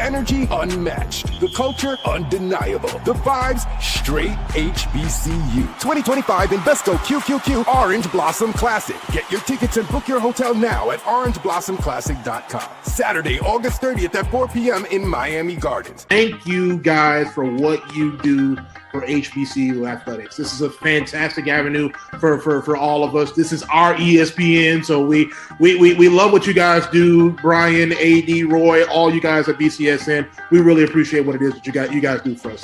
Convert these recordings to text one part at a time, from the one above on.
energy unmatched. The culture undeniable. The vibes straight HBCU. 2025 Invesco QQQ Orange Blossom Classic. Get your tickets and book your hotel now at orangeblossomclassic.com. Saturday, August 30th at 4 p.m. in Miami Gardens. Thank you guys for what you do for HBCU athletics. This is a fantastic avenue for all of us. This is our ESPN, so we love what you guys do. Brian, AD, Roy, all you guys at BCSN. We really appreciate what it is that you guys do for us.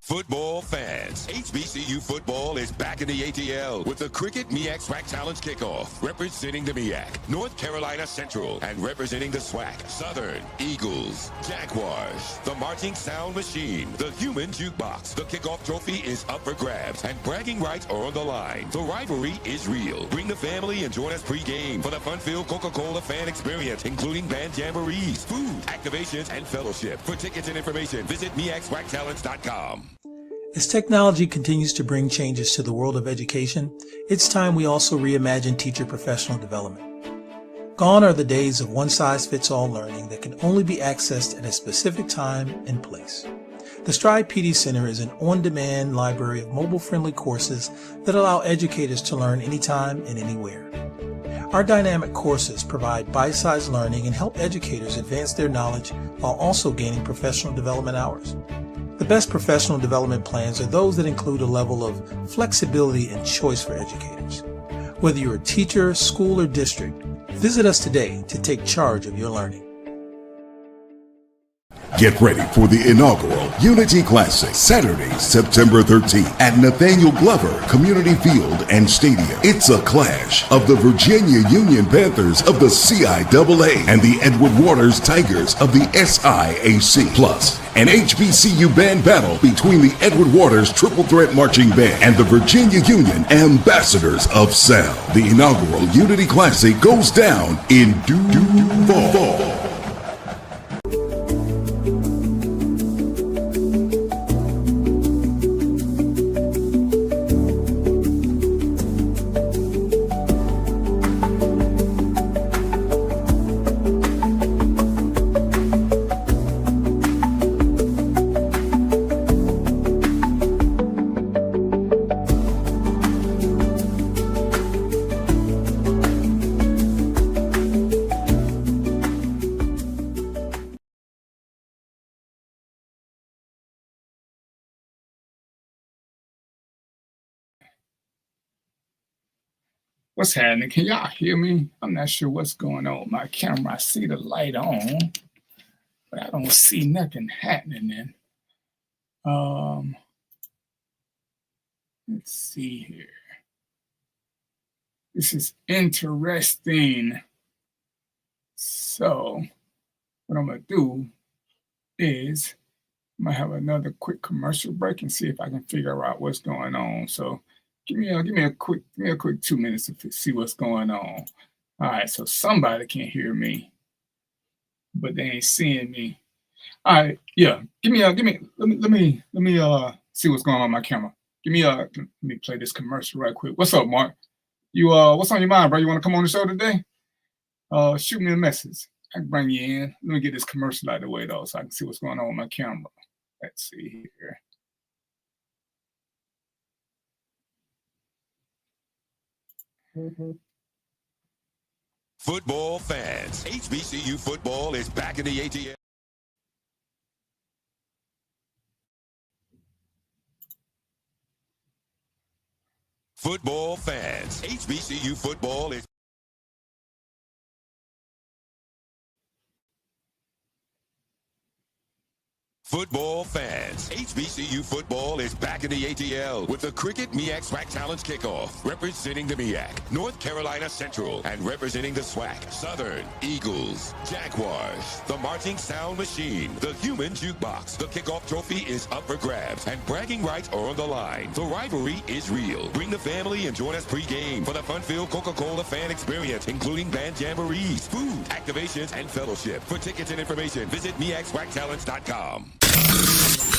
Football fans, HBCU football is back in the ATL with the Cricket MEAC SWAC Challenge Kickoff. Representing the MEAC, North Carolina Central, and representing the SWAC, Southern, Eagles, Jaguars, the Marching Sound Machine, the Human Jukebox. The kickoff trophy is up for grabs, and bragging rights are on the line. The rivalry is real. Bring the family and join us pre-game for the fun-filled Coca-Cola fan experience, including band jamborees, food, activations, and fellowship. For tickets and information, visit MEACSWACTalents.com. As technology continues to bring changes to the world of education, it's time we also reimagine teacher professional development. Gone are the days of one-size-fits-all learning that can only be accessed at a specific time and place. The Stride PD Center is an on-demand library of mobile-friendly courses that allow educators to learn anytime and anywhere. Our dynamic courses provide bite-sized learning and help educators advance their knowledge while also gaining professional development hours. The best professional development plans are those that include a level of flexibility and choice for educators. Whether you're a teacher, school, or district, visit us today to take charge of your learning. Get ready for the inaugural Unity Classic, Saturday, September 13th at Nathaniel Glover Community Field and Stadium. It's a clash of the Virginia Union Panthers of the CIAA and the Edward Waters Tigers of the SIAC. Plus, an HBCU band battle between the Edward Waters Triple Threat Marching Band and the Virginia Union Ambassadors of Sound. The inaugural Unity Classic goes down in Duval. What's happening? Can y'all hear me? I'm not sure what's going on with my camera. I see the light on, but I don't see nothing happening then. Let's see here. This is interesting. So what I'm gonna do is I might have another quick commercial break and see if I can figure out what's going on. So give me a quick 2 minutes to see what's going on. All right, so somebody can hear me, but they ain't seeing me. All right, yeah. Let me see what's going on with my camera. Let me play this commercial right quick. What's up, Mark? You what's on your mind, bro? You want to come on the show today? Shoot me a message. I can bring you in. Let me get this commercial out of the way though, so I can see what's going on with my camera. Let's see here. Football fans, HBCU football is back in the ATL. Football fans, HBCU football is Football fans, HBCU football is back in the ATL with the Cricket MEAC SWAC Challenge Kickoff. Representing the MEAC, North Carolina Central, and representing the SWAC, Southern, Eagles, Jaguars, the Marching Sound Machine, the Human Jukebox. The kickoff trophy is up for grabs, and bragging rights are on the line. The rivalry is real. Bring the family and join us pre-game for the fun-filled Coca-Cola fan experience, including band jamborees, food, activations, and fellowship. For tickets and information, visit MEACSWACTalents.com.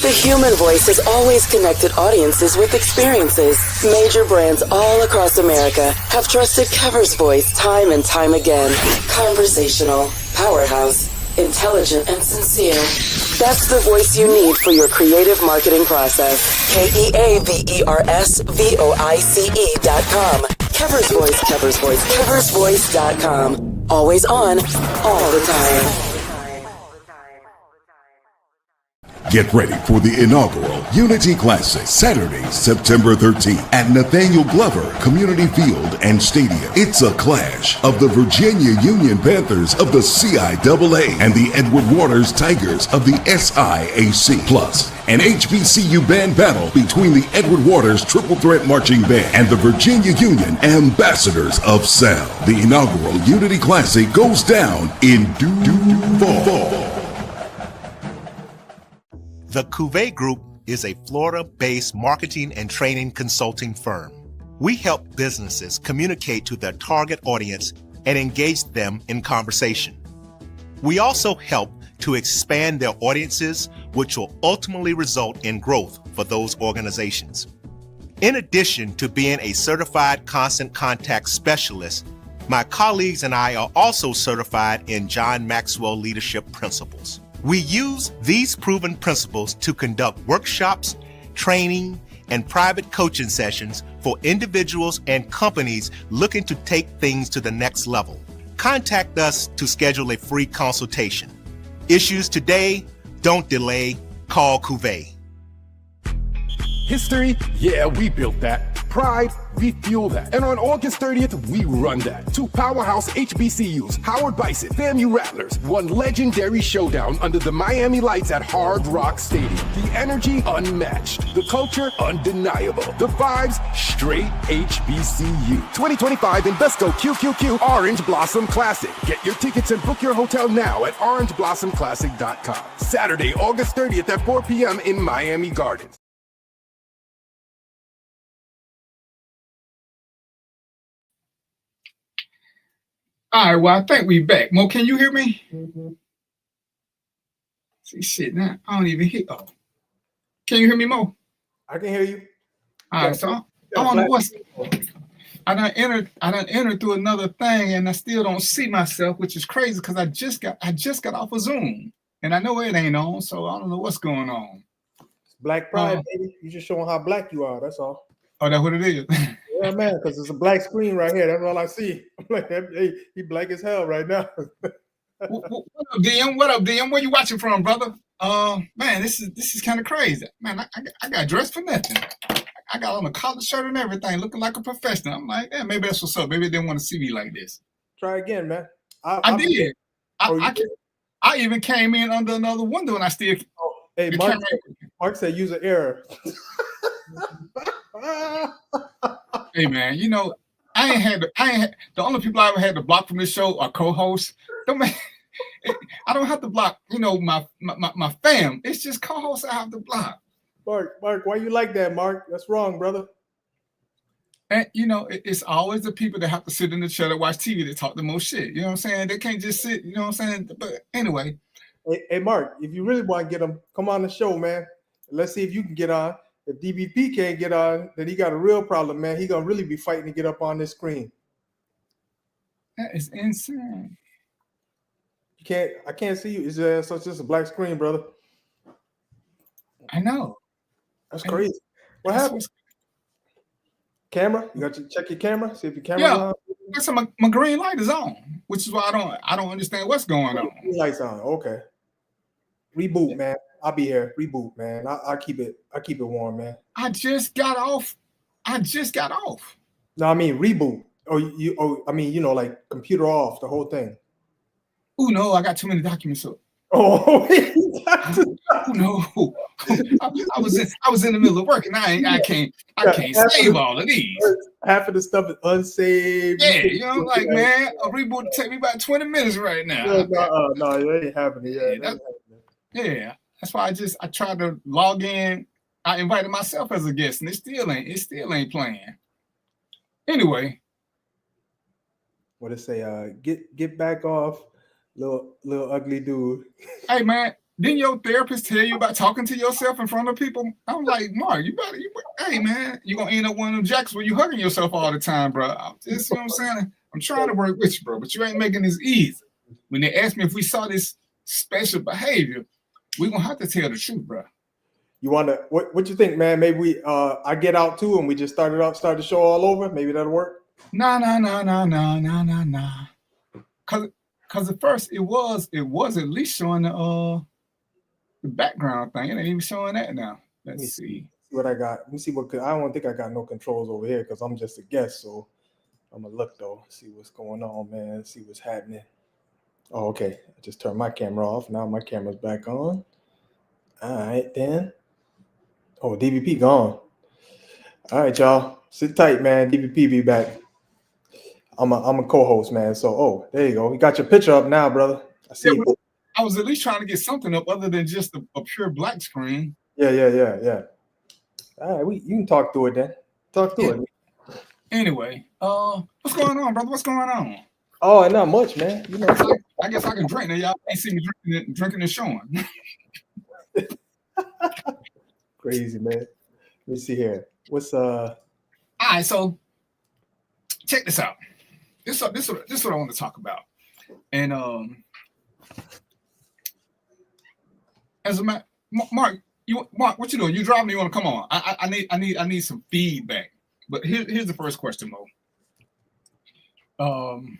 The human voice has always connected audiences with experiences. Major brands all across America have trusted Kever's voice time and time again. Conversational, powerhouse, intelligent, and sincere. That's the voice you need for your creative marketing process. KeversVoice.com. Kever's Voice, Kever's Voice, KeversVoice.com. Always on, all the time. Get ready for the inaugural Unity Classic, Saturday, September 13th at Nathaniel Glover Community Field and Stadium. It's a clash of the Virginia Union Panthers of the CIAA and the Edward Waters Tigers of the SIAC. Plus, an HBCU band battle between the Edward Waters Triple Threat Marching Band and the Virginia Union Ambassadors of Sound. The inaugural Unity Classic goes down in Duval. The Cuvée Group is a Florida-based marketing and training consulting firm. We help businesses communicate to their target audience and engage them in conversation. We also help to expand their audiences, which will ultimately result in growth for those organizations. In addition to being a certified constant contact specialist, my colleagues and I are also certified in John Maxwell Leadership Principles. We use these proven principles to conduct workshops, training, and private coaching sessions for individuals and companies looking to take things to the next level. Contact us to schedule a free consultation. Issues today, don't delay, call Cuvée. History? Yeah, we built that. Pride? We fuel that. And on August 30th, we run that. Two powerhouse HBCUs, Howard Bison, FAMU Rattlers, one legendary showdown under the Miami lights at Hard Rock Stadium. The energy unmatched. The culture undeniable. The vibes straight HBCU. 2025 Invesco QQQ Orange Blossom Classic. Get your tickets and book your hotel now at orangeblossomclassic.com. Saturday, August 30th at 4 p.m. in Miami Gardens. All right, well, I think we back. Mo, can you hear me? See, shit, now I don't even hear. Oh, can you hear me, Mo? I can hear you. All right, so I don't know what's. I done entered through another thing, and I still don't see myself, which is crazy because I just got off of Zoom, and I know it ain't on, so I don't know what's going on. It's Black Pride, baby. You just showing how black you are. That's all. Oh, that's what it is. Yeah, man, because it's a black screen right here. That's all I see. I'm like, hey, he black as hell right now. What up, DM? What up, DM? Where you watching from, brother? Man, this is kind of crazy. Man, I got dressed for nothing. I got on a collar shirt and everything, looking like a professional. I'm like, yeah, maybe that's what's up. Maybe they didn't want to see me like this. Try again, man. I did. I even came in under another window, and I still. Oh, hey, Mark said user error. Hey man, you know, I ain't had the only people I ever had to block from this show are co-hosts. I don't have to block, you know, my fam. It's just co-hosts I have to block. Mark, why you like that, Mark? That's wrong, brother. And you know, it's always the people that have to sit in the chair that watch TV that talk the most shit. You know what I'm saying? They can't just sit, you know what I'm saying? But anyway. Hey Mark, if you really want to get them, come on the show, man. Let's see if you can get on. If DBP can't get on, then he got a real problem, man. He gonna really be fighting to get up on this screen. That is insane. I can't see you. It's just a black screen, brother. I know. That's crazy. What happened? Camera? You got to check your camera. See if your camera's on. Yeah, so my green light is on, which is why I don't understand what's going on. Green light's on. Okay. Reboot, man. I'll be here. Reboot, man. I keep it warm, man. I just got off. No, I mean reboot. I mean, you know, like computer off, the whole thing. Oh no, I got too many documents up. Oh no. I was in the middle of work and I can't save all of these. Half of the stuff is unsaved. Yeah, you know, like man, a reboot take me about 20 minutes right now. No, it ain't happening. Yeah. That's why I tried to log in. I invited myself as a guest, and it still ain't playing. Anyway, what it say? Get back off, little ugly dude. Hey man, didn't your therapist tell you about talking to yourself in front of people? I'm like, Mark, hey man, you're gonna end up one of them jacks where you hugging yourself all the time, bro. You know what I'm saying? I'm trying to work with you, bro, but you ain't making this easy. When they asked me if we saw this special behavior, we're gonna have to tell the truth, bro. You want to? What you think, man? Maybe we I get out too, and we just start the show all over. Maybe that'll work. Nah. Cause at first it was at least showing the background thing. It ain't even showing that now. Let's see what I got. Let me see what. I don't think I got no controls over here because I'm just a guest. So I'm gonna look though, see what's going on, man. See what's happening. Oh, okay. I just turned my camera off. Now my camera's back on. All right, then. Oh, DVP gone. All right, y'all. Sit tight, man. DVP be back. I'm a co-host, man. So, there you go. You got your picture up now, brother. I see. Yeah, I was at least trying to get something up other than just a pure black screen. Yeah. All right, you can talk through it then. Talk through it. Anyway, what's going on, brother? What's going on? Oh, not much, man. You know, I guess I can drink now. Y'all ain't see me drinking and showing. Crazy, man. Let me see here. What's All right, so check this out. This is what I want to talk about. And as a matter, Mark, what you doing? You driving? You want to come on? I need some feedback. But here's the first question, Mo.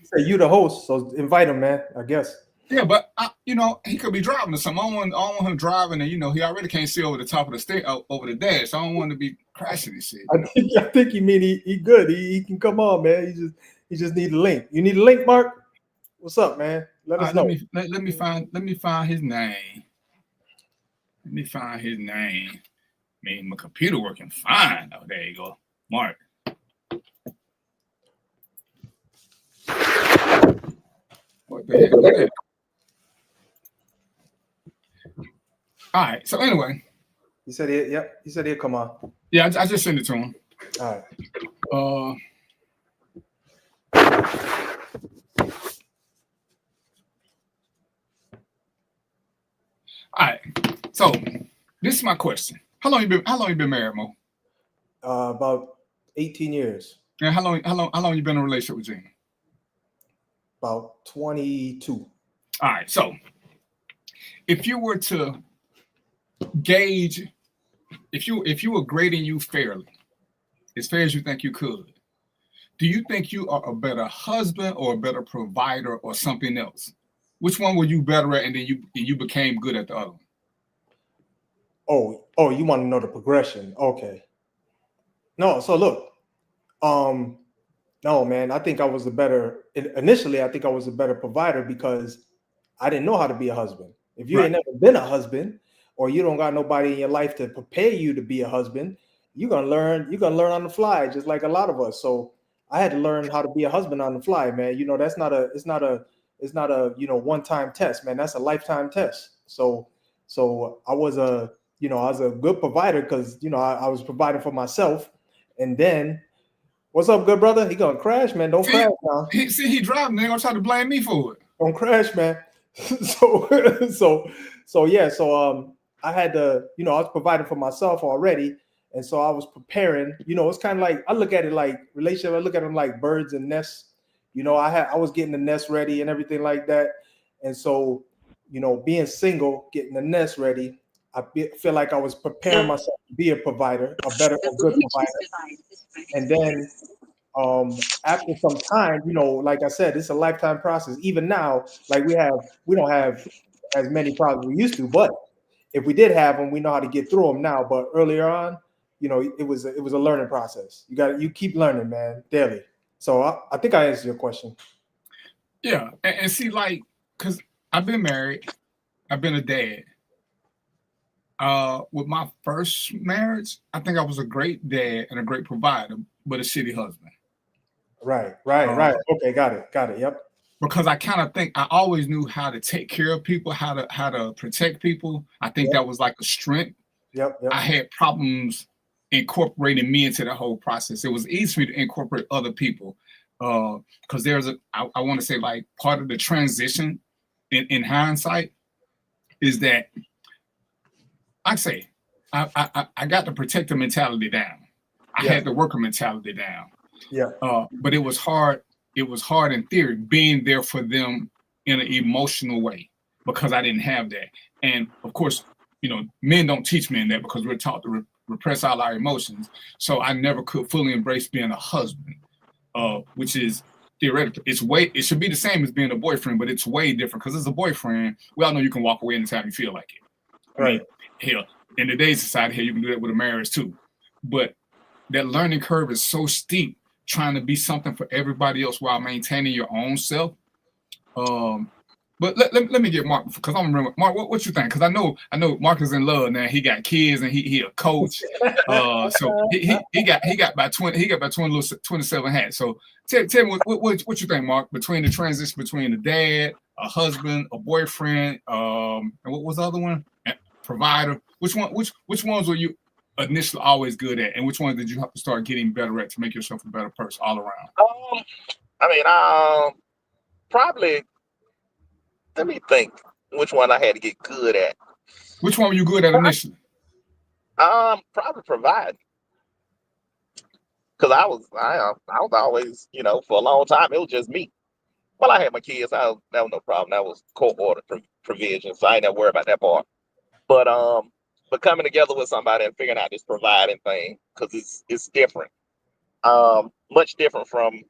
Say you the host, so invite him, man. I guess. Yeah, but he could be driving or something. I don't want him driving, and he already can't see over the top of the over the dash. So I don't want to be crashing and shit. I think you mean he good. He can come on, man. He just need a link. You need a link, Mark? What's up, man? Let us know. Let me find his name. Let me find his name. Man, my computer working fine. Oh, there you go, Mark. What the heck? Look at it. All right. So anyway, he said he'll come on. Yeah, I just sent it to him. All right. All right. So this is my question. How long you been married, Mo? About 18 years. And how long you been in a relationship with Gina? About 22. All right. So if you were to gauge, if you were grading you fairly, as fair as you think you could, do you think you are a better husband or a better provider or something else? Which one were you better at, and then you became good at the other one? Oh, you want to know the progression? Okay. No, so look, no, man, I think I was initially I think I was a better provider because I didn't know how to be a husband. If you ain't never been a husband, or you don't got nobody in your life to prepare you to be a husband, you're gonna learn on the fly, just like a lot of us. So I had to learn how to be a husband on the fly, man. It's not a one-time test, man. That's a lifetime test. So I was a good provider because I was providing for myself. And then, what's up, good brother? He gonna crash, man. Don't crash now. He driving. They're gonna try to blame me for it. Don't crash, man. So I had to, I was providing for myself already. And so I was preparing, it's kind of like, I look at it like relationship. I look at them like birds and nests. I was getting the nest ready and everything like that. And so, being single, getting the nest ready, I feel like I was preparing myself to be a provider, a good provider. And then after some time, like I said, it's a lifetime process. Even now, like we don't have as many problems we used to, but if we did have them, we know how to get through them now. But earlier on, it was a learning process. You keep learning, man, daily. So I think I answered your question. Yeah, and see, like, because I've been married, I've been a dad. With my first marriage, I think I was a great dad and a great provider, but a shitty husband. Right. Okay, got it. Yep. Because I kind of think I always knew how to take care of people, how to protect people. I think that was like a strength. Yep. I had problems incorporating me into the whole process. It was easy for me to incorporate other people because I want to say, like, part of the transition in hindsight is that I got the protector mentality down. I had the worker mentality down. Yeah. But it was hard. It was hard in theory, being there for them in an emotional way, because I didn't have that. And of course, men don't teach men that, because we're taught to repress all our emotions. So I never could fully embrace being a husband, which is theoretical. It should be the same as being a boyfriend, but it's way different, because as a boyfriend, we all know you can walk away anytime you feel like it. Right. I mean, hell, in today's society, here you can do that with a marriage too. But that learning curve is so steep, trying to be something for everybody else while maintaining your own self. But let me get Mark, because I'm remember Mark. What you think? Because I know Mark is in love now. He got kids and he a coach. So he got about 27 hats. So tell me what you think, Mark, between the transition between a dad, a husband, a boyfriend, and what was the other one? Provider. Which ones were you initially always good at, and which ones did you have to start getting better at to make yourself a better person all around? Probably. Let me think which one I had to get good at. Which one were you good at initially? Probably provide. Because I was always, for a long time, it was just me. Well, I had my kids. That was no problem. That was court-ordered provision, so I ain't never worried about that part. But coming together with somebody and figuring out this providing thing, because it's different. Much different from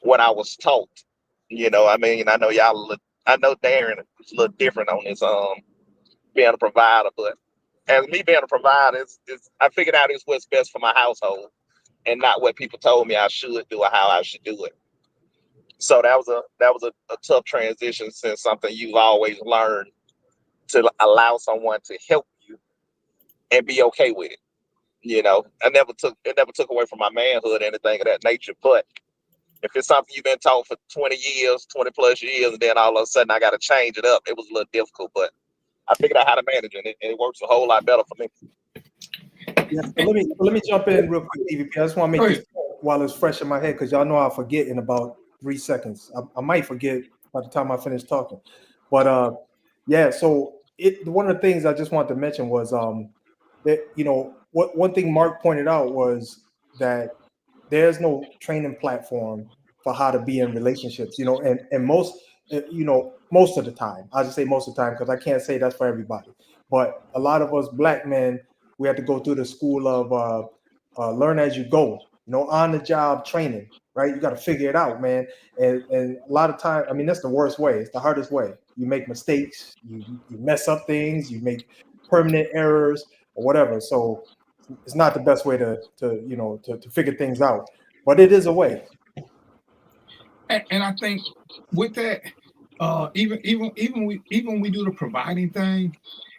what I was taught. I know Darren is a little different on his being a provider, but as me being a provider, I figured out it's what's best for my household, and not what people told me I should do or how I should do it. So that was a tough transition, since something you've always learned to allow someone to help you and be okay with it. It never took away from my manhood or anything of that nature, but if it's something you've been taught for 20 plus years, and then all of a sudden I got to change it up, it was a little difficult, but I figured out how to manage it, and it works a whole lot better for me. Yeah, so let me jump in real quick, EVP. I just want to make this while it's fresh in my head, because y'all know I'll forget in about 3 seconds. I might forget by the time I finish talking. But so one of the things I just wanted to mention was that one thing Mark pointed out was that there's no training platform for how to be in relationships, and most of the time, I'll just say most of the time, because I can't say that's for everybody, but a lot of us Black men, we have to go through the school of learn as you go, on the job training, right? You got to figure it out, man. And a lot of time, that's the worst way. It's the hardest way. You make mistakes, you mess up things, you make permanent errors or whatever. So it's not the best way to figure things out, but it is a way. And I think with that, even we do the providing thing,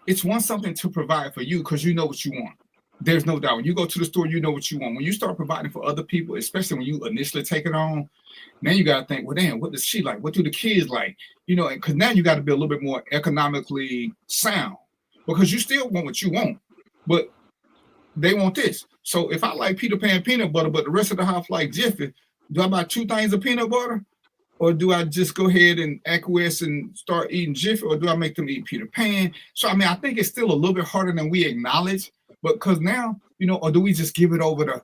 it's something to provide for you, because you know what you want. There's no doubt. When you go to the store, you know what you want. When you start providing for other people, especially when you initially take it on, now you got to think, well, damn, what does she like? What do the kids like? Because now you got to be a little bit more economically sound, because you still want what you want, but they want this. So if I like Peter Pan peanut butter, but the rest of the house like Jiffy, do I buy 2 things of peanut butter? Or do I just go ahead and acquiesce and start eating Jiffy? Or do I make them eat Peter Pan? So, I think it's still a little bit harder than we acknowledge. But because now, or do we just give it over to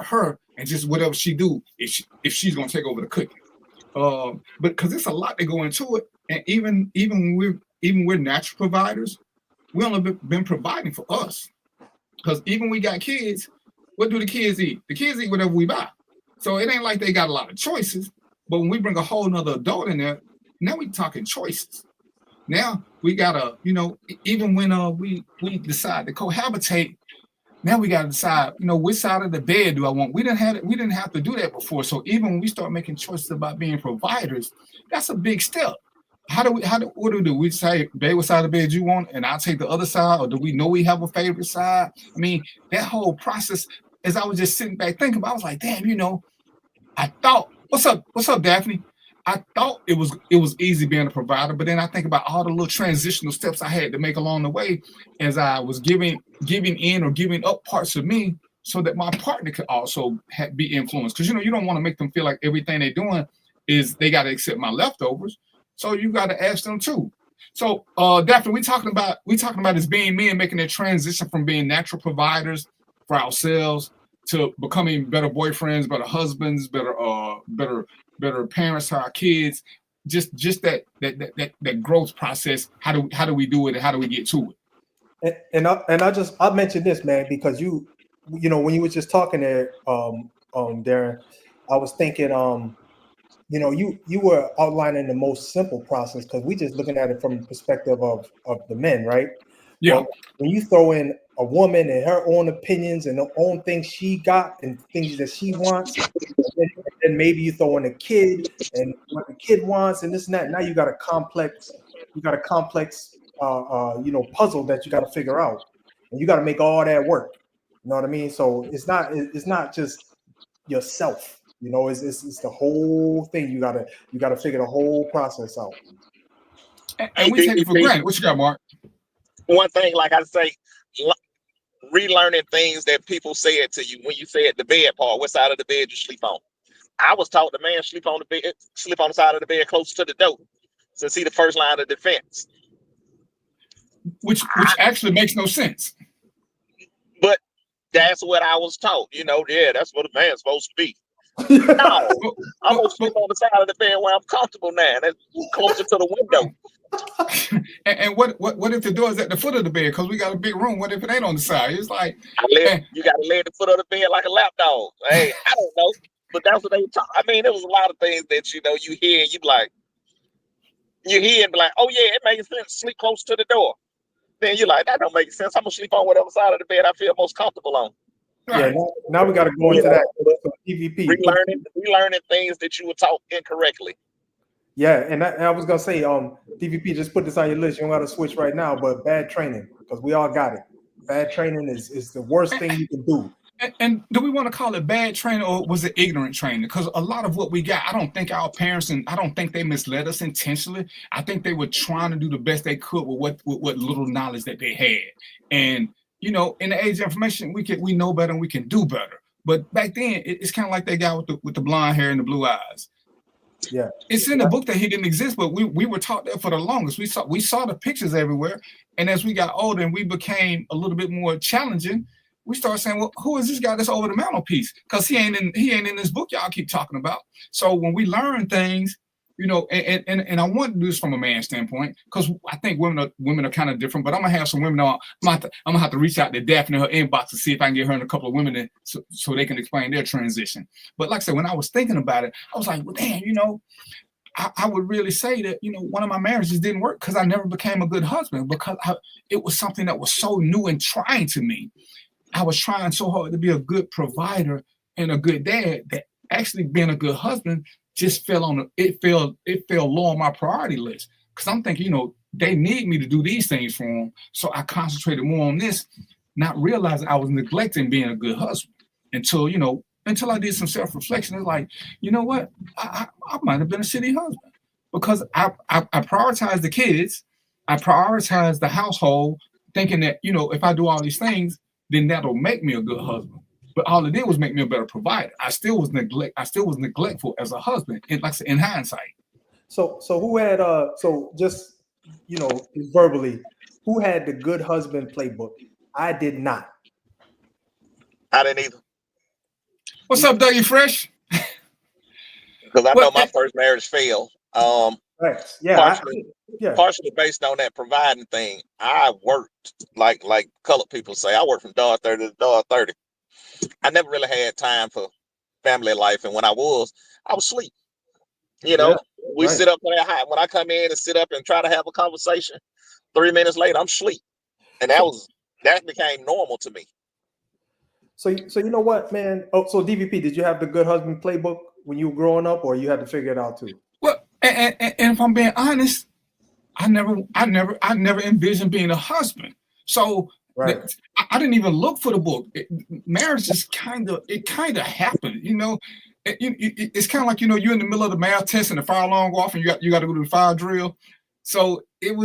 her, and just whatever she do, if she's going to take over the cooking? But because it's a lot to go into it. And even we're natural providers, we only been providing for us. Because even we got kids, what do the kids eat? The kids eat whatever we buy. So it ain't like they got a lot of choices. But when we bring a whole nother adult in there, now we talking choices. Now we gotta, even when we decide to cohabitate, now we gotta decide, which side of the bed do I want? We didn't have to do that before. So even when we start making choices about being providers, that's a big step. What do we do? We say, babe, what side of the bed you want, and I'll take the other side, or do we know we have a favorite side? That whole process, as I was just sitting back thinking about, I was like, damn, I thought, what's up, Daphne? I thought it was easy being a provider, but then I think about all the little transitional steps I had to make along the way as I was giving in or giving up parts of me so that my partner could also be influenced. Because, you don't want to make them feel like everything they're doing is they got to accept my leftovers. So you got to ask them too. So, Daphne, we talking about as being men making that transition from being natural providers for ourselves to becoming better boyfriends, better husbands, better parents to our kids. Just that growth process. How do we do it, and how do we get to it? And I mentioned this, man, because you know, when you was just talking there, Darren, I was thinking, you know, you were outlining the most simple process because we just looking at it from the perspective of the men, right? Yeah. But when you throw in a woman and her own opinions and the own things she got and things that she wants, and maybe you throw in a kid and what the kid wants and this and that. Now you got a complex, you know, puzzle that you got to figure out, and you got to make all that work. You know what I mean? So it's not just yourself. You know, it's the whole thing. You gotta figure the whole process out. And we take it for granted. What you got, Mark? One thing, like I say, relearning things that people said to you when you said the bed part. What side of the bed you sleep on? I was taught the man sleep on the side of the bed close to the door, since he the first line of defense. Which actually makes no sense. But that's what I was taught. You know, yeah, that's what a man's supposed to be. No, I'm gonna sleep on the side of the bed where I'm comfortable now. That's closer to the window. and what if the door is at the foot of the bed? Because we got a big room. What if it ain't on the side? It's like you got to lay at the foot of the bed like a lap dog. Hey, I don't know, but that's what they taught. I mean, there was a lot of things that you know you hear and you hear and be like, oh yeah, it makes sense. Sleep close to the door. Then you're like, that don't make sense. I'm gonna sleep on whatever side of the bed I feel most comfortable on. Yeah, now we got to go into that PvP. Relearning things that you were taught incorrectly. Yeah, and I was gonna say, DVP, just put this on your list. You don't got to switch right now, but bad training, because we all got it. Bad training is the worst thing you can do. And do we want to call it bad training, or was it ignorant training? Because a lot of what we got, I don't think our parents, and I don't think they misled us intentionally. I think they were trying to do the best they could with what little knowledge that they had. And you know, in the age of information, we know better and we can do better. But back then, it's kind of like that guy with the blonde hair and the blue eyes. Yeah, it's in the book that he didn't exist, but we were taught that for the longest. We saw the pictures everywhere, and as we got older and we became a little bit more challenging, we started saying, well, who is this guy that's over the mantelpiece? Because he ain't in this book y'all keep talking about. So when we learn things, you know, and I want to do this from a man's standpoint, because I think women are kind of different. But I'm gonna have some women on. I'm gonna have to reach out to Daphne in her inbox to see if I can get her and a couple of women so they can explain their transition. But like I said, when I was thinking about it, I was like, well, damn, you know, I would really say that, you know, one of my marriages didn't work because I never became a good husband, because it was something that was so new and trying to me. I was trying so hard to be a good provider and a good dad that actually being a good husband just fell low on my priority list, because I'm thinking, you know, they need me to do these things for them. So I concentrated more on this, not realizing I was neglecting being a good husband until I did some self-reflection. It's like, you know what? I might have been a shitty husband, because I prioritized the kids. I prioritized the household, thinking that, you know, if I do all these things, then that'll make me a good husband. But all it did was make me a better provider. I still was neglectful as a husband, in hindsight. So who had so just, you know, verbally, who had the good husband playbook? I did not. I didn't either. What's up, Dougie Fresh? Because I know my first marriage failed. Right. Yeah. Partially based on that providing thing. I worked like colored people say. I worked from $30 to $30. I never really had time for family life, and when I was asleep. You know, we sit up there high. When I come in and sit up and try to have a conversation, 3 minutes later, I'm asleep, and that became normal to me. So you know what, man? Oh, so DVP, did you have the good husband playbook when you were growing up, or you had to figure it out too? Well, and if I'm being honest, I never envisioned being a husband. So. Right. I didn't even look for the book. Marriage just kind of happened, you know. It's kind of like, you know, you're in the middle of the math test and the fire alarm go off and you got to go to the fire drill. So it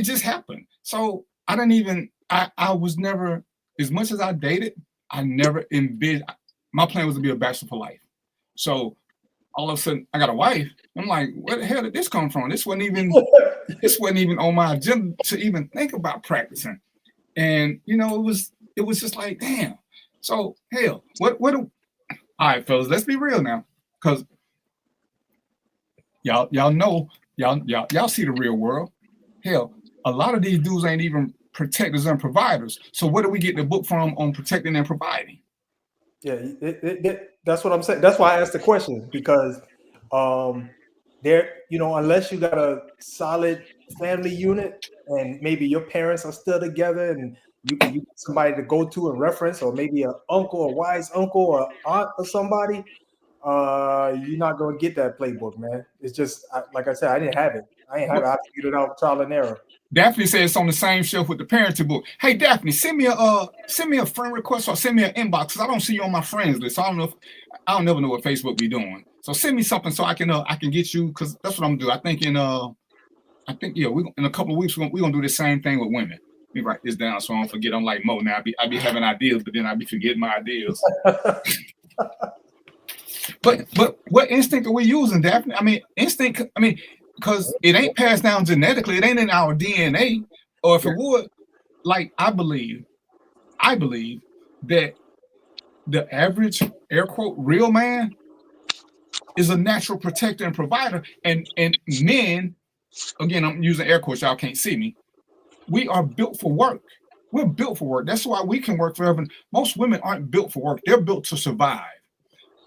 just happened. So I was never, as much as I dated, I never envisioned. My plan was to be a bachelor for life. So all of a sudden I got a wife. I'm like, where the hell did this come from? This wasn't even. this wasn't even on my agenda to even think about practicing. And you know, it was just like, damn. So hell, what all right, fellas, let's be real now, because y'all know, y'all see the real world. Hell, a lot of these dudes ain't even protectors and providers. So where do we get the book from on protecting and providing? Yeah, that's what I'm saying. That's why I asked the question, because there, you know, unless you got a solid family unit and maybe your parents are still together and you can use somebody to go to and reference, or maybe an uncle, a wise uncle or aunt or somebody, you're not going to get that playbook, man. It's just, like I said, I didn't have it. I figured it out trial and error. Daphne says it's on the same shelf with the parenting book. Hey, Daphne, send me a friend request or send me an inbox, because I don't see you on my friends list. I don't never know what Facebook be doing. So send me something so I can get you, because that's what I'm gonna do. I think in a couple of weeks we're gonna do the same thing with women. Let me write this down so I don't forget. I'm like Mo now. I be having ideas, but then I be forgetting my ideas. But what instinct are we using, Daphne? I mean, instinct. I mean, because it ain't passed down genetically. It ain't in our DNA. Or if it would, like I believe that the average air quote real man is a natural protector and provider, and men, again, I'm using air quotes. Y'all can't see me. We are built for work. We're built for work. That's why we can work forever. Most women aren't built for work. They're built to survive.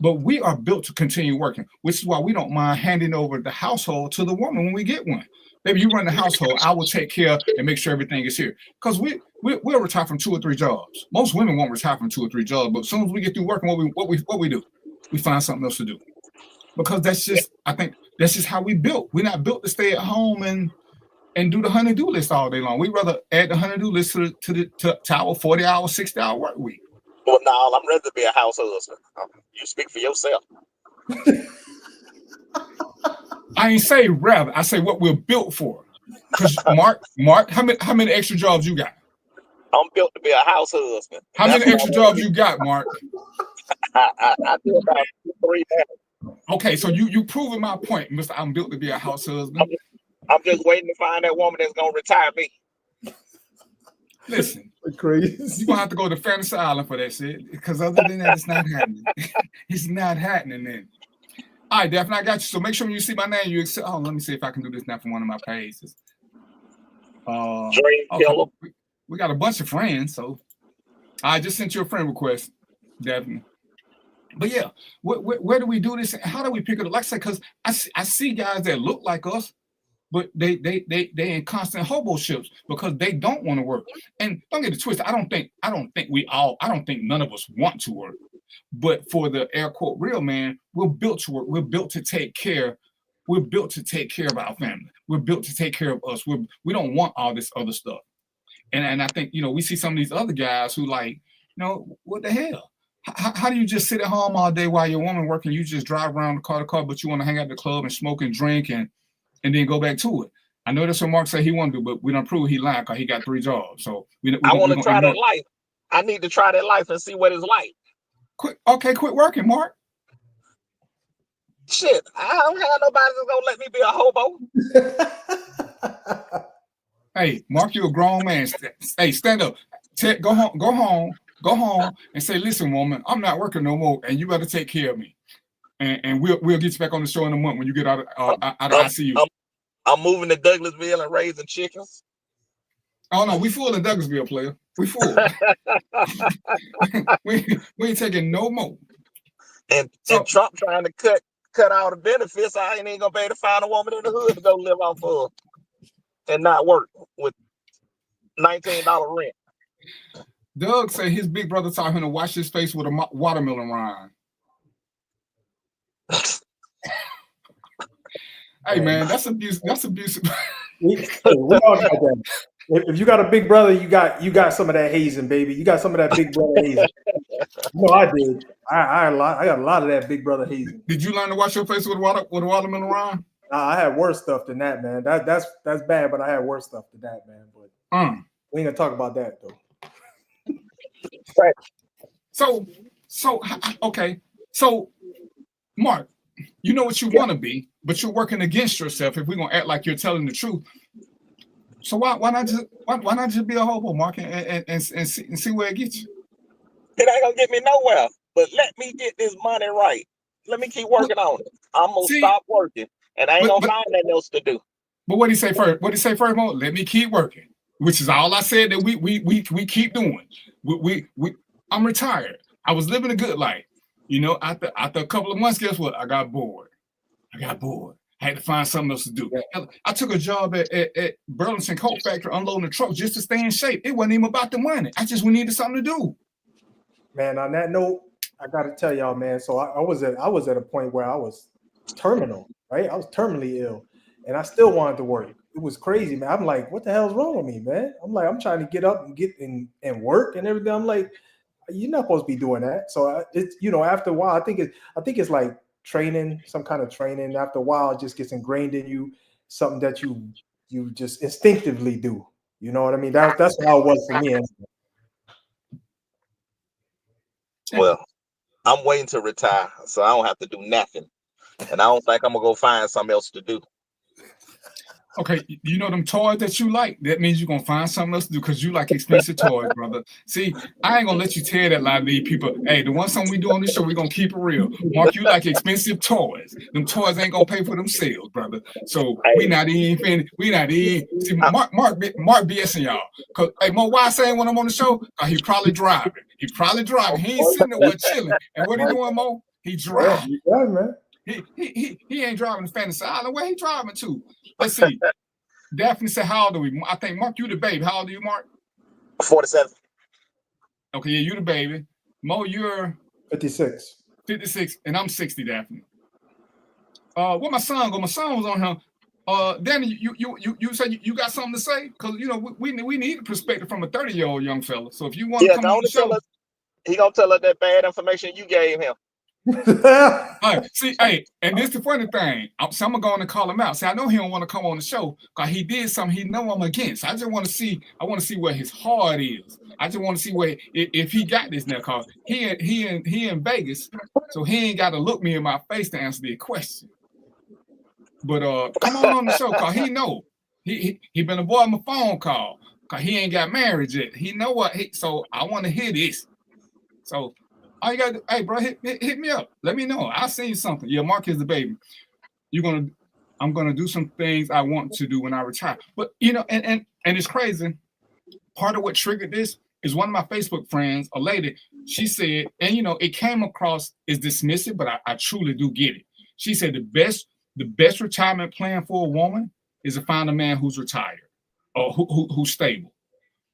But we are built to continue working, which is why we don't mind handing over the household to the woman when we get one. Baby, you run the household. I will take care and make sure everything is here. Because we'll retire from 2 or 3 jobs. Most women won't retire from 2 or 3 jobs, but as soon as we get through working, what we do? We find something else to do. Because I think that's just how we built. We're not built to stay at home and do the honey-do list all day long. We'd rather add the honey-do list to our 40-hour, 60-hour work week. Well, no, I'm ready to be a house husband. You speak for yourself. I ain't say rather. I say what we're built for. Because Mark, how many extra jobs you got? I'm built to be a house husband. How many extra jobs you got, Mark? I do about 3 now. Okay, so you proving my point, Mr. I'm built to be a house husband. I'm just waiting to find that woman that's gonna retire me. Listen, crazy. You're gonna have to go to Fantasy Island for that shit, because other than that, it's not happening. It's not happening then. All right, Daphne, I got you. So make sure when you see my name, you accept. Oh, let me see if I can do this now from one of my pages. Dream killer. We got a bunch of friends, so I just sent you a friend request, Daphne. But yeah, where do we do this? How do we pick it up? Like I said, because I see guys that look like us, but they in constant hobo ships because they don't want to work. And don't get it twisted. I don't think none of us want to work. But for the air quote real man, we're built to work. We're built to take care. We're built to take care of our family. We're built to take care of us. We don't want all this other stuff. And I think, we see some of these other guys who like, what the hell? How do you just sit at home all day while your woman working? You just drive around the car to car, but you want to hang out at the club and smoke and drink and then go back to it. I know that's what Mark said he wanted to do, but we don't prove he lied because he got 3 jobs. So I want to try that life. I need to try that life and see what it's like. Quit working, Mark. Shit, I don't have nobody that's gonna let me be a hobo. Hey, Mark, you a grown man. Hey, stand up. Go home and say, listen, woman, I'm not working no more, and you better take care of me. And we'll get you back on the show in a month when you get out of ICU. I'm moving to Douglasville and raising chickens. Oh no, we full in Douglasville, player. We full. we ain't taking no more. And Trump trying to cut all the benefits. I ain't gonna be able to find a woman in the hood to go live off of and not work with $19 rent. Doug said his big brother taught him to wash his face with a watermelon rind. Hey man, that's abusive. That's abusive. We all got that. If you got a big brother, you got some of that hazing, baby. You got some of that big brother hazing. No, I did. I got a lot of that big brother hazing. Did you learn to wash your face with a watermelon rind? I had worse stuff than that, man. That's bad, but I had worse stuff than that, man. But we ain't gonna talk about that though. Right. So okay. So Mark, you know what you want to be, but you're working against yourself. If we're gonna act like you're telling the truth, So why not just be a hobo, Mark, and see where it gets you? It ain't gonna get me nowhere. But let me get this money right. Let me keep working on it. I'm gonna stop working, and I ain't gonna find nothing else to do. But what did he say first? What did he say first, Mo? Let me keep working, which is all I said that we keep doing. I'm retired. I was living a good life. You know, after a couple of months, guess what? I got bored. I had to find something else to do. I took a job at Burlington Coat Factory unloading the truck just to stay in shape. It wasn't even about the money. I just needed something to do. Man, on that note, I got to tell y'all, man. So I was at a point where I was terminal, right? I was terminally ill, and I still wanted to work. It was crazy, man. I'm like, what the hell's wrong with me, man? I'm like, I'm trying to get up and get in and work and everything. I'm like, you're not supposed to be doing that. So it's, you know, after a while, I think it's like training, some kind of training. After a while, it just gets ingrained in you, something that you just instinctively do. You know what I mean? That's how it was for me. Well, I'm waiting to retire, so I don't have to do nothing. And I don't think I'm gonna go find something else to do. Okay, you know them toys that you like? That means you're gonna find something else to do because you like expensive toys, brother. See, I ain't gonna let you tell that lie to these people. Hey, the one something we do on this show, we're gonna keep it real. Mark, you like expensive toys. Them toys ain't gonna pay for themselves, brother. So we not even. See, Mark BSing y'all. Cause hey, Mo, why I saying when I'm on the show? He probably driving. He ain't sitting there chilling. And what he doing, Mo? He driving. Yeah, man. He ain't driving to Fantasy Island. Where he driving to? Let's see. Daphne said, how old are we? I think, Mark, you the baby. How old are you, Mark? 47. Okay, yeah, you the baby. Mo, you're 56. 56, and I'm 60, Daphne. Where my son go? My son was on here. Danny, you said you got something to say? Because, you know, we need a perspective from a 30-year-old young fella. So if you want to come on the show. He gonna tell us that bad information you gave him. Right. See, hey, and this the funny thing. I'm gonna go on and call him out. See, I know he don't want to come on the show because he did something he know I'm against. I want to see where his heart is. I just want to see where if he got this now. Cause he in Vegas, so he ain't got to look me in my face to answer the question. But come on the show cause he know he been avoiding my phone call cause he ain't got married yet. He know what so I want to hear this. So. All you got to, hey, bro, hit me up. Let me know. I'll send you something. Yeah, Mark is the baby. I'm gonna do some things I want to do when I retire. But you know, and it's crazy. Part of what triggered this is one of my Facebook friends, a lady. She said, and you know, it came across as dismissive, but I truly do get it. She said the best retirement plan for a woman is to find a man who's retired or who's stable,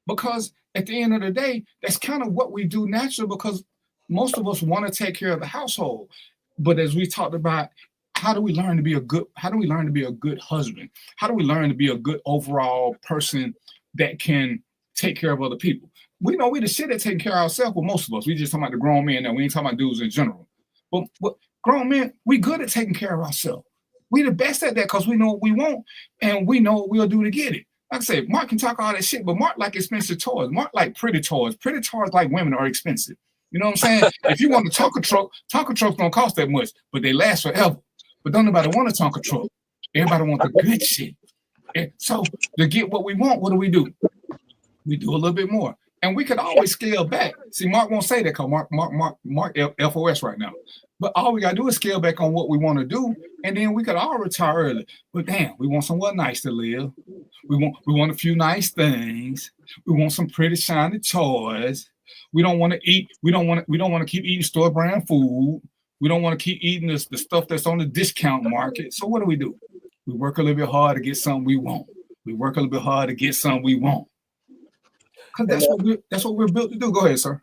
because at the end of the day, that's kind of what we do naturally because. Most of us want to take care of the household, but as we talked about, how do we learn to be a good husband? How do we learn to be a good overall person that can take care of other people? We know we the shit at taking care of ourselves. Well, most of us, we just talking about the grown men now. We ain't talking about dudes in general. But grown men, we good at taking care of ourselves. We the best at that because we know what we want and we know what we'll do to get it. Like I said, Mark can talk all that shit, but Mark like expensive toys. Mark like pretty toys. Pretty toys like women are expensive. You know what I'm saying? If you want a Tonka truck don't cost that much, but they last forever. But don't nobody want a Tonka truck. Everybody want the good shit. And so to get what we want, what do? We do a little bit more. And we could always scale back. See, Mark won't say that because Mark FOS right now. But all we gotta do is scale back on what we want to do, and then we could all retire early. But damn, we want somewhere nice to live. We want a few nice things. We want some pretty shiny toys. We don't want to eat. We don't want to keep eating store brand food. We don't want to keep eating the stuff that's on the discount market. So what do? We work a little bit hard to get something we want. Because that's what we're built to do. Go ahead, sir.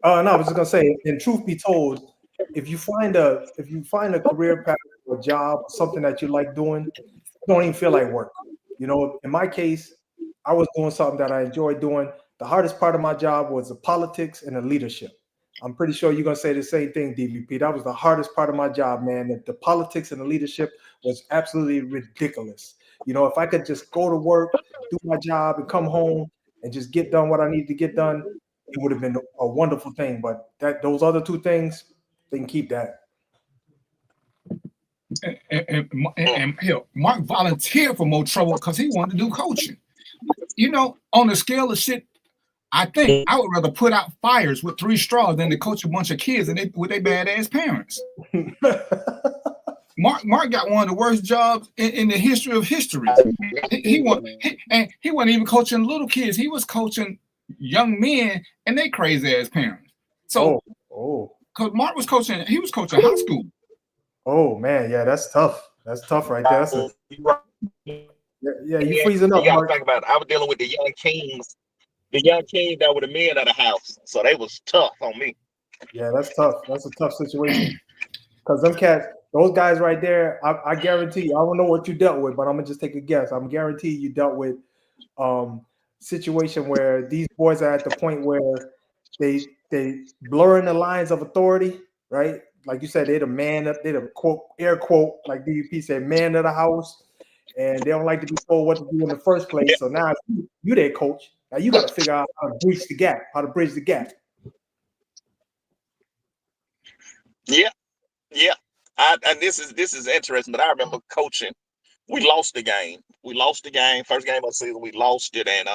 No, I was just gonna say, and truth be told, if you find a career path, or a job, something that you like doing, you don't even feel like work. You know, in my case, I was doing something that I enjoyed doing. The hardest part of my job was the politics and the leadership. I'm pretty sure you're going to say the same thing, DVP. That was the hardest part of my job, man. The politics and the leadership was absolutely ridiculous. You know, if I could just go to work, do my job, and come home and just get done what I needed to get done, it would have been a wonderful thing. But those other two things, they can keep that. And hell, Mark volunteered for more trouble because he wanted to do coaching. you know, on the scale of shit, I think I would rather put out fires with 3 straws than to coach a bunch of kids and with their badass parents. Mark got one of the worst jobs in the history of history. He wasn't even coaching little kids. He was coaching young men and they crazy ass parents. So, because Mark was coaching, he was coaching high school. Oh man, yeah, that's tough. That's tough right there. That's you freezing up. You gotta think about it. I was dealing with the young kings that were the men of the house, so they was tough on me. Yeah, that's tough. That's a tough situation. Because them cats, those guys right there, I guarantee you, I don't know what you dealt with, but I'm gonna just take a guess. I'm guarantee you dealt with situation where these boys are at the point where they blurring the lines of authority, right? Like you said, they're the man, they're the quote, air quote, like DUP said, man of the house, and they don't like to be told what to do in the first place. So now you their coach. Now you got to figure out how to bridge the gap. Yeah. And this is interesting, but I remember coaching. We lost the game. First game of the season, we lost it, and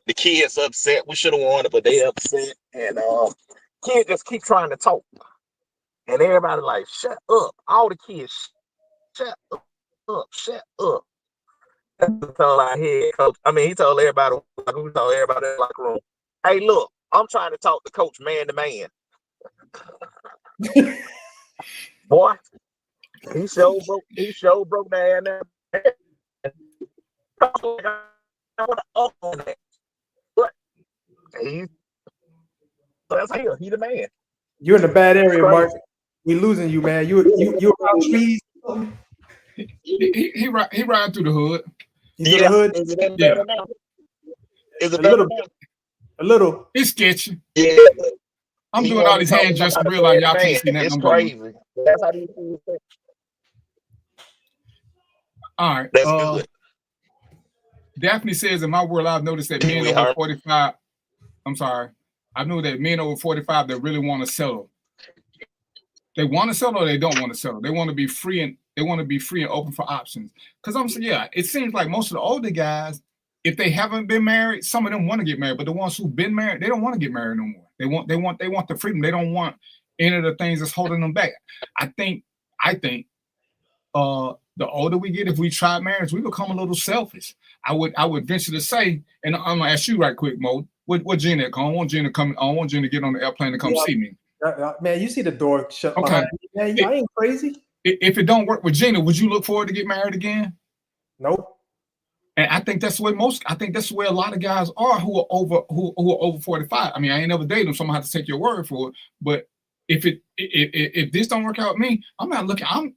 the kids upset. We should have won it, but they upset, and kids just keep trying to talk, and everybody like, shut up. All the kids, shut up. He told everybody in the locker room, hey, look, I'm trying to talk to coach man to man. Boy, he sure broke down there. But that's here. He the man. You're in a bad area, Mark. We losing you, man. You around trees. He ride through the hood. He's in the hood. Is it better now? Is it A better little. now? A little. It's sketchy. Yeah. I'm doing all these hand gestures real like y'all can't see that. It's crazy. That's how these things think. All right. That's good. Daphne says, in my world, I've noticed that men over 45. I'm sorry. I know that men over 45 that really want to settle. They want to settle or they don't want to settle. They want to be free and open for options. Because I'm saying, yeah, it seems like most of the older guys, if they haven't been married, some of them want to get married, but the ones who've been married, they don't want to get married no more. They want the freedom. They don't want any of the things that's holding them back. I think the older we get, if we try marriage, we become a little selfish. I would venture to say, and I'm gonna ask you right quick, Mo, what Gina? I don't want Gina to come. I don't want Gina to get on the airplane to come see me. Man, you see the door shut. Okay, man, I ain't crazy. If it don't work with Gina, would you look forward to get married again? Nope. And I think that's the way a lot of guys are who are over 45. I mean, I ain't never dated them, so I'm gonna have to take your word for it. But if this don't work out with me, I'm not looking. I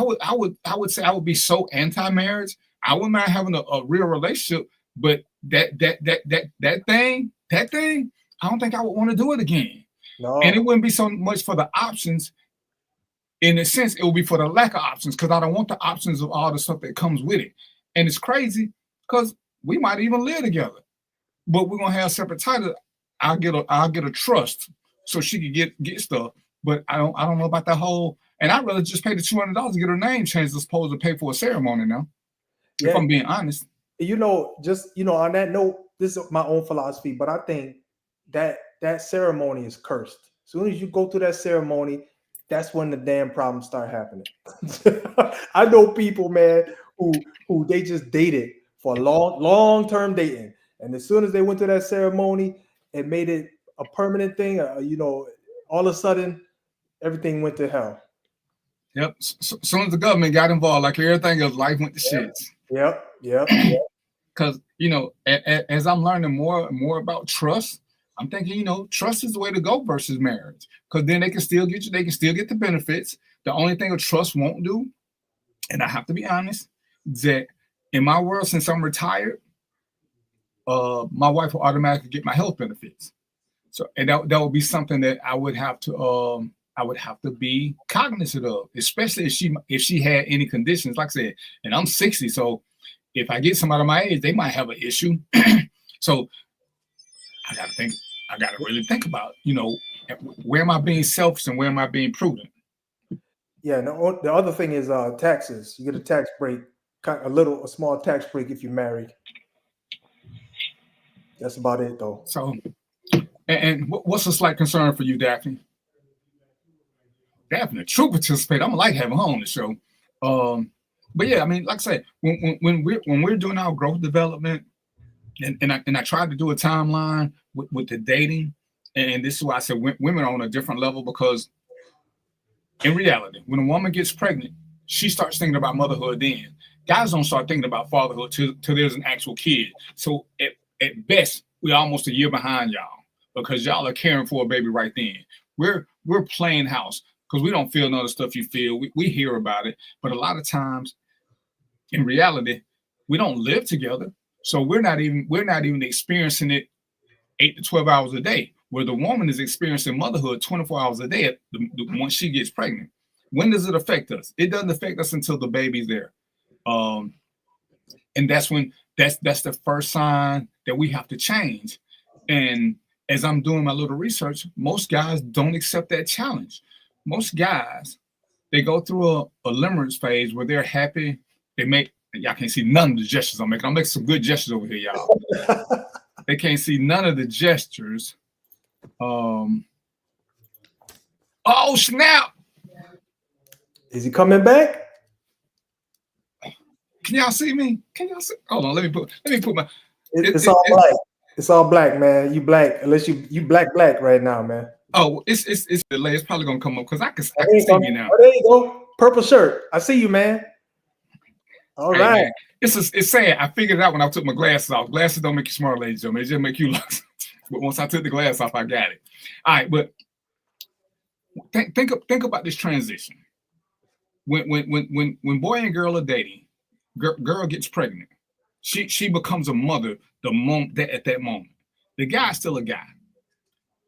would say I would be so anti-marriage. I wouldn't mind having a real relationship, but that thing, I don't think I would want to do it again. No. And it wouldn't be so much for the options. In a sense, it would be for the lack of options, because I don't want the options of all the stuff that comes with it. And it's crazy because we might even live together, but we're gonna have separate titles. I'll get a trust so she can get stuff. But I don't know about that whole. And I'd rather just pay the $200 to get her name changed as opposed to pay for a ceremony now. Yeah. If I'm being honest. On that note, this is my own philosophy, but I think that ceremony is cursed. As soon as you go through that ceremony, that's when the damn problems start happening. I know people, man, who they just dated for long-term dating. And as soon as they went to that ceremony, it made it a permanent thing. All of a sudden, everything went to hell. Yep. So soon as the government got involved, like everything else, life went to shits. Yep. Because, as I'm learning more and more about trust, I'm thinking, trust is the way to go versus marriage. Because then they can still get the benefits. The only thing a trust won't do, and I have to be honest, that in my world, since I'm retired, my wife will automatically get my health benefits. So, and that would be something that I would have to be cognizant of, especially if she had any conditions. Like I said, and I'm 60, so if I get somebody my age, they might have an issue. So I gotta really think about, where am I being selfish and where am I being prudent? Yeah. No, the other thing is taxes. You get a tax break, a small tax break if you're married. That's about it, though. So, and what's a slight concern for you, Daphne? Daphne, a true participator. I'm gonna like having her on the show. But yeah, I mean, like I said, when we're doing our growth development, and I tried to do a timeline with the dating, and this is why I said women are on a different level, because in reality, when a woman gets pregnant, she starts thinking about motherhood then. Guys don't start thinking about fatherhood till there's an actual kid. So at best, we're almost a year behind y'all, because y'all are caring for a baby right then. We're playing house because we don't feel none of the stuff you feel. We hear about it, but a lot of times, in reality, we don't live together. So we're not even experiencing it 8 to 12 hours a day, where the woman is experiencing motherhood 24 hours a day once she gets pregnant. When does it affect us? It doesn't affect us until the baby's there. And that's when that's the first sign that we have to change. And as I'm doing my little research, most guys don't accept that challenge. Most guys, they go through a limerence phase where they're happy. Y'all can't see none of the gestures I'm making. I'm making some good gestures over here, y'all. They can't see none of the gestures. Oh, snap. Is he coming back? Can y'all see me? Can y'all see? Hold on, let me put my. It's all black. It's all black, man. You black, unless you black right now, man. Oh, it's delay. It's probably gonna come up because I can see me now. Oh, there you go. Purple shirt. I see you, man. All right. Man. It's saying I figured it out when I took my glasses off. Glasses don't make you smart, ladies and gentlemen. They just make you look. But once I took the glass off, I got it. All right, but think about this transition. When boy and girl are dating, girl gets pregnant. She becomes a mother at that moment. The guy's still a guy,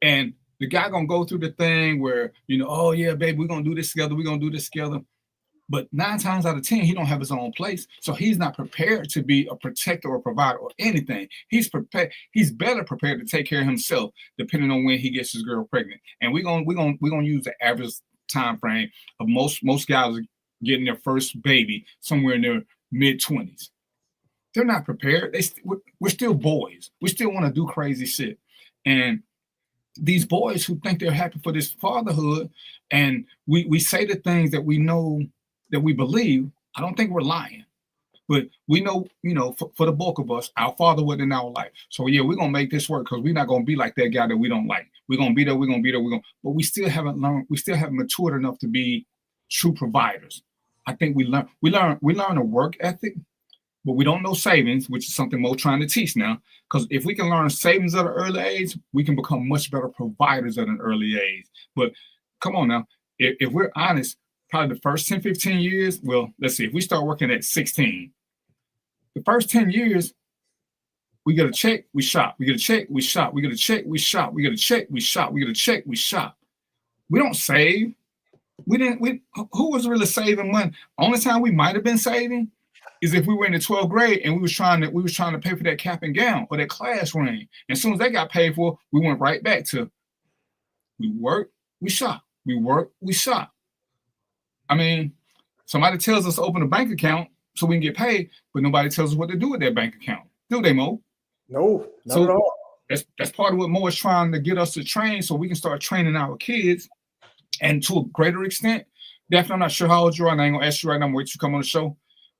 and the guy gonna go through the thing where, oh yeah, babe, we're gonna do this together. We're gonna do this together. But 9 times out of 10, he don't have his own place, so he's not prepared to be a protector or provider or anything. He's prepared. He's better prepared to take care of himself, depending on when he gets his girl pregnant. And we're gonna use the average time frame of most guys getting their first baby somewhere in their mid-20s. They're not prepared. We're still boys. We still want to do crazy shit. And these boys who think they're happy for this fatherhood, and we say the things that we know, that we believe, I don't think we're lying. But we know, for the bulk of us, our father wasn't in our life. So yeah, we're gonna make this work because we're not gonna be like that guy that we don't like. We're gonna be there, but we still haven't learned, we still haven't matured enough to be true providers. I think we learn a work ethic, but we don't know savings, which is something Mo trying to teach now. Because if we can learn savings at an early age, we can become much better providers at an early age. But come on now, if we're honest, probably the first 10, 15 years, well, let's see, if we start working at 16, the first 10 years, we get a check, we shop. We get a check, we shop. We get a check, we shop. We get a check, we shop. We get a check, we shop. We don't save. Who was really saving money? Only time we might have been saving is if we were in the 12th grade and we was trying to pay for that cap and gown or that class ring. And as soon as they got paid for, we went right back to we work, we shop. We work, we shop. I mean, somebody tells us to open a bank account so we can get paid, but nobody tells us what to do with that bank account. Do they, Mo? No, not at all. That's part of what Mo is trying to get us to train, so we can start training our kids. And to a greater extent, Daphne, I'm not sure how old you are, and I ain't gonna ask you right now, I'm gonna wait till you come on the show.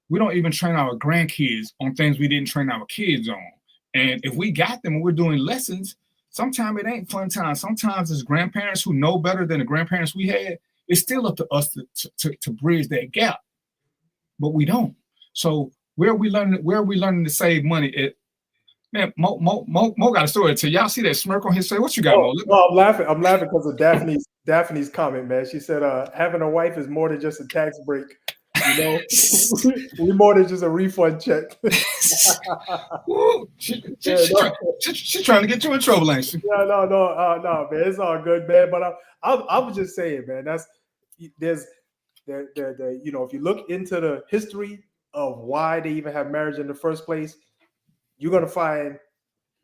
We don't even train our grandkids on things we didn't train our kids on. And if we got them and we're doing lessons, sometimes it ain't fun time. Sometimes as grandparents who know better than the grandparents we had, it's still up to us to bridge that gap. But we don't. So where are we learning to save money? Man, Mo got a story to tell. Y'all see that smirk on his face? What you got, Mo? No, I'm laughing because of Daphne's comment, man. She said having a wife is more than just a tax break. We more than just a refund check. She's trying to get you in trouble, ain't she? No, man. It's all good, man. But I was just saying, man, if you look into the history of why they even have marriage in the first place, you're gonna find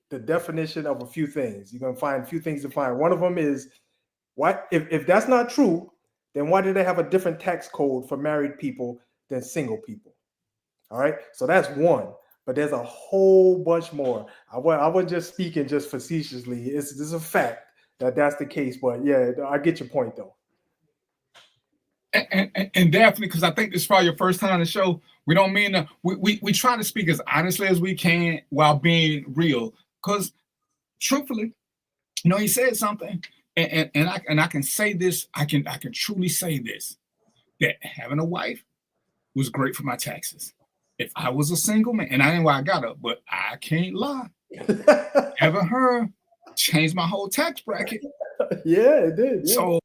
the definition of a few things. You're gonna find a few things to find. One of them is what if that's not true, then why do they have a different tax code for married people than single people? All right, so that's one. but there's a whole bunch more. I wasn't just speaking just facetiously. This is a fact that that's the case. But yeah, I get your point though. And definitely, because I think this is probably your first time on the show. We don't mean to, we try to speak as honestly as we can while being real. Because truthfully, he said something, and I can say this. I can truly say this, that having a wife was great for my taxes. If I was a single man, and I didn't know why I got up, but I can't lie. Having her changed my whole tax bracket. Yeah, it did. Yeah. So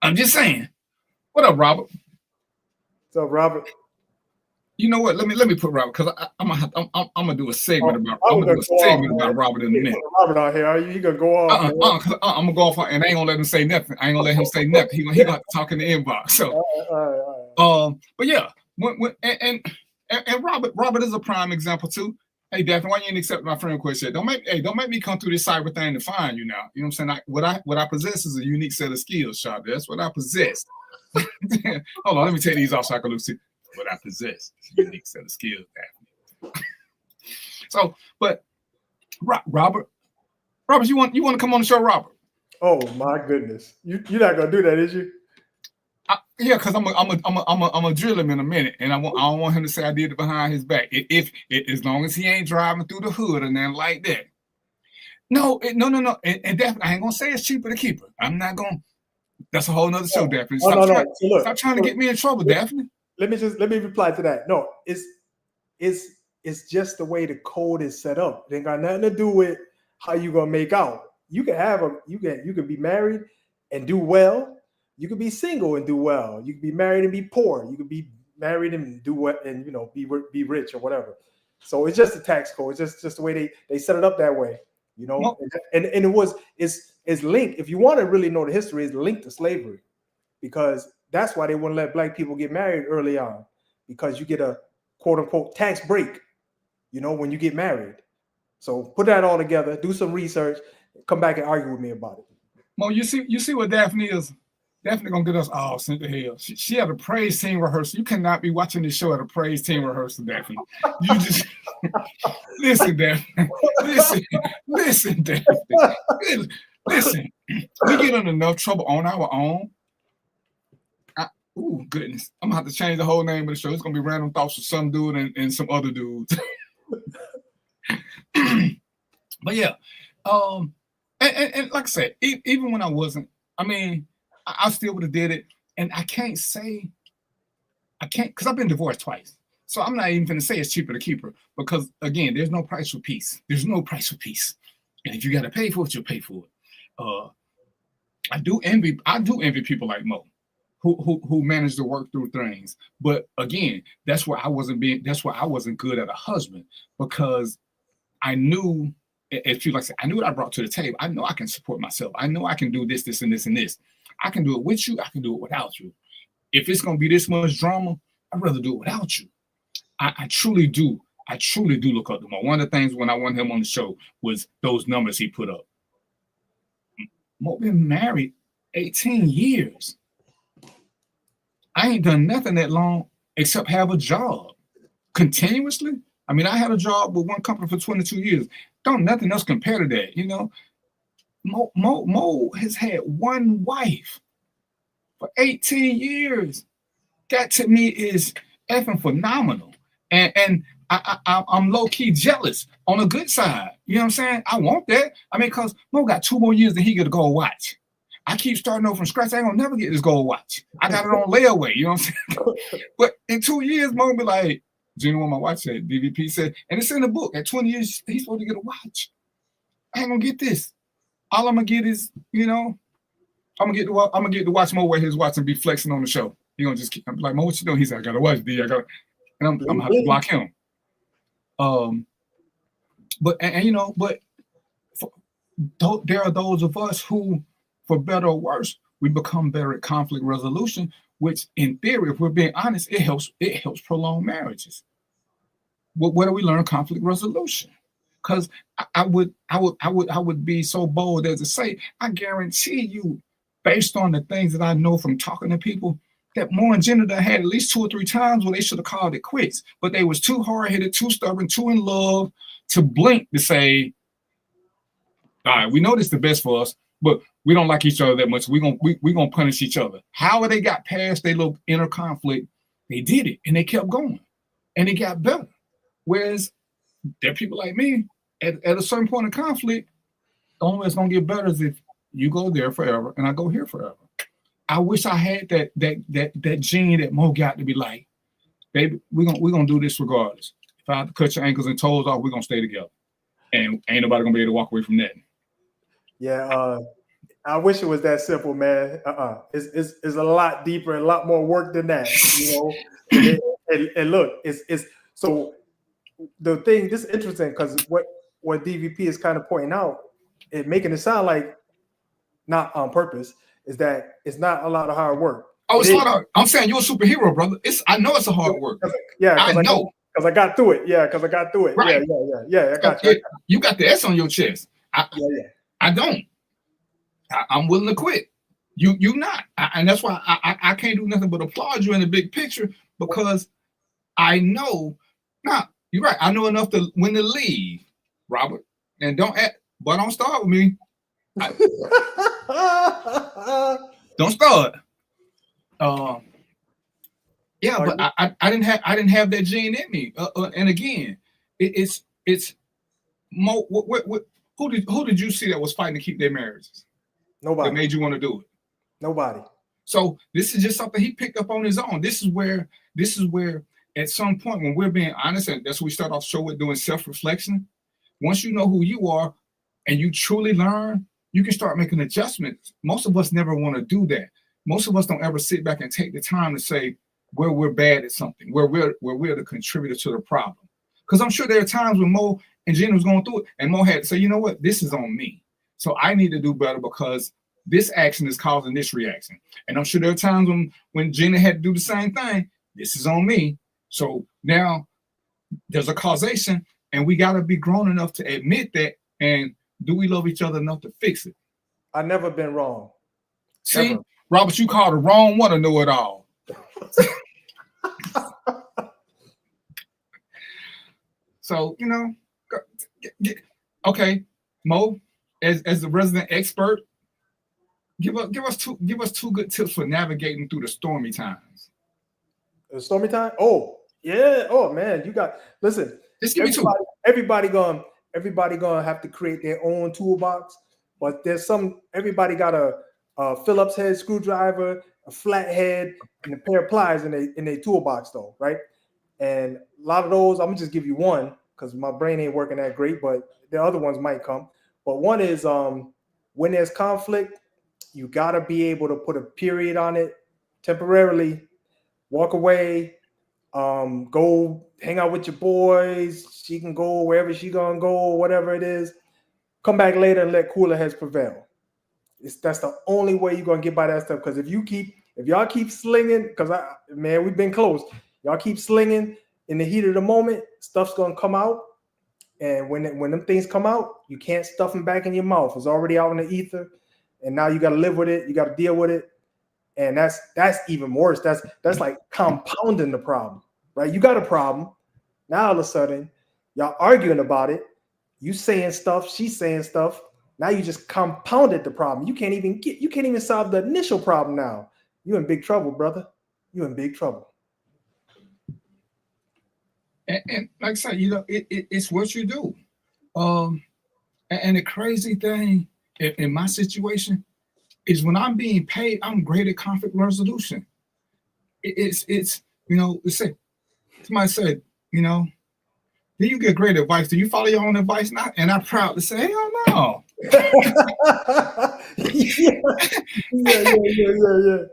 I'm just saying. What up, Robert? What's up, Robert? You know what? Let me put Robert, because I'm gonna do a segment about Robert in a minute. Robert out here, are you gonna go off? I'm gonna go off, and I ain't gonna let him say nothing. I ain't gonna let him say nothing. He gonna have to talk in the inbox. So, all right. But yeah, and Robert is a prime example too. Hey, Daphne, why you ain't accept my friend request yet? Don't make me come through this cyber thing to find you now. You know what I'm saying? What I possess is a unique set of skills, Sharp. That's what I possess. Hold on, let me take these off so I can look see what I possess. It's a unique set of skills, Daphne. So, but Robert, you want to come on the show, Robert? Oh my goodness, you're not gonna do that, is you? Yeah, because I'm a drill him in a minute, and I don't want him to say I did it behind his back. If as long as he ain't driving through the hood and then like that. No. And definitely, I ain't gonna say it's cheaper to keep her. I'm not gonna. That's a whole nother show, Daphne. Stop trying to get me in trouble, Daphne. Let me reply to that. No, it's just the way the code is set up. It ain't got nothing to do with how you gonna make out. You can be married and do well. You could be single and do well. You could be married and be poor. You could be married and do what, and be rich or whatever. So it's just a tax code. It's just the way they set it up that way. And it's linked. If you want to really know the history, it's linked to slavery, because that's why they wouldn't let black people get married early on, because you get a quote unquote tax break, when you get married. So put that all together, do some research, come back and argue with me about it. Mo, you see what Daphne is. Definitely gonna get us all sent to hell. She had a praise team rehearsal. You cannot be watching this show at a praise team rehearsal, Daphne. You just listen, Daphne. Listen, Daphne. Listen. We get in enough trouble on our own. Oh goodness, I'm gonna have to change the whole name of the show. It's gonna be Random Thoughts with some dude and some other dudes. But yeah, and like I said, even when I wasn't, I still would have did it. And I can't, because I've been divorced twice. So I'm not even going to say it's cheaper to keep her, because again, there's no price for peace. There's no price for peace. And if you got to pay for it, you'll pay for it. I do envy people like Mo who managed to work through things. But again, that's why I wasn't good at a husband, because I knew, if you like say, I knew what I brought to the table. I know I can support myself. I know I can do this, this, and this, and this. I can do it with you. I can do it without you. If it's going to be this much drama, I'd rather do it without you. I truly do. I truly do look up to Mo. One of the things when I wanted him on the show was those numbers he put up. Mo been married 18 years. I ain't done nothing that long except have a job continuously. I had a job with one company for 22 years. Don't nothing else compare to that, Mo has had one wife for 18 years. That to me is effing phenomenal. And I'm low-key jealous on the good side. You know what I'm saying? I want that. Because Mo got 2 more years than he got to go watch. I keep starting over from scratch. I ain't gonna never get this gold watch. I got it on layaway. You know what I'm saying? But in 2 years, Mo be like, do you know what my wife said? DVP said, and it's in the book. At 20 years, he's supposed to get a watch. I ain't gonna get this. All I'm gonna get is, I'm gonna get to watch Mo wear his watch and be flexing on the show. He gonna just keep, I'm like, Mo, what you doing? He's like, I gotta watch D. And I'm gonna have to block him. But there are those of us who, for better or worse, we become better at conflict resolution, which in theory, if we're being honest, it helps prolong marriages. Where do we learn conflict resolution? Because I would be so bold as to say, I guarantee you, based on the things that I know from talking to people, that Mo and Jenna had at least 2 or 3 times where they should have called it quits, but they was too hard-headed, too stubborn, too in love to blink to say, all right, we know this is the best for us, but we don't like each other that much. We're gonna punish each other. However they got past their little inner conflict, they did it, and they kept going, and it got better. Whereas there are people like me, at a certain point of conflict, the only way it's gonna get better is if you go there forever and I go here forever. I wish I had that gene that Mo got to be like, baby, we're gonna do this regardless. If I have to cut your ankles and toes off, we're gonna stay together. And ain't nobody gonna be able to walk away from that. Yeah, I wish it was that simple, man. It's a lot deeper, a lot more work than that, you know. and look, it's so the thing. This is interesting because what DVP is kind of pointing out, it making it sound like not on purpose, is that it's not a lot of hard work. Oh, it's not hard. I'm saying you're a superhero, brother. I know it's a hard work. Yeah, I know. Because I got through it. Yeah, because I got through it. Right. Yeah. I got you. You got the S on your chest. I don't. I'm willing to quit. You not. And that's why I can't do nothing but applaud you in the big picture, because I know. Now, you're right. I know enough to when to leave, Robert. And don't start with me. Don't start. Yeah, but I didn't have that gene in me. And again, it's Mo. Who did you see that was fighting to keep their marriages? Nobody. That made you want to do it. Nobody. So this is just something he picked up on his own. This is where at some point when we're being honest, and that's what we start off show with, doing self-reflection. Once you know who you are and you truly learn, you can start making adjustments. Most of us never want to do that. Most of us don't ever sit back and take the time to say where we're bad at something, where we're the contributor to the problem. Because I'm sure there are times when Mo and Jenna was going through it, and Mo had to say, you know what, this is on me. So I need to do better because this action is causing this reaction. And I'm sure there are times when Jenna had to do the same thing. This is on me. So now there's a causation, and we got to be grown enough to admit that. And do we love each other enough to fix it? I've never been wrong. See, Never. Robert, you called the wrong one to know it all. So, you know, okay, Mo, as the resident expert, give us two good tips for navigating through the stormy times. The stormy time? Oh, yeah. Oh man, listen. Just give me two. Everybody gonna have to create their own toolbox, but everybody got a Phillips head screwdriver, a flat head, and a pair of pliers in their toolbox though, right? And a lot of those, I'm gonna just give you one because my brain ain't working that great, but the other ones might come. But one is when there's conflict, you gotta be able to put a period on it temporarily, walk away, go hang out with your boys. She can go wherever she gonna go, whatever it is. Come back later and let cooler heads prevail. That's the only way you're gonna get by that stuff. Because if y'all keep slinging, because we've been close. Y'all keep slinging in the heat of the moment, stuff's gonna come out. And when them things come out, you can't stuff them back in your mouth. It's already out in the ether, and now you got to live with it. You got to deal with it, and that's even worse. That's like compounding the problem, right? You got a problem. Now all of a sudden, y'all arguing about it. You saying stuff, she's saying stuff. Now you just compounded the problem. You can't even solve the initial problem. Now you in big trouble, brother. You in big trouble. And like I said, you know, it's what you do. And the crazy thing in my situation is when I'm being paid, I'm great at conflict resolution. It's you know, somebody said, you know, do you get great advice? Do you follow your own advice? Not, and I'm proud to say, hell no. Yeah.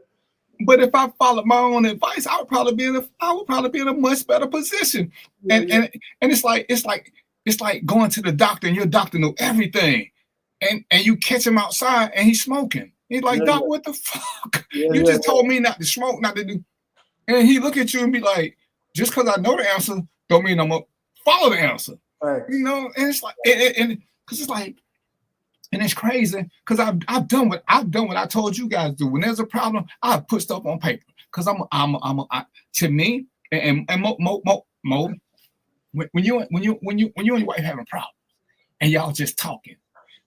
But if I followed my own advice, I would probably be in a much better position. And it's like going to the doctor and your doctor know everything, and you catch him outside and he's smoking. He's like, Doc, what the fuck? You just told me not to smoke, not to do. And he look at you and be like, just because I know the answer, don't mean I'm gonna follow the answer. Right. You know, and it's like, and because it's like, And it's crazy because I've done what I told you guys to do. When there's a problem, I put stuff on paper because to me and Mo, when you and your wife having problems and y'all just talking,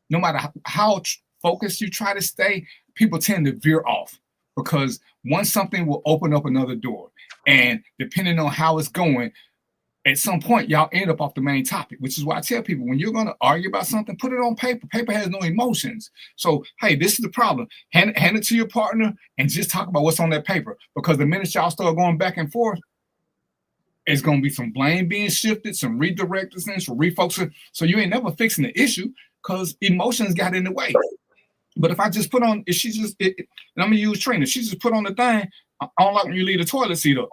no matter how focused you try to stay, people tend to veer off because once something will open up another door, and depending on how it's going, at some point y'all end up off the main topic, which is why I tell people when you're going to argue about something, put it on paper. Paper has no emotions. So, hey, this is the problem. Hand it to your partner and just talk about what's on that paper, because the minute y'all start going back and forth, it's going to be some blame being shifted, some redirecting, some refocusing. So you ain't never fixing the issue because emotions got in the way. But if I just put on, if she just, and I'm going to use Trina, she just put on the thing, I don't like when you leave the toilet seat up.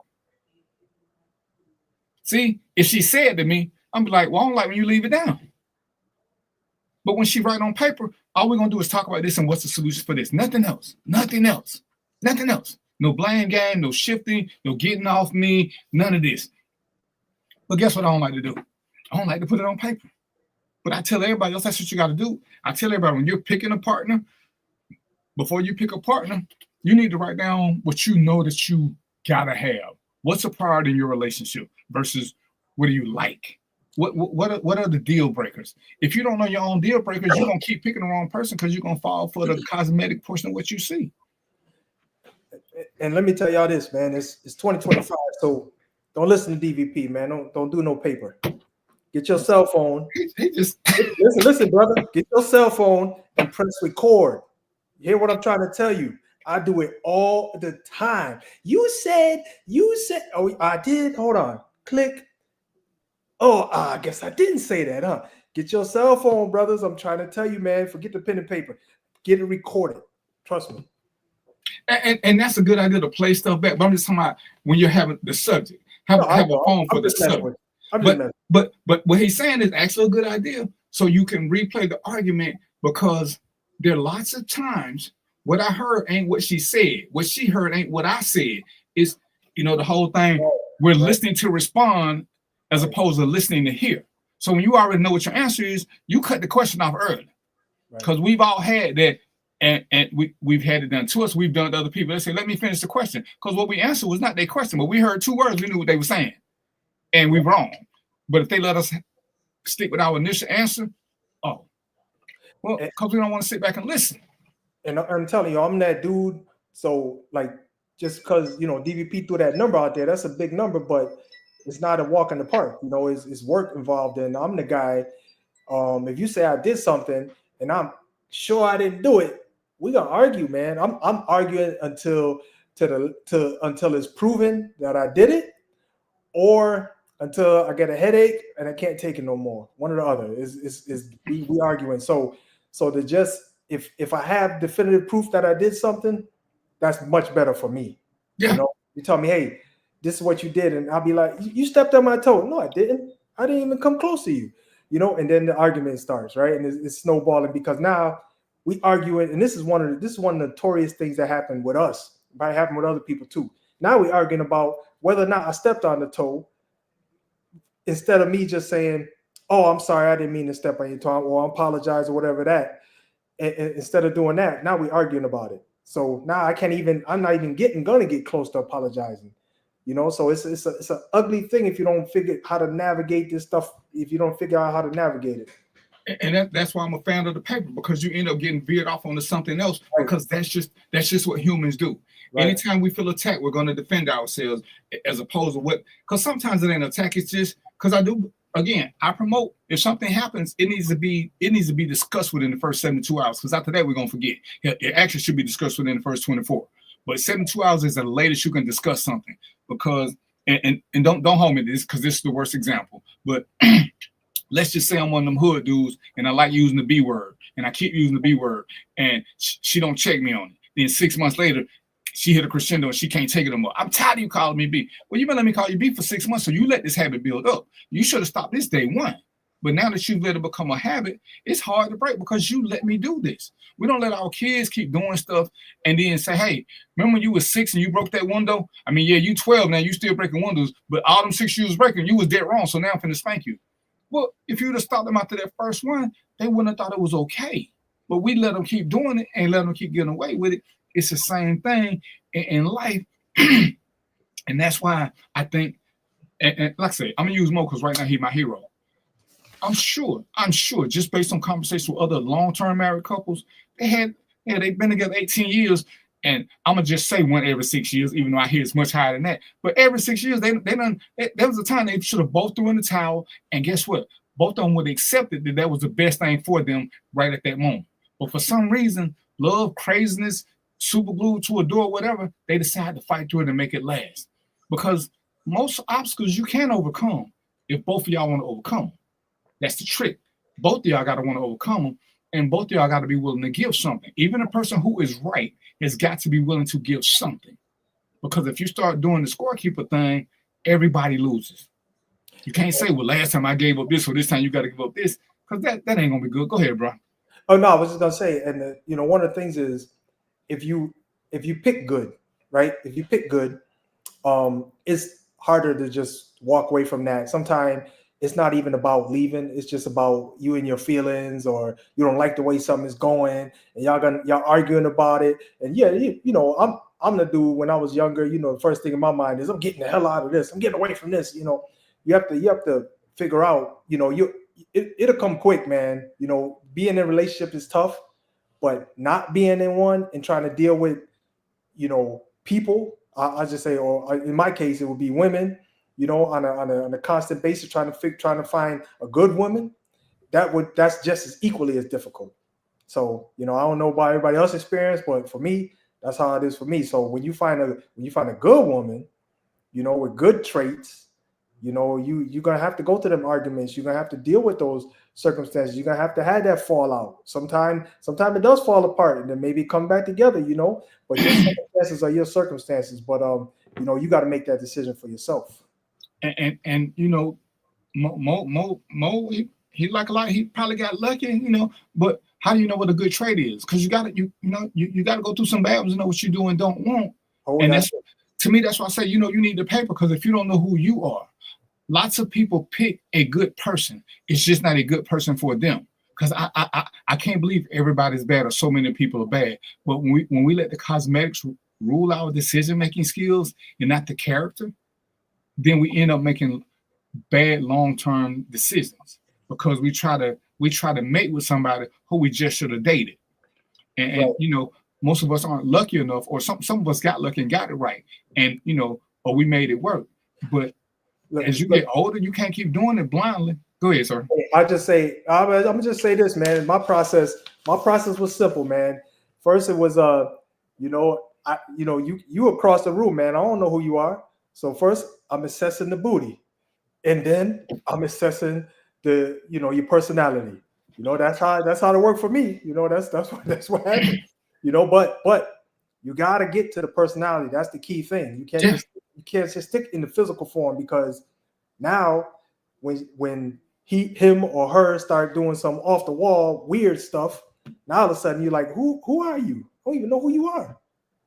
See, if she said to me, I'm be like, well, I don't like when you leave it down. But when she write on paper, all we're going to do is talk about this and what's the solution for this. Nothing else. Nothing else. Nothing else. No blame game, no shifting, no getting off me, none of this. But guess what I don't like to do? I don't like to put it on paper. But I tell everybody else that's what you got to do. I tell everybody when you're picking a partner, before you pick a partner, you need to write down what you know that you got to have. What's a priority in your relationship versus what do you like? What are the deal breakers? If you don't know your own deal breakers, you're going to keep picking the wrong person because you're going to fall for the cosmetic portion of what you see. And let me tell y'all this, man. It's 2025, so don't listen to DVP, man. Don't do no paper. Get your cell phone. Listen, brother. Get your cell phone and press record. You hear what I'm trying to tell you? I do it all the time. You said, oh, I did. Hold on. Click. Oh, I guess I didn't say that, huh? Get your cell phone, brothers. I'm trying to tell you, man. Forget the pen and paper. Get it recorded. Trust me. And that's a good idea to play stuff back. But I'm just talking about when you're having the subject. Have a phone for the subject. But what he's saying is actually a good idea. So you can replay the argument because there are lots of times what I heard ain't what she said. What she heard ain't what I said. It's, the whole thing. We're listening to respond as opposed to listening to hear. So when you already know what your answer is, you cut the question off early. Because we've all had that, and we've had it done to us. We've done it to other people. They say, let me finish the question. Because what we answered was not their question, but we heard two words. We knew what they were saying. And we're wrong. But if they let us stick with our initial answer, because we don't want to sit back and listen. And I'm telling you, I'm that dude. So, like, just because, DVP threw that number out there, that's a big number, but it's not a walk in the park. It's work involved. And I'm the guy, if you say I did something and I'm sure I didn't do it, we're going to argue, man. I'm arguing until it's proven that I did it, or until I get a headache and I can't take it no more. One or the other is we arguing. So to just, if I have definitive proof that I did something, that's much better for me. Yeah. You tell me, hey, this is what you did, and I'll be like, you stepped on my toe. No, I didn't. I didn't even come close to you. And then the argument starts, right? And it's snowballing because now we arguing, and this is one of the notorious things that happened with us. Might happen with other people too. Now we arguing about whether or not I stepped on the toe, instead of me just saying, oh, I'm sorry, I didn't mean to step on your toe, or I apologize, or whatever that. And instead of doing that, now we're arguing about it. So now I'm not even gonna get close to apologizing. So it's an ugly thing if you don't figure how to navigate this stuff, if you don't figure out how to navigate it. And that's why I'm a fan of the paper, because you end up getting veered off onto something else, because that's just what humans do. Right. Anytime we feel attacked, we're going to defend ourselves, as opposed to because sometimes it ain't attack, it's just because I promote, if something happens, it needs to be discussed within the first 72 hours, because after that we're going to forget. It actually should be discussed within the first 24. But 72 hours is the latest you can discuss something, because and don't hold me to this, because this is the worst example. But let's just say I'm one of them hood dudes and I like using the B word, and I keep using the B word, and she don't check me on it. Then 6 months later, she hit a crescendo and she can't take it anymore. I'm tired of you calling me B. Well, you've been letting me call you B for 6 months, so you let this habit build up. You should have stopped this day one. But now that you've let it become a habit, it's hard to break because you let me do this. We don't let our kids keep doing stuff and then say, hey, remember when you was 6 and you broke that window? I mean, yeah, you 12 now, you still breaking windows, but all them 6 you was breaking, you was dead wrong, so now I'm finna spank you. Well, if you would have stopped them after that first one, they wouldn't have thought it was okay. but we let them keep doing it and let them keep getting away with it. It's the same thing in life. And that's why I think, and like I say, I'm gonna use Mo because right now he's my hero. I'm sure, just based on conversations with other long-term married couples, they've been together 18 years, and I'm gonna just say one every 6 years, even though I hear it's much higher than that. But every 6 years, there was a time they should have both threw in the towel, and guess what? Both of them would have accepted that was the best thing for them right at that moment. But for some reason, love, craziness, super glued to a door, whatever, they decide to fight through it and make it last. Because most obstacles you can overcome if both of y'all want to overcome them. That's the trick. Both of y'all got to want to overcome them, and both of y'all got to be willing to give something. Even a person who is right has got to be willing to give something. Because if you start doing the scorekeeper thing, everybody loses. You can't say, well, last time I gave up this, or this time you got to give up this, because that ain't going to be good. Go ahead, bro. Oh, no, I was just going to say, and one of the things is if you pick good, right? If you pick good, it's harder to just walk away from that. Sometimes it's not even about leaving. It's just about you and your feelings, or you don't like the way something is going, and y'all arguing about it. And yeah, I'm the dude. When I was younger, the first thing in my mind is I'm getting the hell out of this. I'm getting away from this. You have to figure out. It'll come quick, man. Being in a relationship is tough, but not being in one and trying to deal with, people. I just say, or in my case, it would be women. On a constant basis, trying to find a good woman, that's just as equally as difficult. So, I don't know about everybody else's experience, but for me, that's how it is for me. So when you find a good woman, with good traits, you're gonna have to go to them arguments. You're gonna have to deal with those circumstances. You're gonna have to have that fallout. Sometimes it does fall apart and then maybe come back together, but your circumstances are your circumstances. But you got to make that decision for yourself. And Mo, he like a lot. He probably got lucky, But how do you know what a good trait is? Because you got to go through some bad ones to know what you do and don't want. And that's to me. That's why I say you need the paper, because if you don't know who you are, lots of people pick a good person. It's just not a good person for them. Because I can't believe everybody's bad or so many people are bad. But when we let the cosmetics rule our decision making skills and not the character, then we end up making bad long-term decisions because we try to mate with somebody who we just should have dated. And most of us aren't lucky enough, or some of us got lucky and got it right. And or we made it work. But as you get older, you can't keep doing it blindly. Go ahead, sir. I'm gonna just say this, man. My process was simple, man. First it was you across the room, man. I don't know who you are. So first I'm assessing the booty, and then I'm assessing your personality. That's how it worked for me. That's what happened. But you got to get to the personality. That's the key thing. You can't just stick in the physical form, because now when him or her start doing some off the wall weird stuff, now all of a sudden you're like, who are you? I don't even know who you are.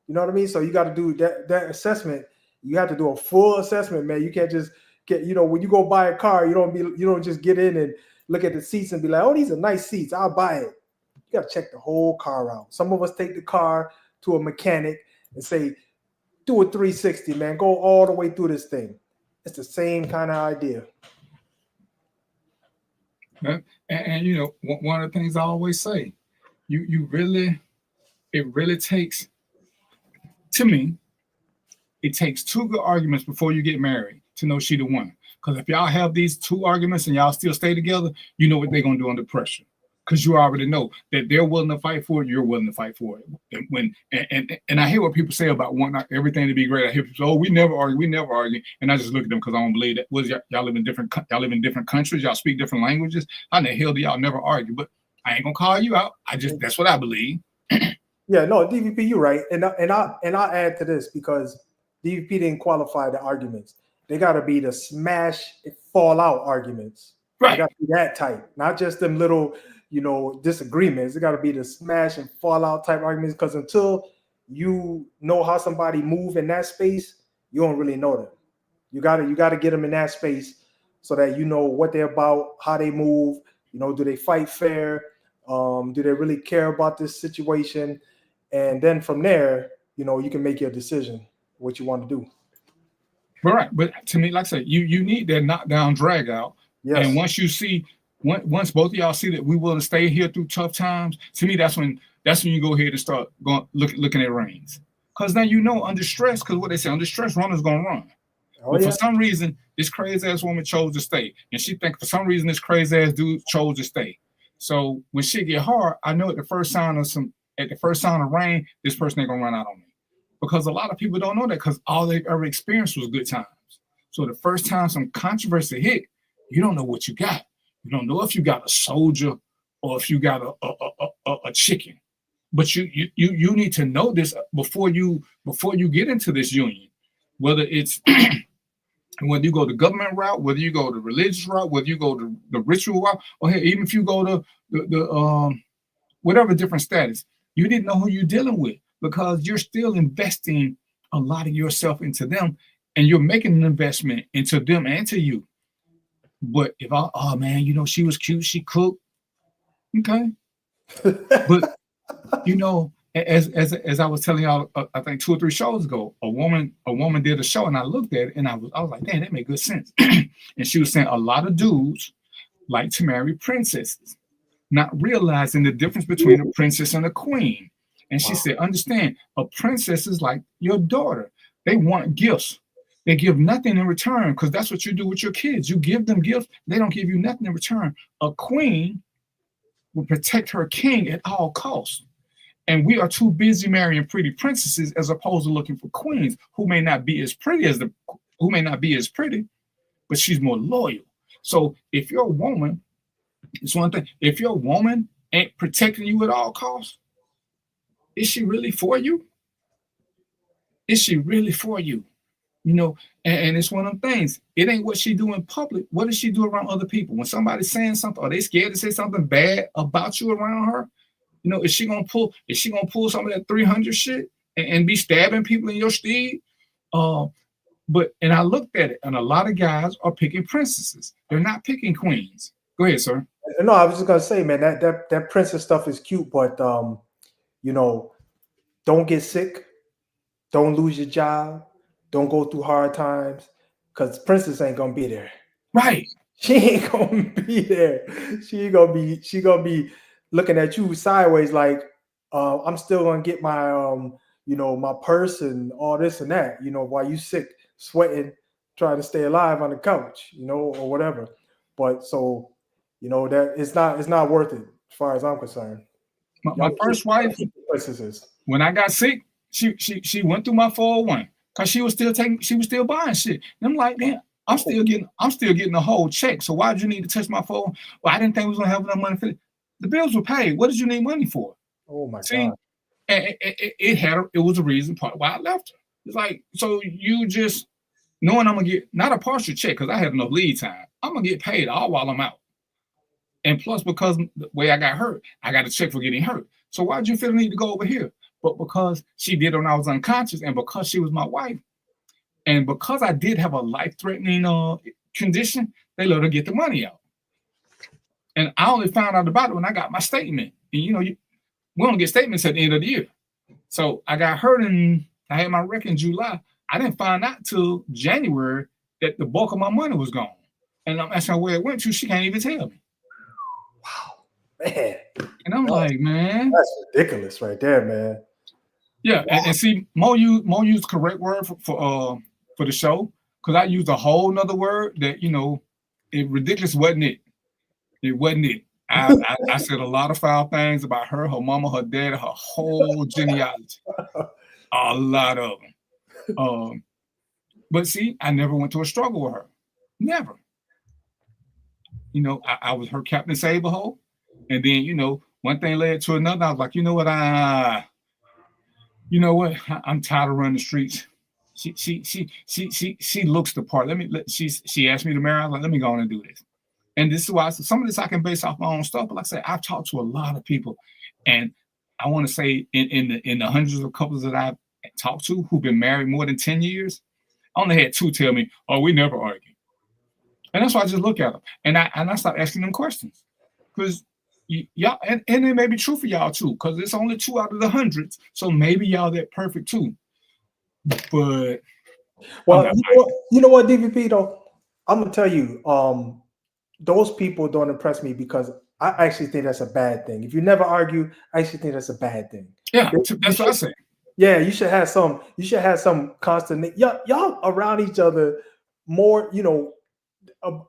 You know what I mean? So you got to do that assessment. You have to do a full assessment, man. You can't just get, when you go buy a car, you don't just get in and look at the seats and be like, oh, these are nice seats, I'll buy it. You got to check the whole car out. Some of us take the car to a mechanic and say, do a 360, man. Go all the way through this thing. It's the same kind of idea. And one of the things I always say, it really takes, to me, it takes two good arguments before you get married to know she the one. Because if y'all have these two arguments and y'all still stay together, you know what they're gonna do under pressure. Because you already know that they're willing to fight for it, you're willing to fight for it. And I hear what people say about wanting everything to be great. I hear people say, "Oh, we never argue," and I just look at them because I don't believe that. Y'all live in different countries, y'all speak different languages. How in the hell do y'all never argue? But I ain't gonna call you out. That's what I believe. Yeah, no, DVP, you're right, and I'll add to this, because DVP didn't qualify the arguments. They got to be the smash and fall out arguments. Right. They got to be that type, not just them little, disagreements. They got to be the smash and fall out type arguments, because until you know how somebody move in that space, you don't really know them. You got to get them in that space so that you know what they're about, how they move. Do they fight fair? Do they really care about this situation? And then from there, you can make your decision what you want to do. Right. But to me, like I said, you need that knockdown drag out. Yes. And once you see, once both of y'all see that we willing to stay here through tough times, to me, that's when you go ahead and start looking at reins. Because now under stress, because what they say, under stress, runners gonna run. But for some reason, this crazy ass woman chose to stay. And she think for some reason this crazy ass dude chose to stay. So when shit get hard, I know at the first sign of rain, this person ain't gonna run out on me. Because a lot of people don't know that because all they've ever experienced was good times. So the first time some controversy hit, you don't know what you got. You don't know if you got a soldier or if you got a chicken. But you need to know this before you get into this union. Whether it's whether you go the government route, whether you go the religious route, whether you go the ritual route, or hey, even if you go to the whatever different status, you didn't know who you're dealing with because you're still investing a lot of yourself into them and you're making an investment into them and to you. But if oh man, she was cute, she cooked. Okay. But as I was telling y'all, I think 2 or 3 shows ago, a woman did a show and I looked at it and I was like, damn, that made good sense. And she was saying a lot of dudes like to marry princesses, not realizing the difference between a princess and a queen. And she said, understand, a princess is like your daughter. They want gifts. They give nothing in return because that's what you do with your kids. You give them gifts. They don't give you nothing in return. A queen will protect her king at all costs. And we are too busy marrying pretty princesses as opposed to looking for queens who may not be as pretty, but she's more loyal. So if your woman, it's one thing, if your woman ain't protecting you at all costs, is she really for you? Is she really for you? And it's one of them things. It ain't what she do in public. What does she do around other people? When somebody's saying something, are they scared to say something bad about you around her? Is she gonna pull some of that 300 shit and be stabbing people in your steed? But I looked at it, and a lot of guys are picking princesses. They're not picking queens. Go ahead, sir. No, I was just gonna say, man, that princess stuff is cute, but don't get sick, don't lose your job, don't go through hard times, because princess ain't gonna be there. Right. She ain't gonna be there. She gonna be looking at you sideways like, I'm still gonna get my my purse and all this and that, while you sick, sweating, trying to stay alive on the couch, or whatever. But so, that it's not worth it as far as I'm concerned. My first wife, when I got sick, she went through my 401 because she was still buying shit. And I'm like, man, I'm still getting the whole check. So why did you need to touch my phone? Well, I didn't think we was gonna have enough money for it. The bills were paid. What did you need money for? Oh my God. And it was a reason part why I left her. It's like, so you just knowing I'm gonna get not a partial check because I had enough lead time. I'm gonna get paid all while I'm out. And plus, because the way I got hurt, I got a check for getting hurt. So why did you feel the need to go over here? But because she did it when I was unconscious, and because she was my wife, and because I did have a life-threatening condition, they let her get the money out. And I only found out about it when I got my statement. And we don't get statements at the end of the year. So I got hurt and I had my wreck in July. I didn't find out till January that the bulk of my money was gone. And I'm asking her where it went to. She can't even tell me. Wow, man. And I'm like, man, that's ridiculous right there, man. Yeah, wow. And see, Mo used the correct word for the show because I used a whole nother word that it ridiculous wasn't it. It wasn't it. I said a lot of foul things about her mama, her dad, her whole genealogy. A lot of them. But see, I never went to a struggle with her. Never. I was her Captain Saberhole. And then, one thing led to another. I was like, you know what? I'm tired of running the streets. She looks the part. She asked me to marry. I was like, let me go on and do this. And this is why some of this I can base off my own stuff. But like I said, I've talked to a lot of people, and I want to say in the hundreds of couples that I've talked to who've been married more than 10 years, I only had 2 tell me, "Oh, we never argue." And that's why I just look at them and I start asking them questions because y'all, and it may be true for y'all too, because it's only 2 out of the hundreds. So maybe y'all that perfect too. But well, you know what, DVP though, I'm gonna tell you, those people don't impress me because I actually think that's a bad thing. If you never argue, I actually think that's a bad thing. Yeah, that's what I say. Yeah, you should have some. You should have some constant. Y'all around each other more. You know,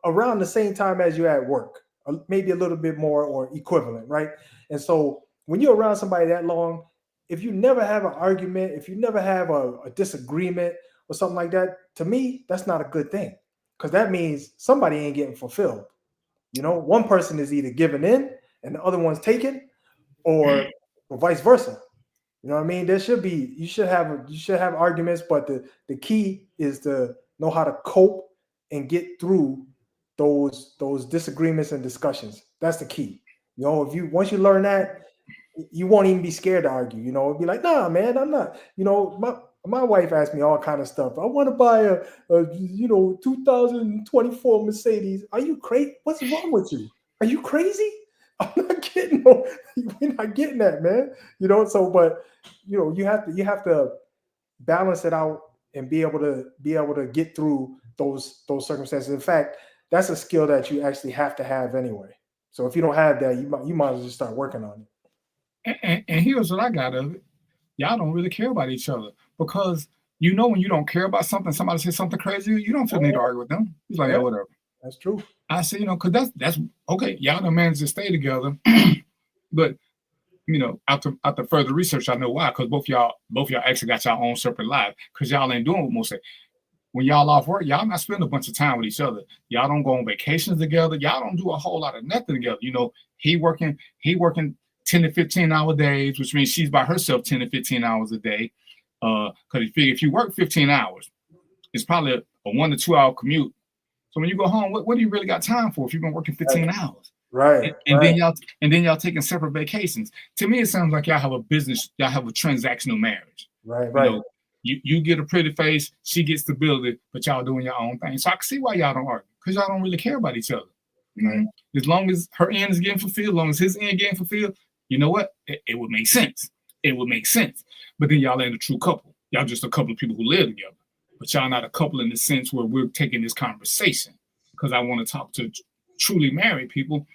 around the same time as you at work, maybe a little bit more or equivalent, right? And so when you're around somebody that long, if you never have an argument, if you never have a disagreement or something like that, to me, that's not a good thing, because that means somebody ain't getting fulfilled. You know, one person is either giving in and the other one's taking, or vice versa. You know what I mean? There should be, you should have arguments, but the key is to know how to cope and get through those disagreements and discussions. That's the key. You know, once you learn that, you won't even be scared to argue. You know, it'd be like, nah, man, I'm not. You know, my wife asked me all kind of stuff. I want to buy a 2024 Mercedes. Are you crazy? What's wrong with you? Are you crazy? I'm not getting we're not getting that, man. You know, so but you know, you have to balance it out and be able to get through those circumstances. In fact, that's a skill that you actually have to have anyway. So if you don't have that, you might as well just start working on it. And here's what I got of it. Y'all don't really care about each other, because you know when you don't care about something, somebody says something crazy, you don't feel need to argue with them. It's like, yeah, whatever. That's true. I say, you know, because that's okay. Y'all don't manage to stay together, but you know, after further research, I know why. Because both y'all actually got your own separate lives. Because y'all ain't doing what most say. When y'all off work, y'all not spending a bunch of time with each other. Y'all don't go on vacations together. Y'all don't do a whole lot of nothing together. You know, he working 10 to 15 hour days, which means she's by herself 10 to 15 hours a day. Because if you work 15 hours, it's probably a 1 to 2 hour commute. So when you go home, what do you really got time for if you've been working 15 hours? Right. And then y'all taking separate vacations. To me, it sounds like y'all have a transactional marriage. Right. You know, you get a pretty face, she gets stability, but y'all doing your own thing. So I can see why y'all don't argue, because y'all don't really care about each other. Right. As long as her end is getting fulfilled, as long as his end getting fulfilled, you know what? It would make sense. It would make sense. But then y'all ain't a true couple. Y'all just a couple of people who live together. But y'all not a couple in the sense where we're taking this conversation, because I want to talk to truly married people,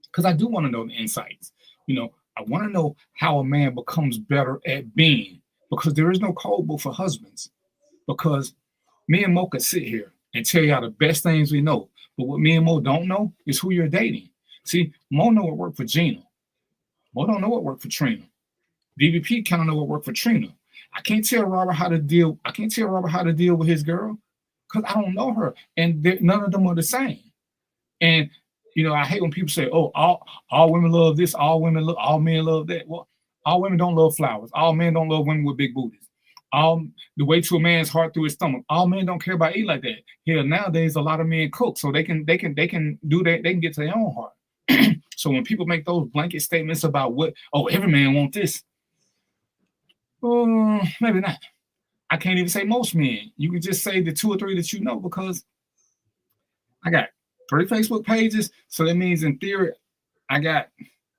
because I do want to know the insights. You know, I want to know how a man becomes better at being, because there is no code book for husbands. Because me and Mo could sit here and tell y'all the best things we know, but what me and Mo don't know is who you're dating. See, Mo know what worked for Gina. Mo don't know what worked for Trina. DVP kind of know what worked for Trina. I can't tell Robert how to deal with his girl, because I don't know her, and none of them are the same. And you know, I hate when people say, "Oh, all women love this, all men love that." Well, all women don't love flowers. All men don't love women with big booties. The way to a man's heart through his stomach. All men don't care about eating like that. Here nowadays, a lot of men cook, so they can do that. They can get to their own heart. So when people make those blanket statements about every man want this, maybe not. I can't even say most men. You can just say the 2 or 3 that you know, because I got 3 Facebook pages. So that means in theory, I got,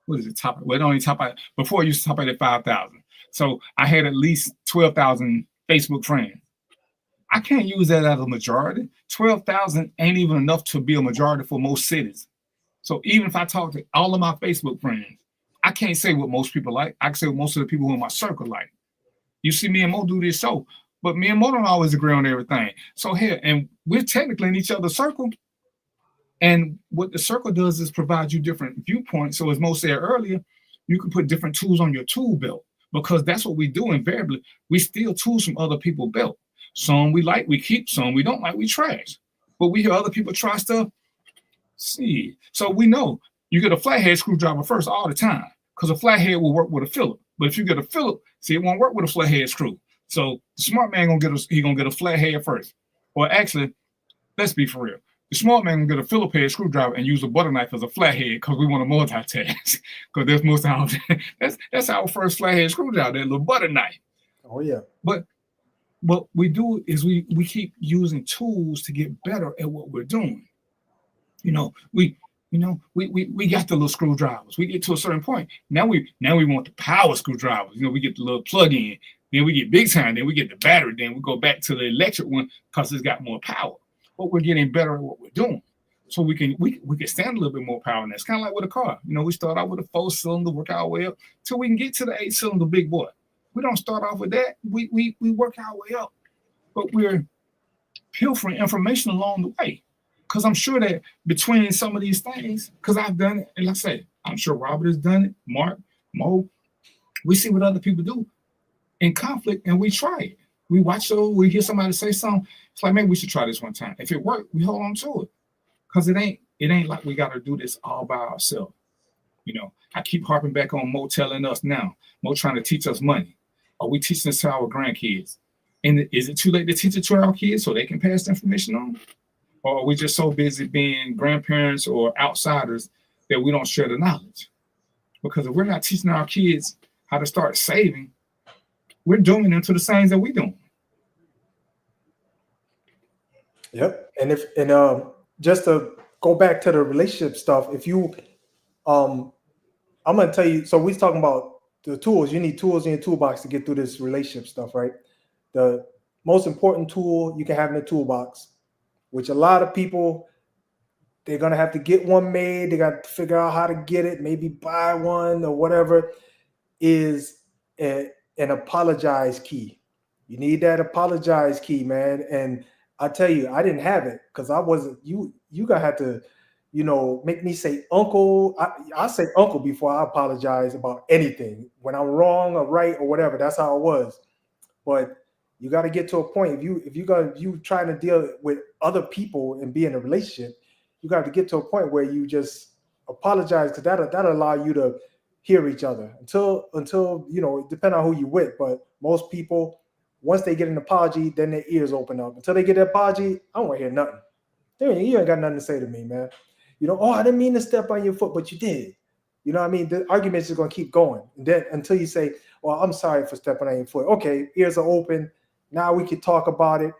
what is it, it only top out, before it used to top out at 5,000. So I had at least 12,000 Facebook friends. I can't use that as a majority. 12,000 ain't even enough to be a majority for most cities. So even if I talk to all of my Facebook friends, I can't say what most people like. I can say what most of the people in my circle like. You see me and Mo do this show, but me and Mo don't always agree on everything. So here, and we're technically in each other's circle. And what the circle does is provide you different viewpoints. So as Mo said earlier, you can put different tools on your tool belt, because that's what we do invariably. We steal tools from other people's belt. Some we like, we keep. Some we don't like, we trash. But we hear other people try stuff. See, so we know you get a flathead screwdriver first all the time, because a flathead will work with a Phillip. But if you get a Phillip, see, it won't work with a flathead screw. So the smart man gonna get a flathead first. Or actually, let's be for real. The smart man gonna get a Phillip head screwdriver and use a butter knife as a flathead, because we want to multitask. Because that's most of our that's our first flathead screwdriver, that little butter knife. Oh yeah. But what we do is we keep using tools to get better at what we're doing. You know, You know, we got the little screwdrivers. We get to a certain point. Now we want the power screwdrivers. You know, we get the little plug-in. Then we get big time. Then we get the battery. Then we go back to the electric one because it's got more power. But we're getting better at what we're doing. So we can stand a little bit more power in that. It's kind of like with a car. You know, we start out with a 4-cylinder, work our way up till we can get to the 8-cylinder big boy. We don't start off with that. We work our way up. But we're pilfering information along the way. Because I'm sure that between some of these things, because I've done it, and like I say, I'm sure Robert has done it, Mark, Mo, we see what other people do in conflict and we try it. We watch those, we hear somebody say something, it's like, maybe we should try this one time. If it worked, we hold on to it. Because it ain't like we got to do this all by ourselves. You know, I keep harping back on Mo telling us now, Mo trying to teach us money. Are we teaching this to our grandkids? And is it too late to teach it to our kids so they can pass the information on? Or are we just so busy being grandparents or outsiders that we don't share the knowledge? Because if we're not teaching our kids how to start saving, we're dooming them to the same that we doing. Yep. And just to go back to the relationship stuff, if you I'm gonna tell you, so we're talking about the tools. You need tools in your toolbox to get through this relationship stuff, right? The most important tool you can have in the toolbox, which a lot of people, they're going to have to get one made. They got to figure out how to get it, maybe buy one or whatever, is an apologize key. You need that apologize key, man. And I tell you, I didn't have it because I wasn't, you got to have to, you know, make me say uncle. I say uncle before I apologize about anything. When I'm wrong or right or whatever, that's how it was. But you got to get to a point. If you trying to deal with other people and be in a relationship, you got to get to a point where you just apologize, because that'll allow you to hear each other until you know, it depends on who you with. But most people, once they get an apology, then their ears open up. Until they get an apology, I don't want to hear nothing. You ain't got nothing to say to me, man. You know, oh, I didn't mean to step on your foot, but you did. You know what I mean? The argument's just going to keep going. And then until you say, well, I'm sorry for stepping on your foot. Okay, ears are open. Now we can talk about it.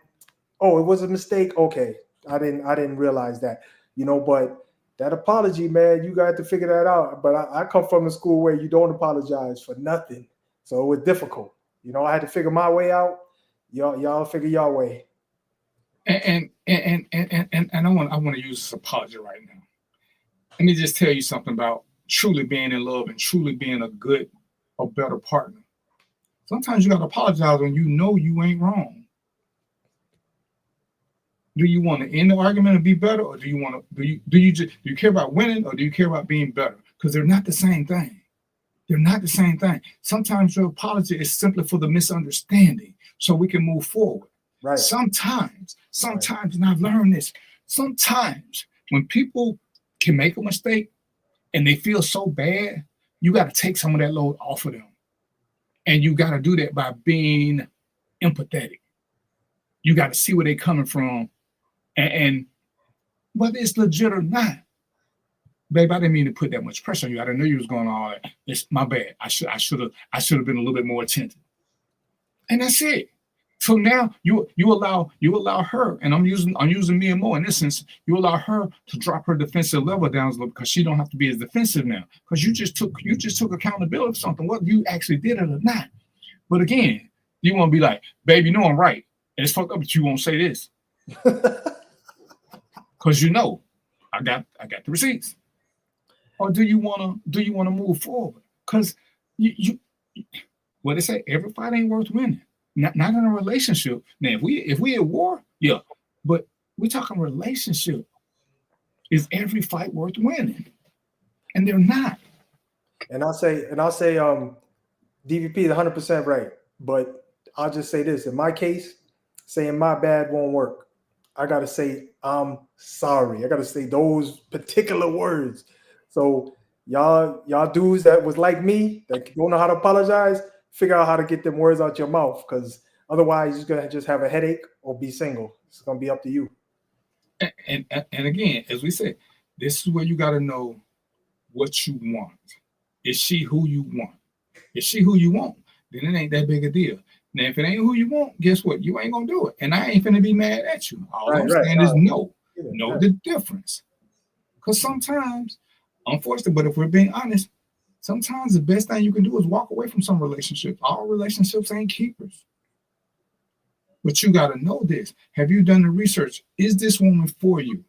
Oh, it was a mistake. Okay, I didn't realize that. You know, but that apology, man, you got to figure that out. But I come from a school where you don't apologize for nothing, so it was difficult. You know, I had to figure my way out. Y'all figure your way. And I want to use this apology right now. Let me just tell you something about truly being in love and truly being a better partner. Sometimes you got to apologize when you know you ain't wrong. Do you want to end the argument and be better, or do you care about winning, or do you care about being better? Because they're not the same thing. They're not the same thing. Sometimes your apology is simply for the misunderstanding, so we can move forward. Right. Sometimes, and I've learned this. Sometimes when people can make a mistake and they feel so bad, you got to take some of that load off of them. And you got to do that by being empathetic. You got to see where they're coming from, and whether it's legit or not. Babe, I didn't mean to put that much pressure on you. I didn't know you was going all that. It's my bad. I should have been a little bit more attentive. And that's it. So now you allow her, and I'm using me and Mo in this sense. You allow her to drop her defensive level down a little, because she don't have to be as defensive now. Because you just took accountability for something, whether you actually did it or not. But again, you want to be like, babe, you know I'm right, and it's fucked up, but you won't say this, because you know I got the receipts. Or do you want to move forward? Because you what they say, every fight ain't worth winning. Not in a relationship. Now, if we at war, yeah, but we talking relationship. Is every fight worth winning? And they're not. And I'll say, DVP is 100% right. But I'll just say this: in my case, saying my bad won't work. I gotta say I'm sorry. I gotta say those particular words. So y'all dudes that was like me, that don't know how to apologize, figure out how to get them words out your mouth, because otherwise you're gonna just have a headache or be single. It's gonna be up to you. And again, as we said, this is where you got to know what you want. Is she who you want? If she who you want, then it ain't that big a deal. Now, if it ain't who you want, guess what? You ain't gonna do it, and I ain't finna be mad at you. All I'm saying is know the difference. Because sometimes, unfortunately, but if we're being honest, sometimes the best thing you can do is walk away from some relationships. All relationships ain't keepers. But you got to know this. Have you done the research? Is this woman for you?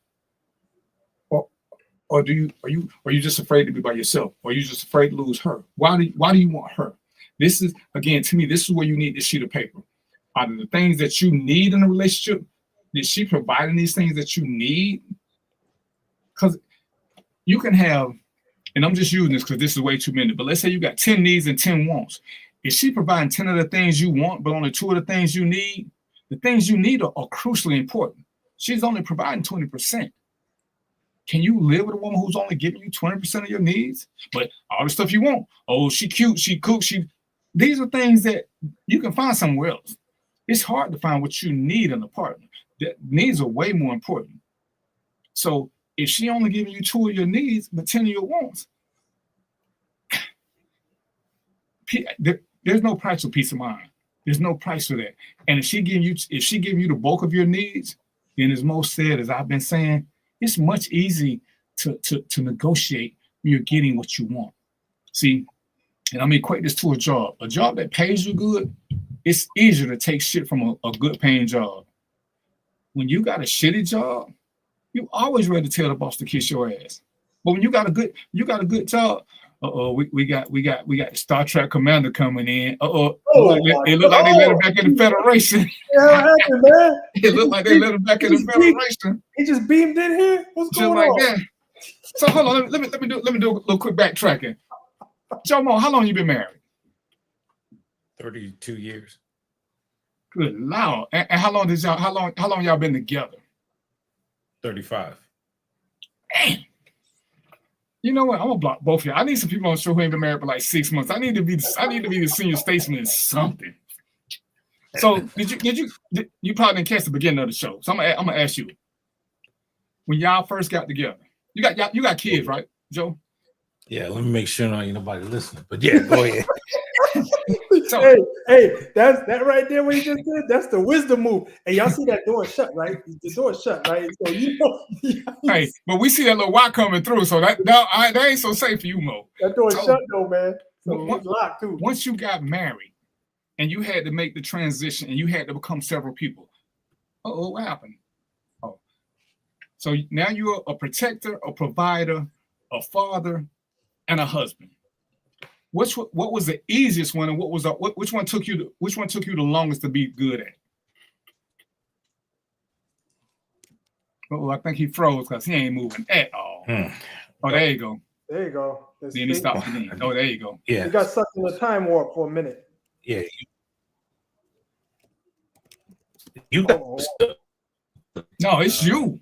Or are you just afraid to be by yourself? Or are you just afraid to lose her? Why do you want her? This is, again, to me, this is where you need this sheet of paper. Are the things that you need in a relationship? Is she providing these things that you need? Because you can have, and I'm just using this because this is way too many, but let's say you got 10 needs and 10 wants. Is she providing 10 of the things you want, but only 2 of the things you need? The things you need are crucially important. She's only providing 20%. Can you live with a woman who's only giving you 20% of your needs? But all the stuff you want, oh, she cute, she cooks, these are things that you can find somewhere else. It's hard to find what you need in a partner. That needs are way more important. So if she only giving you 2 of your needs, but 10 of your wants, there's no price for peace of mind. There's no price for that. And if she give you the bulk of your needs, then as Mo said, as I've been saying, it's much easier to negotiate when you're getting what you want. See, and I'm equate this to a job. A job that pays you good, it's easier to take shit from a good paying job. When you got a shitty job, you always ready to tell the boss to kiss your ass. But when you got a good job, we got the Star Trek commander coming in. It looked like they let him back in the Federation. Yeah, what happened, man? It looked like they let him back in the Federation. He just beamed in here. What's going on? That. So hold on, let me do a little quick backtracking. Joe Mo, how long you been married? 32 years. Good Lord. And how long y'all been together? 35. Damn. You know what? I'm gonna block both of y'all. I need some people on the show who ain't been married for like 6 months. I need to be the senior statesman in something. So you probably didn't catch the beginning of the show. So I'm gonna ask you. When y'all first got together, you got kids, right, Joe? Yeah, let me make sure not ain't nobody listening. But yeah, go ahead. So, hey, that's that right there. What you just did? That's the wisdom move. And y'all see that door shut, right? The door shut, right? So you know. Hey, but we see that little Y coming through, so that ain't so safe for you, Mo. That door shut though, man. So it's locked too. Once you got married, and you had to make the transition, and you had to become several people. What happened? Oh, so now you're a protector, a provider, a father, and a husband. What was the easiest one, and which one took you the longest to be good at? Oh, I think he froze because he ain't moving at all. Oh, there you go. There you go. Then he stopped again. Oh, there you go. Yeah. He got sucked in the time warp for a minute. Yeah. No, it's you.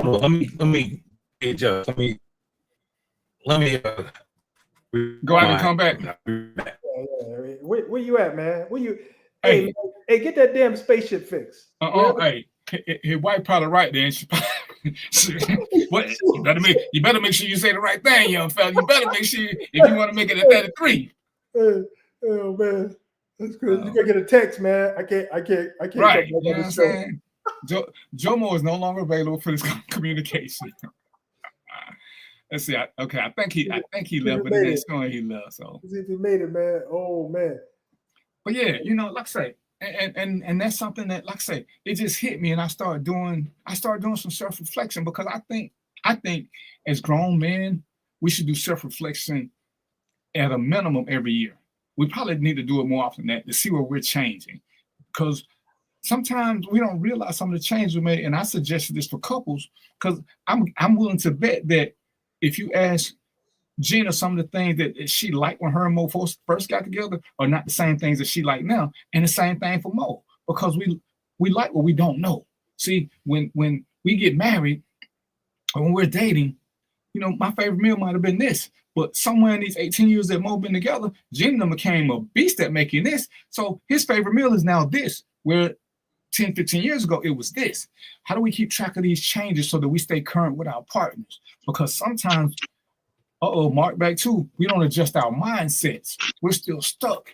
Let me adjust. Let me go out and come back. Yeah. Where you at, man? Where you? Hey, get that damn spaceship fixed. Hey, his wife probably right there. You better make sure you say the right thing, young fella. You better make sure if you want to make it at 33. Oh man, that's good. You gotta get a text, man. I can't. Right. You know what I'm saying? Jomo is no longer available for this communication. Let's see. I think he left, but it's showing he left. So if he made it, man. Oh man. But yeah, like I say, and that's something that, like I say, it just hit me, and I started doing some self-reflection, because I think as grown men, we should do self-reflection at a minimum every year. We probably need to do it more often than that to see where we're changing, because sometimes we don't realize some of the changes we made. And I suggested this for couples, because I'm willing to bet that if you ask Gina some of the things that she liked when her and Mo first got together are not the same things that she like now, and the same thing for Mo, because we like what we don't know. See, when we get married or when we're dating, my favorite meal might have been this, but somewhere in these 18 years that Mo been together, Gina became a beast at making this. So his favorite meal is now this, where 10, 15 years ago, it was this. How do we keep track of these changes so that we stay current with our partners? Because sometimes, Mark back too, we don't adjust our mindsets. We're still stuck.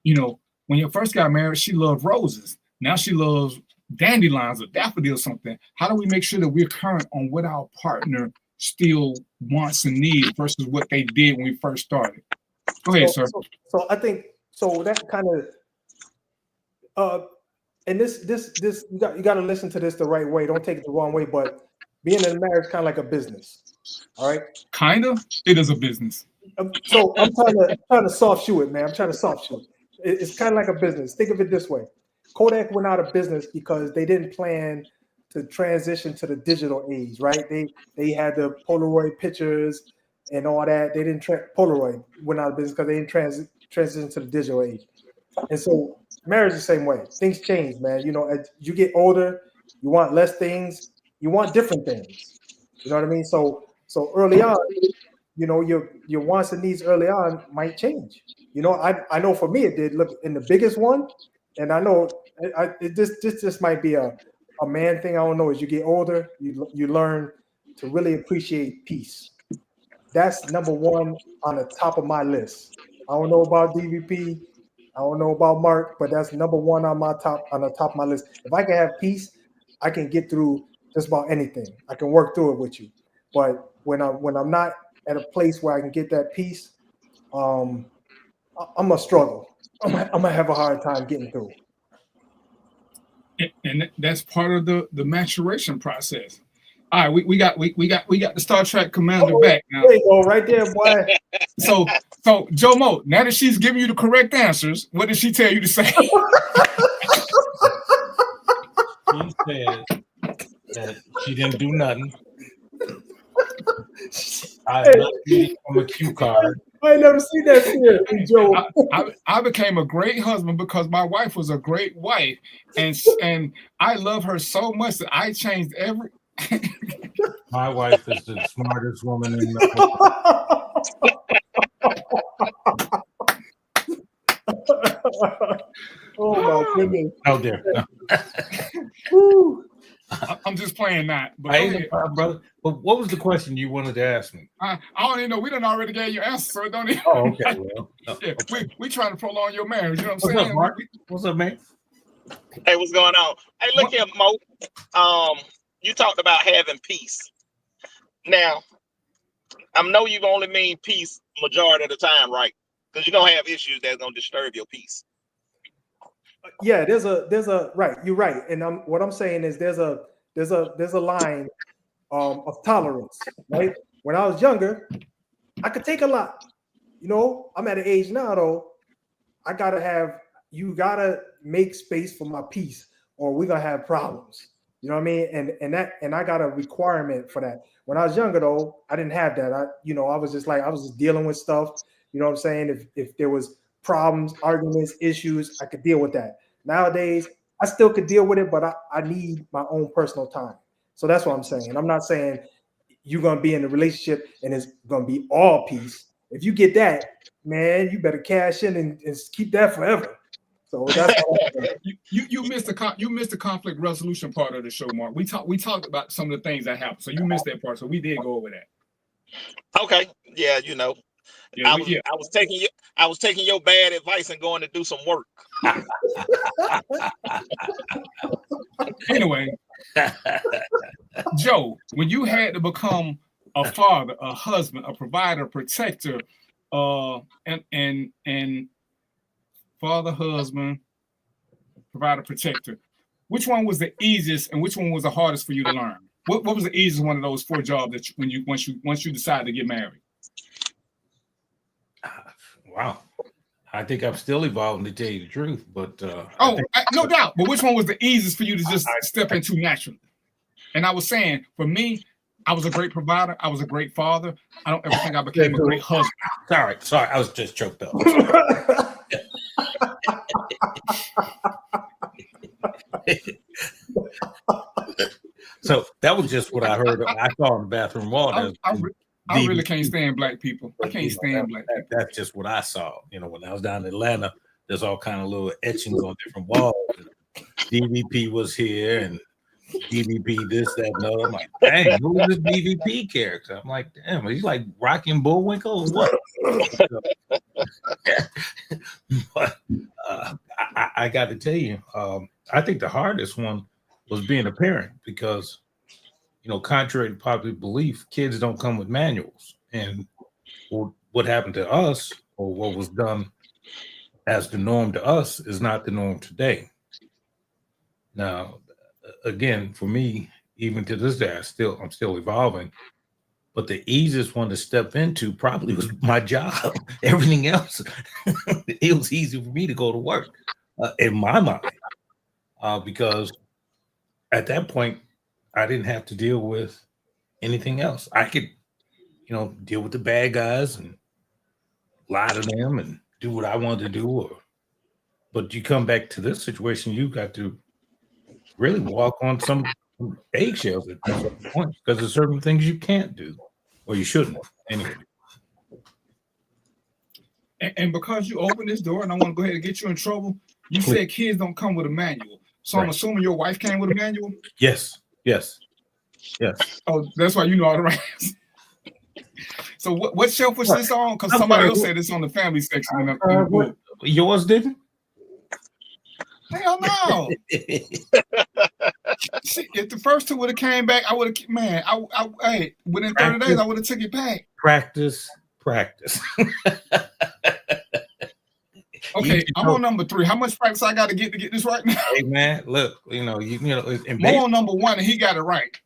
When you first got married, she loved roses. Now she loves dandelions or daffodils or something. How do we make sure that we're current on what our partner still wants and needs versus what they did when we first started. Go ahead, sir. So I think that kind of and this you got to listen to this the right way. Don't take it the wrong way. But being in a marriage is kind of like a business. All right. Kind of. It is a business. So I'm trying to soft shoe it, man. I'm trying to soft shoe it. It's kind of like a business. Think of it this way: Kodak went out of business because they didn't plan to transition to the digital age, right? They had the Polaroid pictures and all that. They didn't Polaroid went out of business because they didn't transition to the digital age. And so marriage is the same way. Things change, man. You know, as you get older, you want less things, you want different things. You know what I mean? So early on, you know, your wants and needs early on might change. You know, I know for me it did. Look, in the biggest one, and I know this might be a man thing. I don't know. As you get older, you learn to really appreciate peace. That's number one on the top of my list. I don't know about DVP. I don't know about Mark, but that's number one on the top of my list. If I can have peace, I can get through just about anything. I can work through it with you. But when I'm not at a place where I can get that peace, I'm gonna struggle. I'm gonna have a hard time getting through. And that's part of the maturation process. All right, we got the Star Trek commander back now. There you go, right there, boy. So Joe Mo, now that she's giving you the correct answers, what did she tell you to say? She said that she didn't do nothing. I left you from a cue card. I ain't never seen that shit, Joe. I became a great husband because my wife was a great wife, and I love her so much that I changed every. My wife is the smartest woman in the world. Oh my goodness! Oh dear. I'm just playing that. But, brother. But what was the question you wanted to ask me? I don't even know. We done already gave you answers, so don't even. Oh, okay. Well, yeah, we trying to prolong your marriage. You know what I'm What's saying? up, Mark? What's up, man? Hey, what's going on? Hey, look here, Mo. You talked about having peace. Now, I know you only mean peace majority of the time, right? Because you're gonna have issues that's gonna disturb your peace. Yeah, there's a right. You're right, and what I'm saying is there's a line of tolerance, right? When I was younger, I could take a lot. You know, I'm at an age now though. You gotta make space for my peace, or we're gonna have problems. You know what I mean? And I got a requirement for that. When I was younger though, I didn't have that. I was just dealing with stuff. You know what I'm saying? If there was problems, arguments, issues, I could deal with that. Nowadays, I still could deal with it, but I need my own personal time. So that's what I'm saying. I'm not saying you're gonna be in a relationship and it's gonna be all peace. If you get that, man, you better cash in and keep that forever. So that's you missed the conflict resolution part of the show, Mark. We talked about some of the things that happened. So you missed that part. So we did go over that. Okay. Yeah, you know. Yeah, I was taking your bad advice and going to do some work. Anyway, Joe, when you had to become a father, a husband, a provider, protector, and father, husband, provider, protector, which one was the easiest and which one was the hardest for you to learn? What was the easiest one of those 4 jobs that once you decided to get married? Wow. I think I'm still evolving, to tell you the truth, but no doubt. But which one was the easiest for you to just step into naturally? And I was saying, for me, I was a great provider. I was a great father. I don't ever think I became a great husband. Sorry, I was just choked up. So that was just what I heard. I saw in the bathroom wall. I really can't stand black people. I can't stand black people. That's just what I saw. You know, when I was down in Atlanta, there's all kind of little etchings on different walls. DVP was here, and DVP this, that, and other. I'm like, dang, who is this DVP character? I'm like, damn, he's like Rocky and Bullwinkle or what? But I got to tell you, I think the hardest one was being a parent, because contrary to popular belief, kids don't come with manuals. And what happened to us, or what was done as the norm to us, is not the norm today. Now, again, for me, even to this day, I'm still evolving. But the easiest one to step into probably was my job. Everything else, it was easy for me to go to work, in my mind, because at that point, I didn't have to deal with anything else. I could, deal with the bad guys and lie to them and do what I wanted to do. But you come back to this situation, you got to really walk on some eggshells at some point, because there's certain things you can't do, or you shouldn't anyway. And because you opened this door, and I want to go ahead and get you in trouble, you said kids don't come with a manual. So I'm assuming your wife came with a manual? Yes. Oh, that's why you know all the rights. So what shelf was this on? Because somebody else said it's on the family section in the book. Yours didn't? Hell no. See, if the first two would have came back, I would have, man, hey, within 30 days, I would have took it back. Practice. Okay, I'm on number 3. How much practice I got to get this right now? Hey man, look, More on number 1, and he got it right.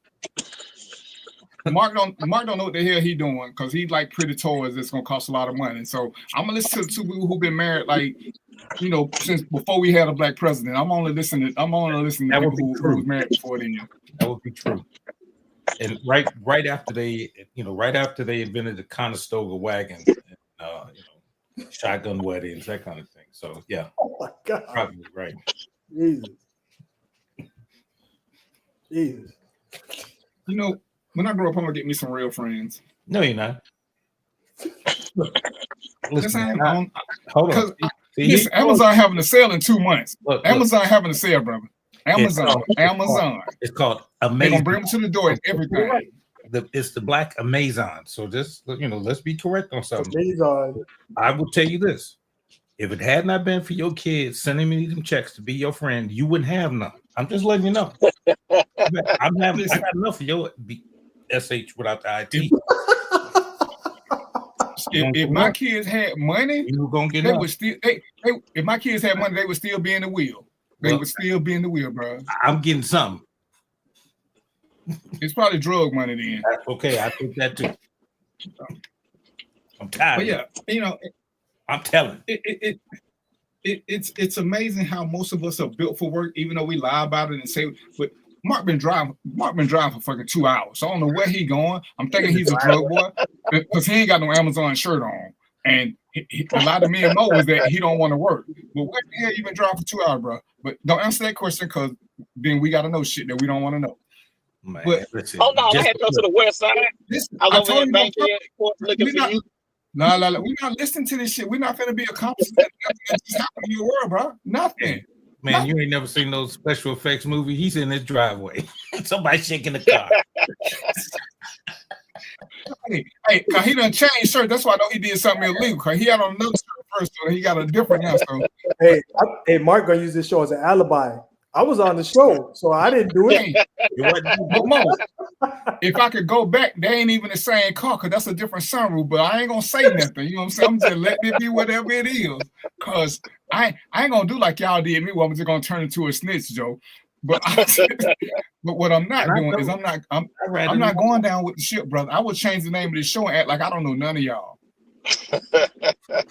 Mark don't know what the hell he doing, because he like pretty toys that's gonna cost a lot of money. So I'm gonna listen to the 2 people who've been married, like, since before we had a black president. I'm only listening to people who was married before then. That would be true. And right after they invented the Conestoga wagon, and, shotgun weddings, that kind of thing. So yeah. Oh my God. Probably right. Jesus. When I grow up, I'm gonna get me some real friends. No, you're not. Listen, hold on. Listen, Amazon having a sale in 2 months. Amazon having a sale, brother. Amazon. It's called Amazon. They're gonna bring them to the door and everything. It's the Black Amazon. So just let's be correct on something. Amazon. I will tell you this: if it had not been for your kids sending me them checks to be your friend, you wouldn't have none. I'm just letting you know. I got enough of your SH without the IT. If my kids had money, you were gonna get they would still. If my kids had money, they would still be in the wheel. They would still be in the wheel, bro. I'm getting something. It's probably drug money then. Okay, I think that too. I'm tired. But yeah, I'm telling. It's amazing how most of us are built for work, even though we lie about it and say. But Mark been driving for fucking 2 hours. So I don't know where he going. I'm thinking he's a drug boy because he ain't got no Amazon shirt on. And a lot of men know is that he don't want to work. But where the hell you been driving for 2 hours, bro? But don't answer that question, because then we got to know shit that we don't want to know. Man, but, I had to go to the west side. I was over there looking for you. No, we're not listening to this shit. We're not gonna be accomplished. That's just happening in your world, bro. Nothing. Man, you ain't never seen no special effects movie. He's in his driveway. Somebody shaking the car. Hey, cause he done changed shirt. That's why I know he did something illegal. Cause he had on another shirt first, so he got a different now. So hey, Mark gonna use this show as an alibi. I was on the show, so I didn't do it. But Mo, if I could go back, they ain't even the same car, because that's a different sunroof. But I ain't gonna say nothing. You know what I'm saying? I'm just letting it be whatever it is. Because I ain't gonna do like y'all did me. Well, I'm just gonna turn into a snitch, Joe. But what I'm not doing is I'm not going down with the ship, brother. I would change the name of the show and act like I don't know none of y'all.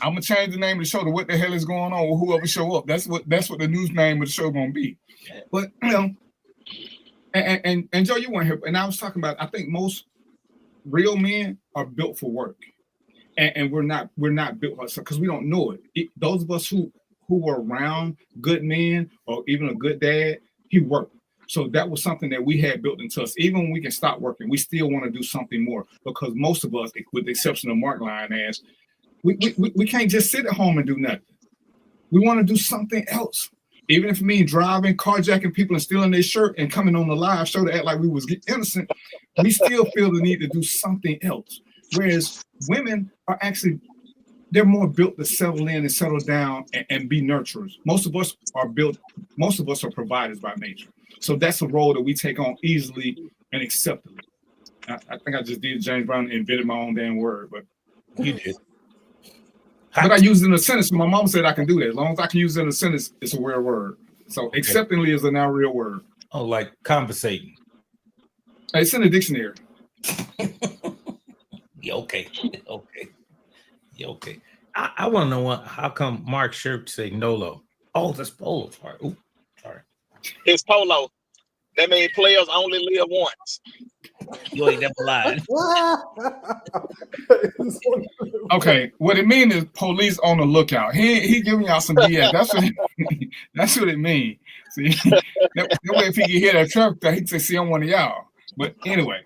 I'm gonna change the name of the show to what the hell is going on with whoever show up. That's what the news name of the show gonna be. But and Joe, you weren't here, and I was talking about. I think most real men are built for work, and we're not built because we don't know it. Those of us who were around good men or even a good dad, he worked. So that was something that we had built into us. Even when we can stop working, we still want to do something more, because most of us, with the exception of Mark Lyon, we can't just sit at home and do nothing. We want to do something else. Even if it means driving, carjacking people and stealing their shirt and coming on the live show to act like we was innocent, we still feel the need to do something else. Whereas women are actually, they're more built to settle in and settle down and be nurturers. Most of us are providers by nature. So that's a role that we take on easily and acceptably. I think I just did James Brown and invented my own damn word, but you did. But I use it in a sentence. My mom said I can do that. As long as I can use it in a sentence, it's a real word. So acceptingly is a now real word. Oh, like conversating. It's in the dictionary. Yeah, okay. Yeah, okay. I want to know how come Mark's shirt say Nolo? Oh, that's Polo. Sorry. Ooh, sorry. It's Polo. That means players only live once. You ain't never lied. Okay, what it means is police on the lookout. He giving y'all some BS. That's what it means. See, that way if he can hear that truck, he can say, "See, I'm one of y'all." But anyway,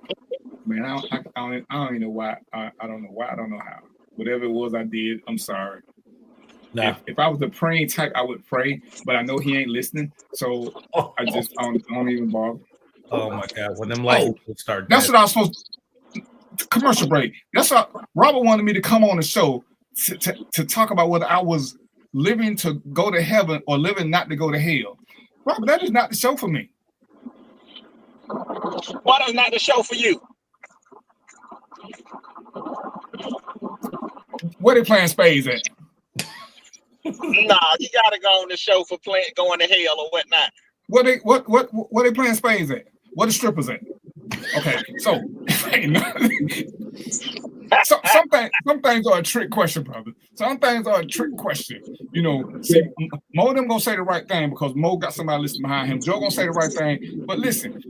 man, I don't even know why. I don't know why. I don't know how. Whatever it was I did, I'm sorry. Nah. If I was the praying type, I would pray, but I know he ain't listening, so I don't even bother. Oh my God! When them lights start, that's what I was supposed to. Commercial break. That's what Robert wanted me to come on the show to talk about whether I was living to go to heaven or living not to go to hell. Robert, that is not the show for me. Why is not the show for you? Where they playing spades at? Nah, you gotta go on the show for going to hell or whatnot. What they playing spades at? What the strippers at? Okay, so some things are a trick question, brother. Some things are a trick question. You know, see, Mo them gonna say the right thing because Mo got somebody listening behind him. Joe gonna say the right thing, but listen,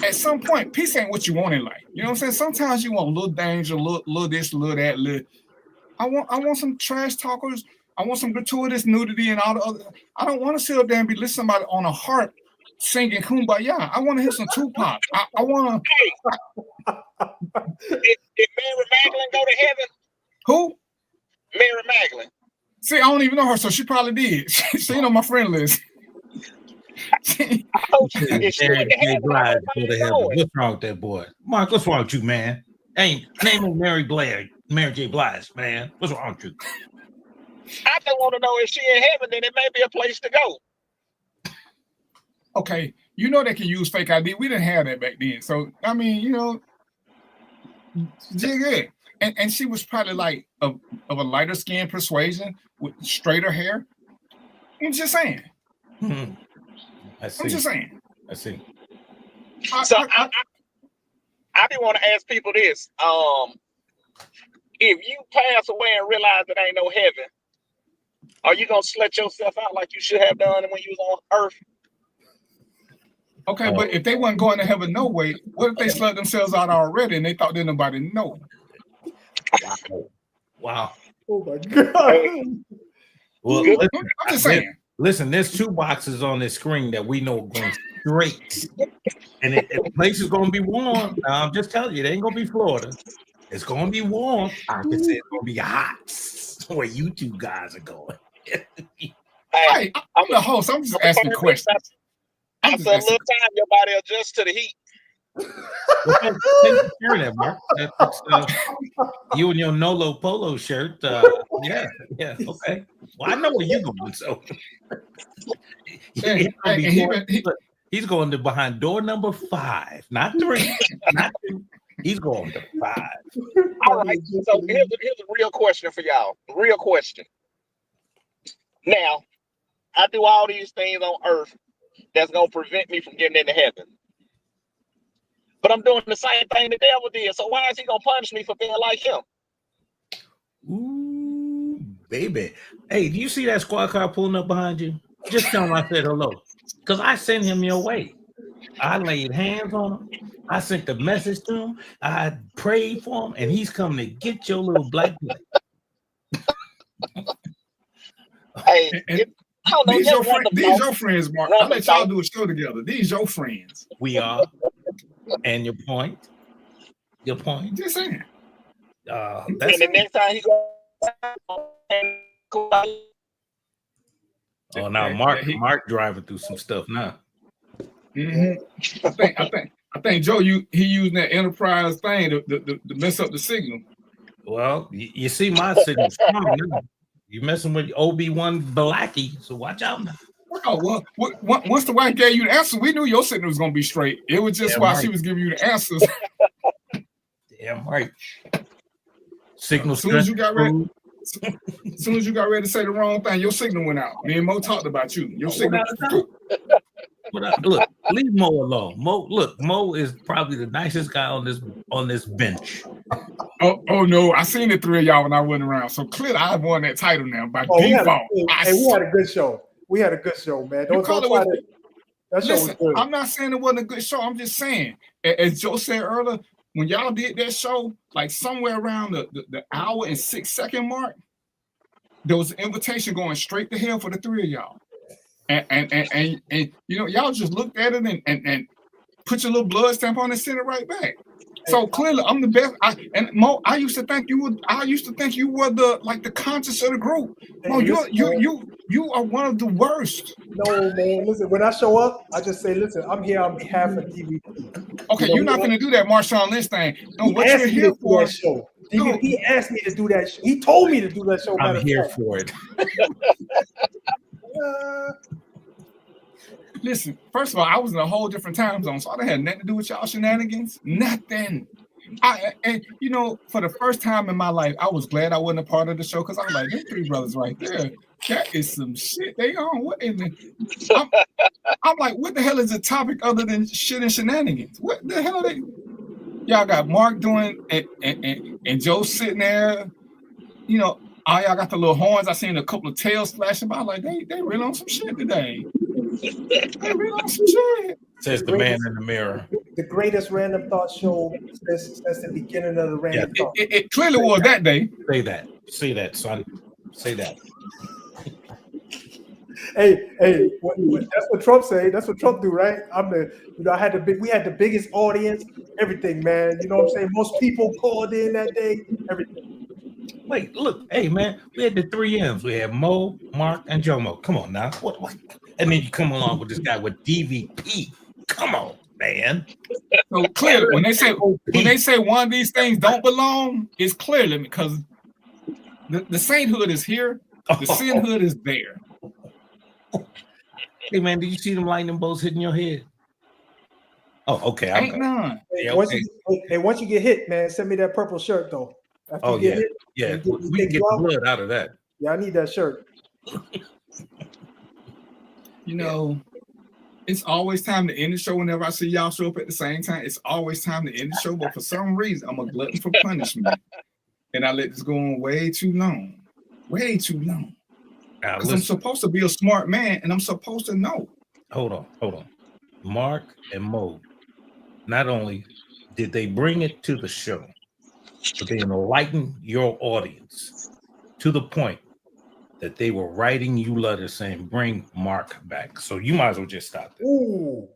at some point, peace ain't what you want in life. You know what I'm saying? Sometimes you want a little danger, little this, little that, little. I want some trash talkers. I want some gratuitous nudity and all the other. I don't want to sit up there and be listening to somebody on a harp singing Kumbaya. I want to hear some Tupac. I want to. Did Mary Magdalene go to heaven? Who? Mary Magdalene. See, I don't even know her, so she probably did. She ain't on my friend list. Mary Blige go to heaven. What's wrong with that boy? Mark, what's wrong with you, man? Hey, name is Mary J. Blige, man. What's wrong with you? I just want to know if she in heaven, then it may be a place to go. Okay, you know they can use fake ID. We didn't have that back then. So, I mean, you know, yeah. And she was probably like of a lighter skin persuasion with straighter hair. I'm just saying. I see. I'm just saying. I see. So I be want to ask people this. If you pass away and realize that ain't no heaven, are you gonna slut yourself out like you should have done when you was on earth? Okay, but if they wasn't going to heaven no way, what if they slut themselves out already and they thought that nobody know? Wow. Oh my God. Well, I'm just saying. Listen, there's two boxes on this screen that we know are going straight, and the place is going to be warm. Now, I'm just telling you, it ain't going to be Florida. It's going to be warm. I can say it's going to be hot where you two guys are going. Hey, I'm the host. I'm just asking questions. After a little time, your body adjusts to the heat. Well, thank you for sharing that, Mark. You and your Nolo Polo shirt. Yeah, okay. Well, I know where you're going, so he's going to behind door number 5, not 3, not 2. He's going to 5. All right. So here's a real question for y'all. Real question. Now, I do all these things on earth that's gonna prevent me from getting into heaven. But I'm doing the same thing the devil did. So why is he gonna punish me for being like him? Ooh, baby. Hey, do you see that squad car pulling up behind you? Just tell him I said hello. Because I sent him your way. I laid hands on him. I sent the message to him. I prayed for him, and he's coming to get your little black boy. Hey, these your friends, Mark. I'll let y'all do a show together. These your friends. We are. And your point? Your point? Just saying. And the next time he goes. Oh, now Mark driving through some stuff now. Mm-hmm. I think Joe, he using that enterprise thing to mess up the signal. Well, you see my signal's coming now. You messing with Obi-Wan Blackie, so watch out now. Oh well, once the wife gave you the answer, we knew your signal was gonna be straight. It was just while she was giving you the answers. Damn right. Signal. As soon as you got ready to say the wrong thing, your signal went out. Me and Mo talked about you. Your signal. Look, leave Mo alone. Mo is probably the nicest guy on this bench. Oh no, I seen the three of y'all when I went around. So clearly I won that title now by default. We had a good show. We had a good show, man. That show was good. I'm not saying it wasn't a good show. I'm just saying, as Joe said earlier, when y'all did that show, like somewhere around the hour and 6 second mark, there was an invitation going straight to hell for the three of y'all. And you know, y'all just looked at it and put your little blood stamp on it and sent it right back. So clearly, I'm the best. Mo, I used to think you were the conscious of the group. Mo, you are one of the worst. No, man. Listen, when I show up, I just say, listen, I'm here on behalf of DVP. Okay, you're not going to do that Marshawn Lynch thing. No, what you're here for? He asked me to do that show. He told me to do that show. I'm here for it. Listen, first of all, I was in a whole different time zone, so I didn't have nothing to do with y'all shenanigans. Nothing. And you know, for the first time in my life, I was glad I wasn't a part of the show because I'm like, them three brothers right there, that is some shit they on. What in the? I'm like, what the hell is the topic other than shit and shenanigans? What the hell are they? Y'all got Mark doing and Joe sitting there, you know. All y'all got the little horns. I seen a couple of tails flashing by. Like they really on some shit today. They really on some shit. Says the man in the mirror. The greatest random thought show since the beginning of the random thought. It clearly was that day. Say that, son. Say that. Hey, that's what Trump say. That's what Trump do, right? We had the biggest audience, everything, man. You know what I'm saying? Most people called in that day, everything. Wait, look, hey man, we had the 3 M's. We had Mo, Mark, and Jomo. Come on now. What? And then you come along with this guy with DVP. Come on, man. So clearly, when they say one of these things don't belong, it's clearly because the sainthood is here, the sinhood is there. Hey man, did you see them lightning bolts hitting your head? Oh, okay. Ain't none. Yeah, once you get hit, man, send me that purple shirt though. We can get the blood out of that. Yeah, I need that shirt. You know, it's always time to end the show whenever I see y'all show up at the same time. It's always time to end the show, but for some reason, I'm a glutton for punishment. And I let this go on way too long. Way too long. Because I'm supposed to be a smart man, and I'm supposed to know. Hold on. Mark and Mo, not only did they bring it to the show, but they enlightened your audience to the point that they were writing you letters saying, bring Mark back. So you might as well just stop there. Ooh.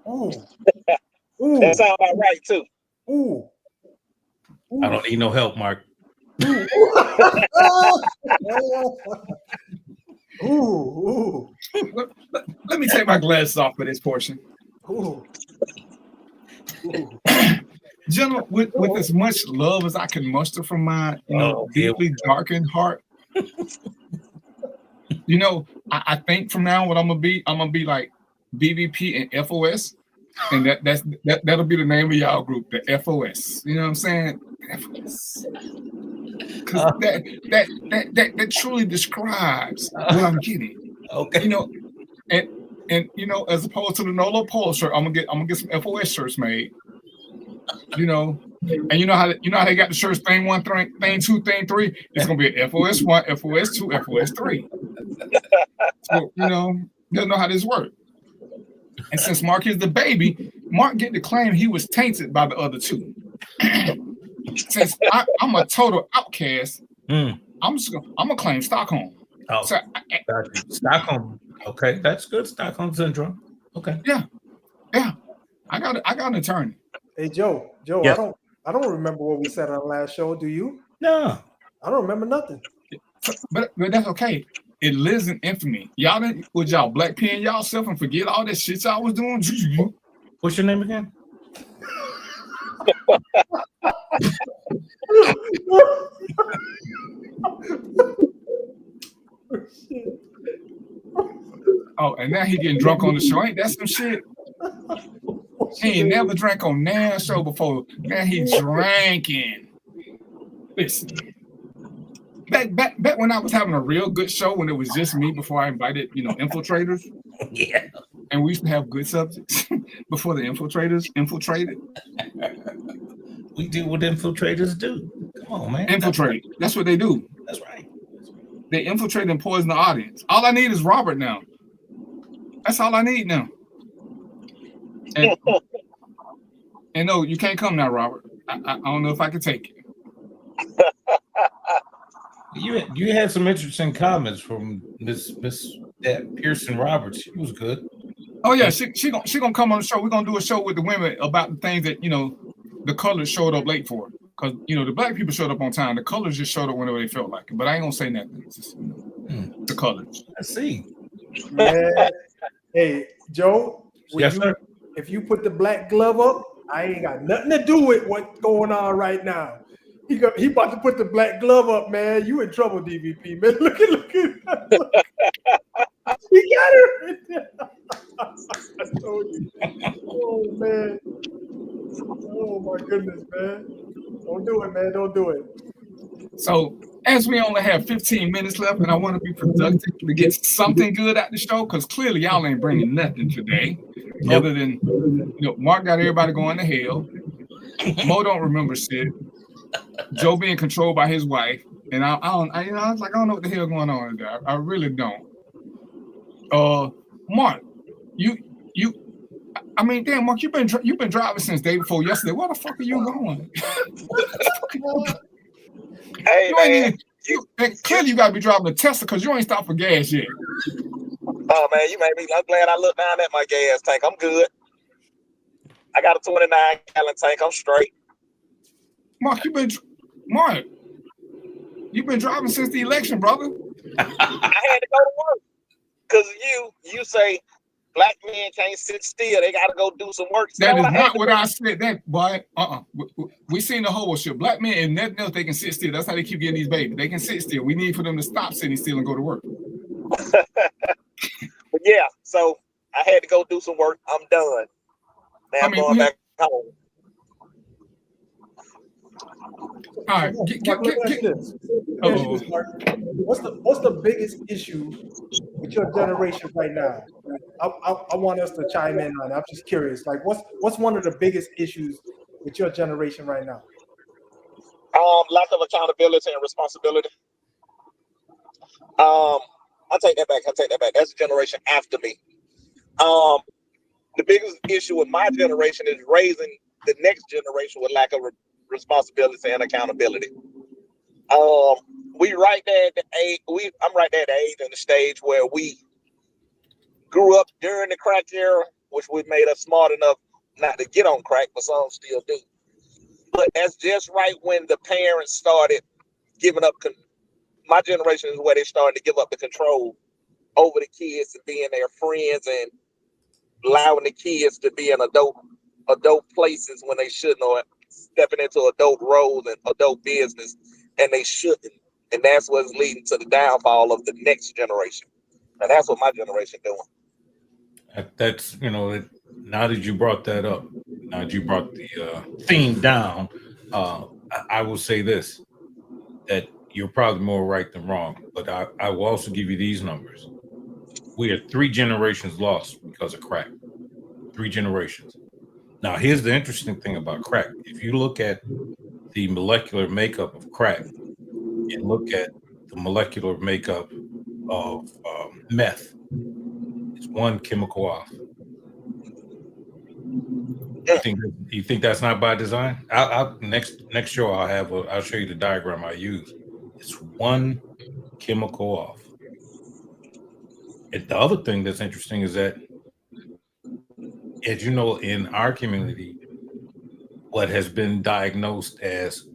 That sounds about right, too. Ooh. I don't need no help, Mark. Ooh. Let me take my glasses off for this portion. Ooh. Gentlemen, with as much love as I can muster from my deeply darkened heart, you know, I think from now what I'm gonna be like BVP and FOS, and that'll be the name of y'all group, the FOS. You know what I'm saying? FOS. Because that truly describes what I'm getting. Okay. You know, and you know, as opposed to the Nolo Polo shirt, I'm gonna get some FOS shirts made. You know, and you know how they got the shirts thing 1, thing 2, thing 3. It's gonna be a FOS 1, FOS 2, FOS 3. So you know how this works. And since Mark is the baby, Mark get to claim he was tainted by the other two. Since I'm a total outcast, I'm gonna claim Stockholm. Oh, so, Stockholm. Okay, that's good. Stockholm syndrome. Okay. Yeah. I got an attorney. Hey Joe, yes. I don't remember what we said on the last show. Do you? No, I don't remember nothing. But that's okay. It lives in infamy. Y'all didn't black pen y'allself and forget all that shit y'all was doing. What's your name again? Oh, and now he getting drunk on the show. Ain't that some shit? He ain't never drank on Nan show before. Now he drinking. Listen. Back when I was having a real good show, when it was just me before I invited, infiltrators. Yeah. And we used to have good subjects before the infiltrators infiltrated. We do what infiltrators do. Come on, man. Infiltrate. That's what they do. That's right. They infiltrate and poison the audience. All I need is Robert now. That's all I need now. And no, you can't come now, Robert. I don't know if I can take it. You had some interesting comments from Miss Pearson Roberts. She was good. Oh yeah, she gonna come on the show. We're gonna do a show with the women about the things that the colors showed up late for. Because the black people showed up on time. The colors just showed up whenever they felt like it. But I ain't gonna say nothing. It's just, the colors. I see. Man. Hey, Joe. Yes, sir. If you put the black glove up, I ain't got nothing to do with what's going on right now. He about to put the black glove up, man. You in trouble, DVP, man. Look at he got her. I told you. Oh man. Oh my goodness, man. Don't do it, man. Don't do it. So as we only have 15 minutes left, and I want to be productive to get something good out the show, because clearly y'all ain't bringing nothing today, other than Mark got everybody going to hell. Mo don't remember shit. Joe being controlled by his wife, and I was like, I don't know what the hell going on there. I really don't. Mark, damn, Mark, you've been driving since day before yesterday. Where the fuck are you going? Hey, man. Clearly you gotta be driving a Tesla because you ain't stopped for gas yet. Oh man, you made me. I'm glad I looked down at my gas tank. I'm good. I got a 29-gallon tank. I'm straight. Mark, you've been driving since the election, brother. I had to go to work because you say black men can't sit still. They got to go do some work. That is not what I said. That boy, we seen the whole shit. Black men and nothing else, they can sit still. That's how they keep getting these babies. They can sit still. We need for them to stop sitting still and go to work. But yeah, so I had to go do some work. I'm done. Now I'm going back home. All right, what's the biggest issue with your generation right now? I want us to chime in on it. I'm just curious. Like, what's one of the biggest issues with your generation right now? Lack of accountability and responsibility. I'll take that back. That's the generation after me. The biggest issue with my generation is raising the next generation with lack of responsibility and accountability. We right there at the age. I'm right there at the age and the stage where we grew up during the crack era, which would made us smart enough not to get on crack, but some still do. But that's just right when the parents started giving up. My generation is where they started to give up the control over the kids and being their friends and allowing the kids to be in adult places when they shouldn't, or stepping into adult roles and adult business, and they shouldn't. And that's what's leading to the downfall of the next generation. And that's what my generation doing. That's, now that you brought that up, now that you brought the theme down, I will say this, that you're probably more right than wrong, but I will also give you these numbers. We are 3 generations lost because of crack. 3 generations. Now, here's the interesting thing about crack. If you look at the molecular makeup of crack and look at the molecular makeup of meth, it's one chemical off. You think that's not by design? I'll next show I'll show you the diagram I use. It's one chemical off. And the other thing that's interesting is that, as you know, in our community, what has been diagnosed as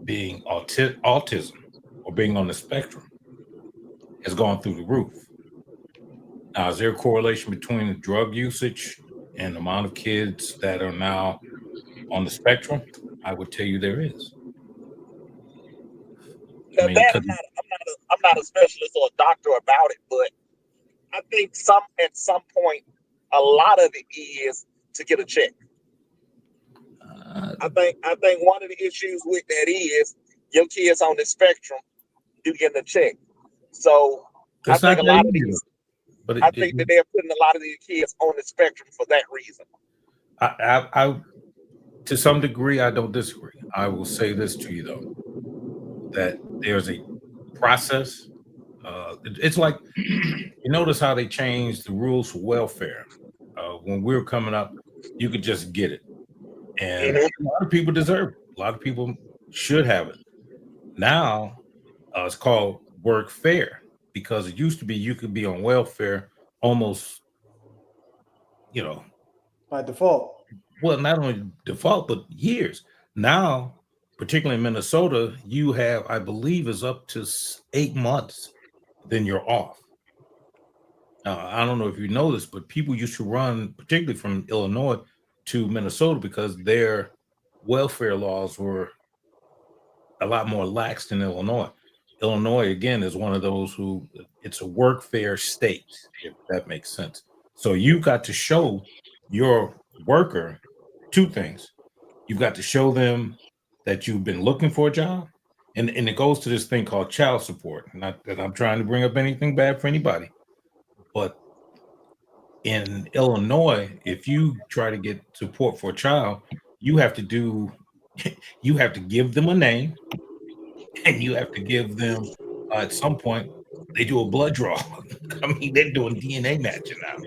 being autism or being on the spectrum has gone through the roof. Now, is there a correlation between the drug usage and the amount of kids that are now on the spectrum? I would tell you there is. I'm not a specialist or a doctor about it, but I think at some point, a lot of it is to get a check. I think one of the issues with that is your kids on the spectrum, you getting a check. So I think a lot of these, I think that they're putting a lot of these kids on the spectrum for that reason. I to some degree, I don't disagree. I will say this to you though, that there's a process. It's like, you notice how they changed the rules for welfare. When we were coming up, you could just get it. And a lot of people deserve it. A lot of people should have it. Now, it's called work fair, because it used to be you could be on welfare almost, by default. Well, not only default, but years. Now, particularly in Minnesota, you have, I believe, is up to 8 months, then you're off. I don't know if you know this, but people used to run, particularly from Illinois to Minnesota, because their welfare laws were a lot more lax than Illinois. Illinois, again, is one of those who, it's a work fair state, if that makes sense. So you got to show your worker two things. You've got to show them that you've been looking for a job, and it goes to this thing called child support. Not that I'm trying to bring up anything bad for anybody, but in Illinois, if you try to get support for a child, you have to give them a name, and you have to give them at some point they do a blood draw. I mean, they're doing DNA matching now.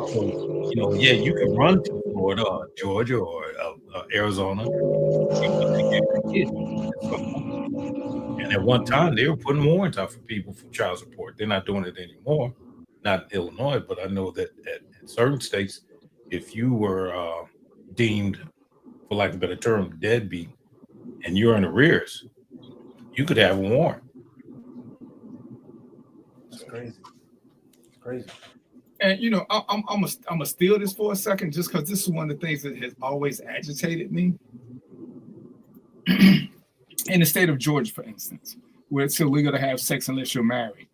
So, you can run to Florida or Georgia or Arizona. And at one time, they were putting warrants out for people for child support. They're not doing it anymore. Not Illinois, but I know that in certain states, if you were deemed, for lack of a better term, deadbeat, and you're in arrears, you could have a warrant. It's crazy. It's crazy. And I'm gonna steal this for a second, just because this is one of the things that has always agitated me. In the state of Georgia, for instance, where it's illegal to have sex unless you're married.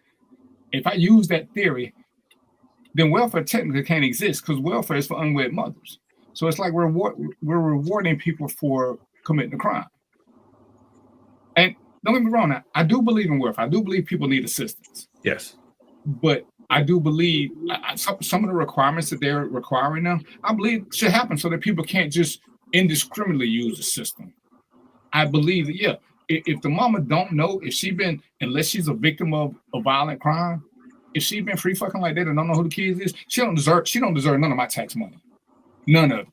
If I use that theory, then welfare technically can't exist, because welfare is for unwed mothers. So it's like we're rewarding people for committing a crime. And don't get me wrong, now, I do believe in welfare. I do believe people need assistance. Yes. But I do believe some of the requirements that they're requiring now, I believe should happen so that people can't just indiscriminately use the system. I believe that, if the mama don't know, unless she's a victim of a violent crime, if she's been free fucking like that and don't know who the kids is, she don't deserve none of my tax money. None of it.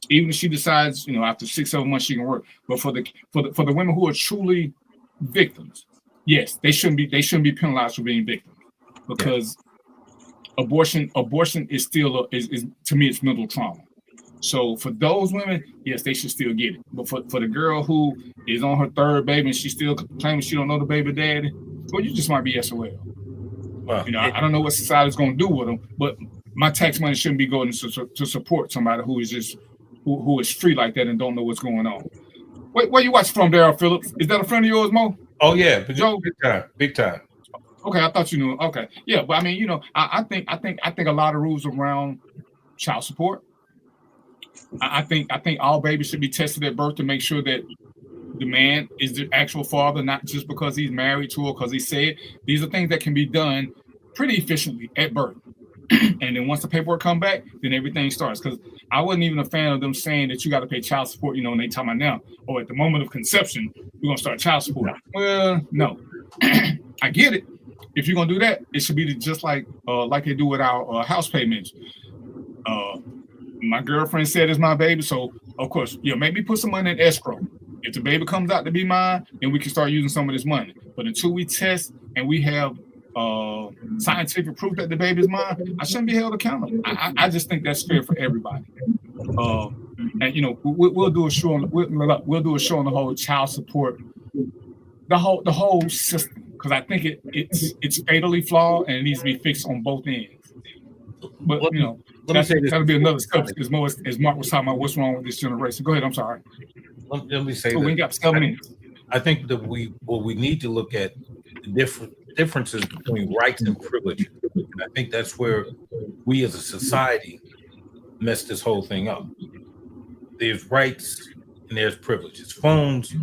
Even if she decides, after 6-7 months she can work. But for the women who are truly victims, yes, they shouldn't be penalized for being victims, because abortion is still is to me, it's mental trauma. So for those women, yes, they should still get it. But for the girl who is on her third baby and she's still claiming she don't know the baby daddy, well, you just might be SOL. Well, I don't know what society's going to do with them, but my tax money shouldn't be going to support somebody who is just who is free like that and don't know what's going on. Where you watching from, Daryl Phillips? Is that a friend of yours, Mo? Oh yeah, Joe, big time. Okay, I thought you knew. Okay, yeah, but I mean, I think a lot of rules around child support. I think all babies should be tested at birth to make sure that the man is the actual father, not just because he's married to her, because he said. These are things that can be done pretty efficiently at birth. And then once the paperwork come back, then everything starts. Because I wasn't even a fan of them saying that you got to pay child support, when they talking about now, or at the moment of conception, we're going to start child support. Well, no. I get it. If you're going to do that, it should be just like they do with our house payments. My girlfriend said it's my baby, so of course, make me put some money in escrow. If the baby comes out to be mine, then we can start using some of this money. But until we test and we have scientific proof that the baby's mine, I shouldn't be held accountable. I just think that's fair for everybody. And we'll do a show on the whole child support, the whole system, because I think it's fatally flawed and it needs to be fixed on both ends. But let me say this. That'll be another subject. As Mark was talking about what's wrong with this generation. Go ahead. I'm sorry. Let me say we got 7 minutes. I think that we need to look at the differences between rights and privileges. And I think that's where we as a society messed this whole thing up. There's rights and there's privileges. Phones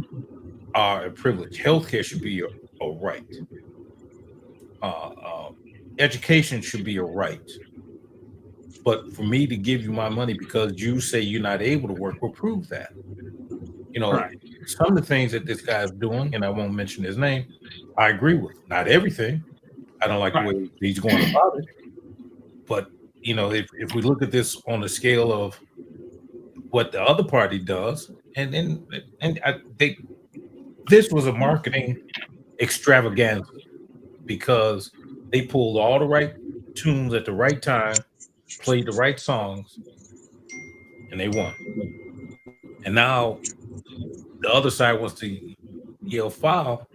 are a privilege. Healthcare should be a right. Education should be a right. But for me to give you my money because you say you're not able to work will prove that. You know, right. Some of the things that this guy is doing, and I won't mention his name, I agree with. Not everything. I don't like the way he's going about it. But, you know, if we look at this on the scale of what the other party does, and I think this was a marketing extravaganza because they pulled all the right tunes at the right time, played the right songs, and they won. And now the other side wants to yell foul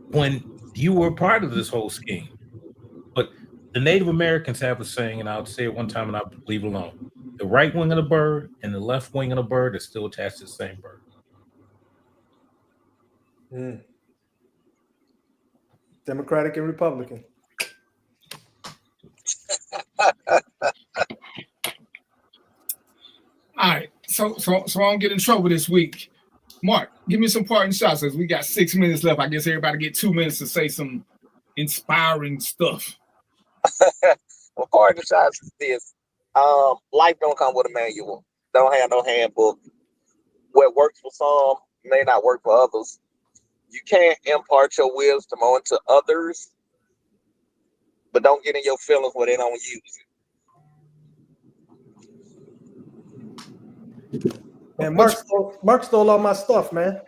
when you were part of this whole scheme. But the Native Americans have a saying, and I'll say it one time and I'll leave it alone. The right wing of the bird and the left wing of the bird is still attached to the same bird. Democratic and Republican. All right, so I don't get in trouble this week. Mark, give me some parting shots. As we got 6 minutes left, I guess everybody get 2 minutes to say some inspiring stuff. Well, parting shots is this: life don't come with a manual. Don't have no handbook. What works for some may not work for others. You can't impart your wisdom onto others, but don't get in your feelings where they don't use it. And Mark stole all my stuff, man.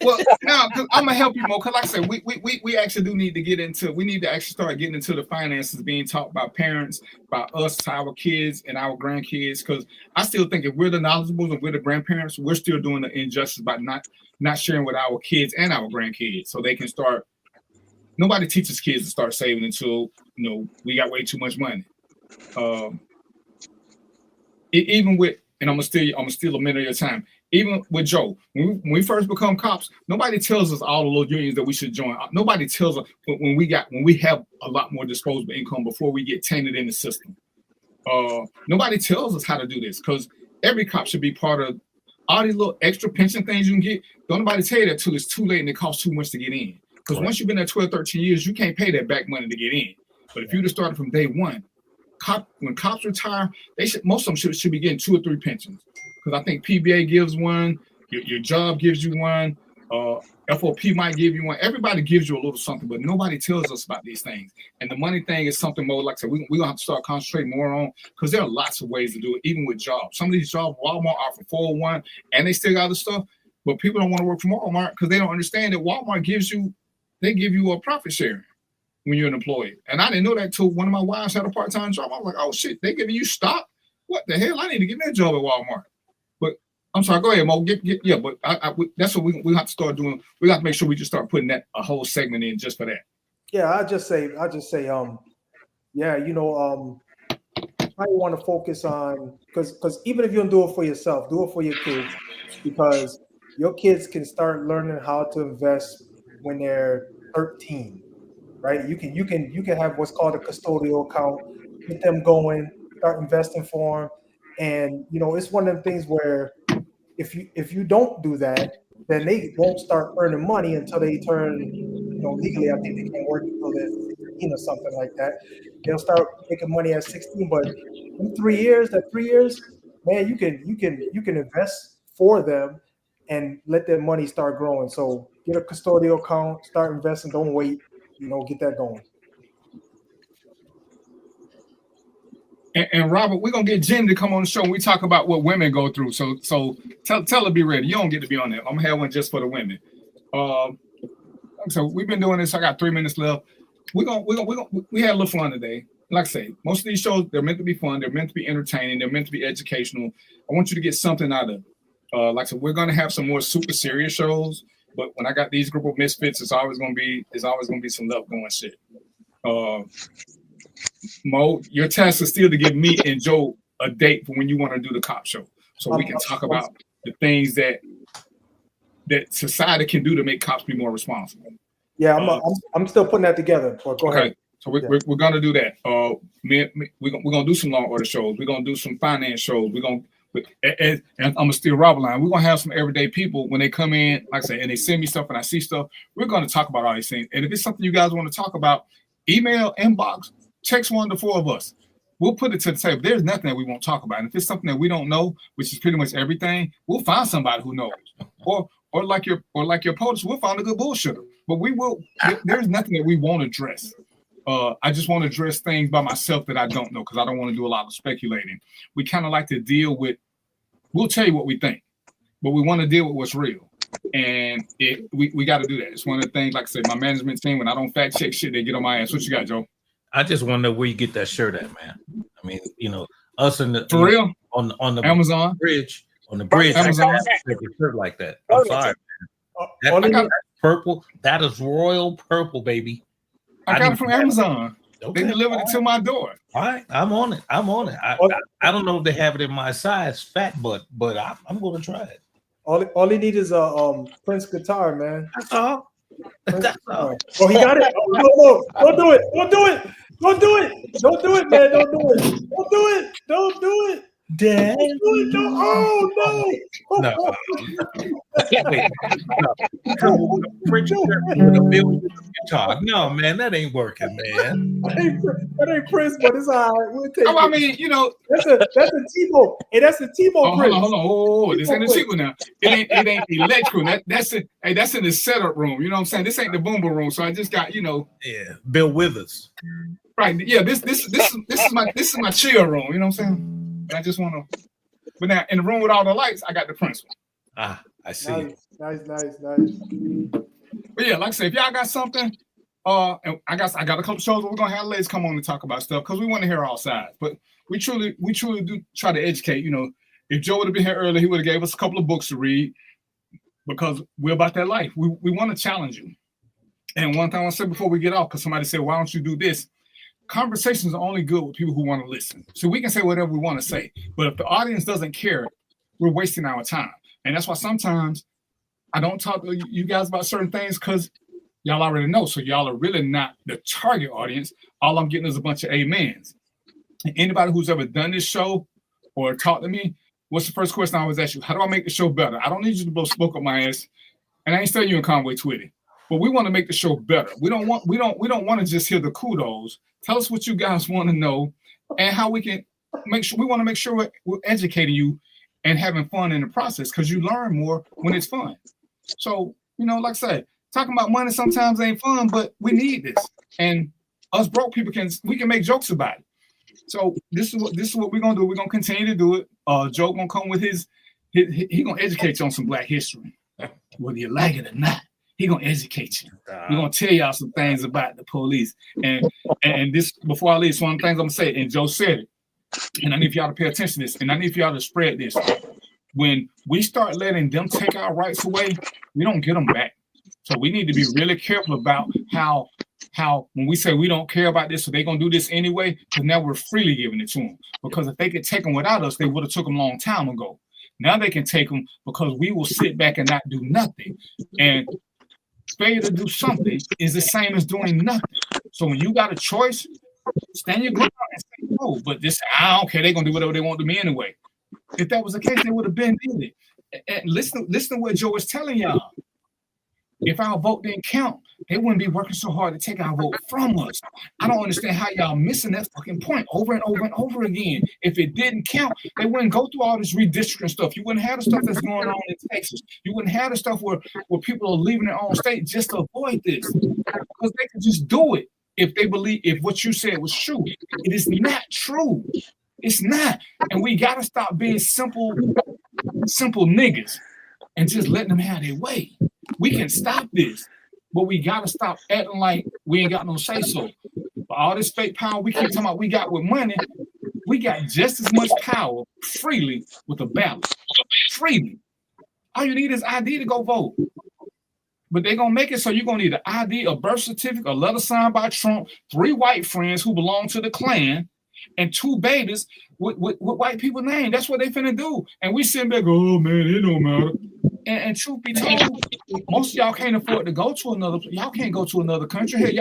Well, now I'm gonna help you more. Cause like I said, we actually do need to get into. We need to actually start getting into the finances being taught by parents, by us to our kids and our grandkids. Cause I still think if we're the knowledgeable and we're the grandparents, we're still doing the injustice by not sharing with our kids and our grandkids, so they can start. Nobody teaches kids to start saving until we got way too much money. Even with. And I'm gonna steal a minute of your time. Even with Joe, when we first become cops, nobody tells us all the little unions that we should join. Nobody tells us when we have a lot more disposable income before we get tainted in the system. Nobody tells us how to do this because every cop should be part of all these little extra pension things you can get. Don't nobody tell you that till it's too late and it costs too much to get in. Because once you've been there 12, 13 years, you can't pay that back money to get in. But if you'd have started from day one. When cops retire, most of them should be getting 2 or 3 pensions. Because I think PBA gives one, your job gives you one, FOP might give you one. Everybody gives you a little something, but nobody tells us about these things. And the money thing is something more like I said, we're gonna have to start concentrating more on because there are lots of ways to do it, even with jobs. Some of these jobs, Walmart offer 401 and they still got other stuff, but people don't want to work for Walmart because they don't understand that Walmart give you a profit sharing when you're an employee. And I didn't know that till one of my wives had a part-time job. I was like, oh shit, they giving you stock? What the hell? I need to get me a job at Walmart. But I'm sorry, go ahead, Mo. But that's what we have to start doing. We have to make sure we just start putting a whole segment in just for that. Yeah, I just say, I want to focus on because even if you don't do it for yourself, do it for your kids because your kids can start learning how to invest when they're 13. Right, you can have what's called a custodial account, get them going, start investing for them, and it's one of them things where if you don't do that, then they won't start earning money until they turn, legally. I think they can work until they're 16 or something like that. They'll start making money at 16, but in 3 years, man, you can invest for them and let their money start growing. So get a custodial account, start investing, don't wait. Get that going. And Robert, we're gonna get Jen to come on the show and we talk about what women go through. So tell her be ready. You don't get to be on there. I'm gonna have one just for the women. So we've been doing this. I got 3 minutes left. We had a little fun today. Like I say, most of these shows, they're meant to be fun, they're meant to be entertaining, they're meant to be educational. I want you to get something out of it. Like I said, we're gonna have some more super serious shows. But when I got these group of misfits, it's always gonna be some love going shit. Mo, your task is still to give me and Joe a date for when you want to do the cop show, so we can talk about the things that society can do to make cops be more responsible. Yeah, I'm still putting that together. But go ahead. So we're gonna do that. We're gonna do some Law and Order shows. We're gonna do some finance shows. And I'm gonna steal Robert line. We're gonna have some everyday people when they come in, like I say, and they send me stuff and I see stuff. We're gonna talk about all these things. And if it's something you guys want to talk about, email, inbox, text one to four of us. We'll put it to the table. There's nothing that we won't talk about. And if it's something that we don't know, which is pretty much everything, we'll find somebody who knows. Or like your POTUS, we'll find a good bullshitter. But we will. There's nothing that we won't address. I just want to address things by myself that I don't know because I don't want to do a lot of speculating. We kind of like to deal with. We'll tell you what we think, but we want to deal with what's real. And we got to do that. It's one of the things. Like I said, my management team, when I don't fact check shit, they get on my ass. What you got, Joe? I just want to know where you get that shirt at, man. I mean, us in the for real on the Amazon bridge on the bridge. Amazon. I can't a shirt like that. I'm sorry, man. That's purple. That is royal purple, baby. I got it from Amazon. Okay. They delivered it to my door. All right, I'm on it. I don't know if they have it in my size, fat butt, but I'm going to try it. All he needs is a Prince guitar, man. That's all. That's all. Oh, he got it. No, don't do it. Don't do it. Don't do it. Don't do it, man. Don't do it. Don't do it. Don't do it. Dad. Oh no! No. Wait, no. No, man, that ain't working, man. That ain't Prince, but it's all right. We'll take I mean, that's a Tebow. Hey, that's a Tebow Prince. Hold on. Oh, this ain't a Tebow now. It ain't electrical. That's it. Hey, that's in the setup room. You know what I'm saying? This ain't the boomer room. So I just got, Yeah, Bill Withers. Right. Yeah. This is my chill room. You know what I'm saying? I just want to. But now in the room with all the lights, I got the Prince one. Ah, I see. Nice. But yeah, like I said, if y'all got something, and I got a couple shows where we're gonna have ladies come on and talk about stuff because we want to hear all sides. But we truly do try to educate. If Joe would have been here earlier, he would have gave us a couple of books to read because we're about that life. We want to challenge you. And one thing I want to say before we get off, because somebody said, "Why don't you do this?" Conversations are only good with people who want to listen. So we can say whatever we want to say, but if the audience doesn't care, we're wasting our time. And that's why sometimes I don't talk to you guys about certain things because y'all already know. So y'all are really not the target audience. All I'm getting is a bunch of amens. And anybody who's ever done this show or talked to me, what's the first question I always ask you? How do I make the show better? I don't need you to blow smoke up my ass. And I ain't telling you in Conway Twitty, but we want to make the show better. We don't want to just hear the kudos. Tell us what you guys want to know and how we can make sure. We want to make sure we're educating you and having fun in the process because you learn more when it's fun. So, like I said, talking about money sometimes ain't fun, but we need this. And us broke people can make jokes about it. So this is what we're gonna do. We're gonna continue to do it. Joe gonna come with he gonna educate you on some Black history, whether you like it or not. He gonna educate you. We're gonna tell y'all some things about the police. And this before I leave, it's one of the things I'm gonna say. And Joe said it. And I need for y'all to pay attention to this. And I need for y'all to spread this. When we start letting them take our rights away, we don't get them back. So we need to be really careful about how when we say we don't care about this, so they're gonna do this anyway, because now we're freely giving it to them. Because if they could take them without us, they would have took them a long time ago. Now they can take them because we will sit back and not do nothing. And failure to do something is the same as doing nothing. So when you got a choice, stand your ground and say no. But this, I don't care. They're gonna do whatever they want to me anyway. If that was the case, they would have been did it. And listen to what Joe is telling y'all. If our vote didn't count, they wouldn't be working so hard to take our vote from us. I don't understand how y'all missing that fucking point over and over and over again. If it didn't count, they wouldn't go through all this redistricting stuff. You wouldn't have the stuff that's going on in Texas. You wouldn't have the stuff where people are leaving their own state just to avoid this. Because they could just do it if they believe if what you said was true. It is not true. It's not. And we gotta stop being simple niggas and just letting them have their way. We can stop this, but we gotta stop acting like we ain't got no say so. For all this fake power we keep talking about we got with money, we got just as much power freely with a ballot. Freely. All you need is ID to go vote. But they're gonna make it so you're gonna need an ID, a birth certificate, a letter signed by Trump, 3 white friends who belong to the Klan, and 2 babies with white people names. That's what they finna do. And we sitting back, oh man, it don't matter. And truth be told, most of y'all can't afford to go to another. Y'all can't go to another country. Hey,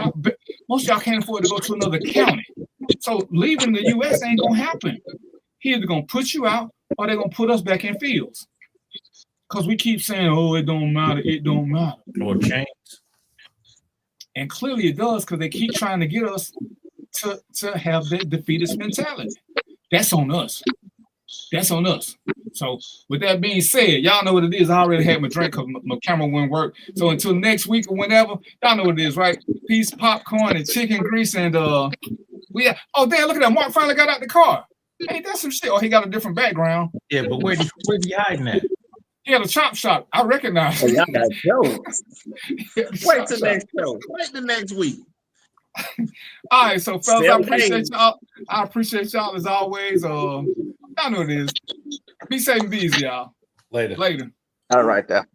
most of y'all can't afford to go to another county. So leaving the U.S. ain't gonna happen. He either gonna put you out or they're gonna put us back in fields. Because we keep saying, oh, it don't matter, it don't matter. Or change. And clearly it does, because they keep trying to get us to have that defeatist mentality. That's on us. That's on us. So with that being said, y'all know what it is. I already had my drink because my camera wouldn't work. So until next week or whenever, y'all know what it is, right? Peace, popcorn, and chicken grease, and oh damn, look at that. Mark finally got out the car. Ain't that some shit? Oh, he got a different background. Yeah, but where's he hiding at? He had a chop shop. I recognize it. Y'all got jokes. Wait till next show. Wait till next week. All right, so fellas, I appreciate y'all. I appreciate y'all as always. Y'all know what it is. Be safe and be easy, y'all. Later. Later. All right, there.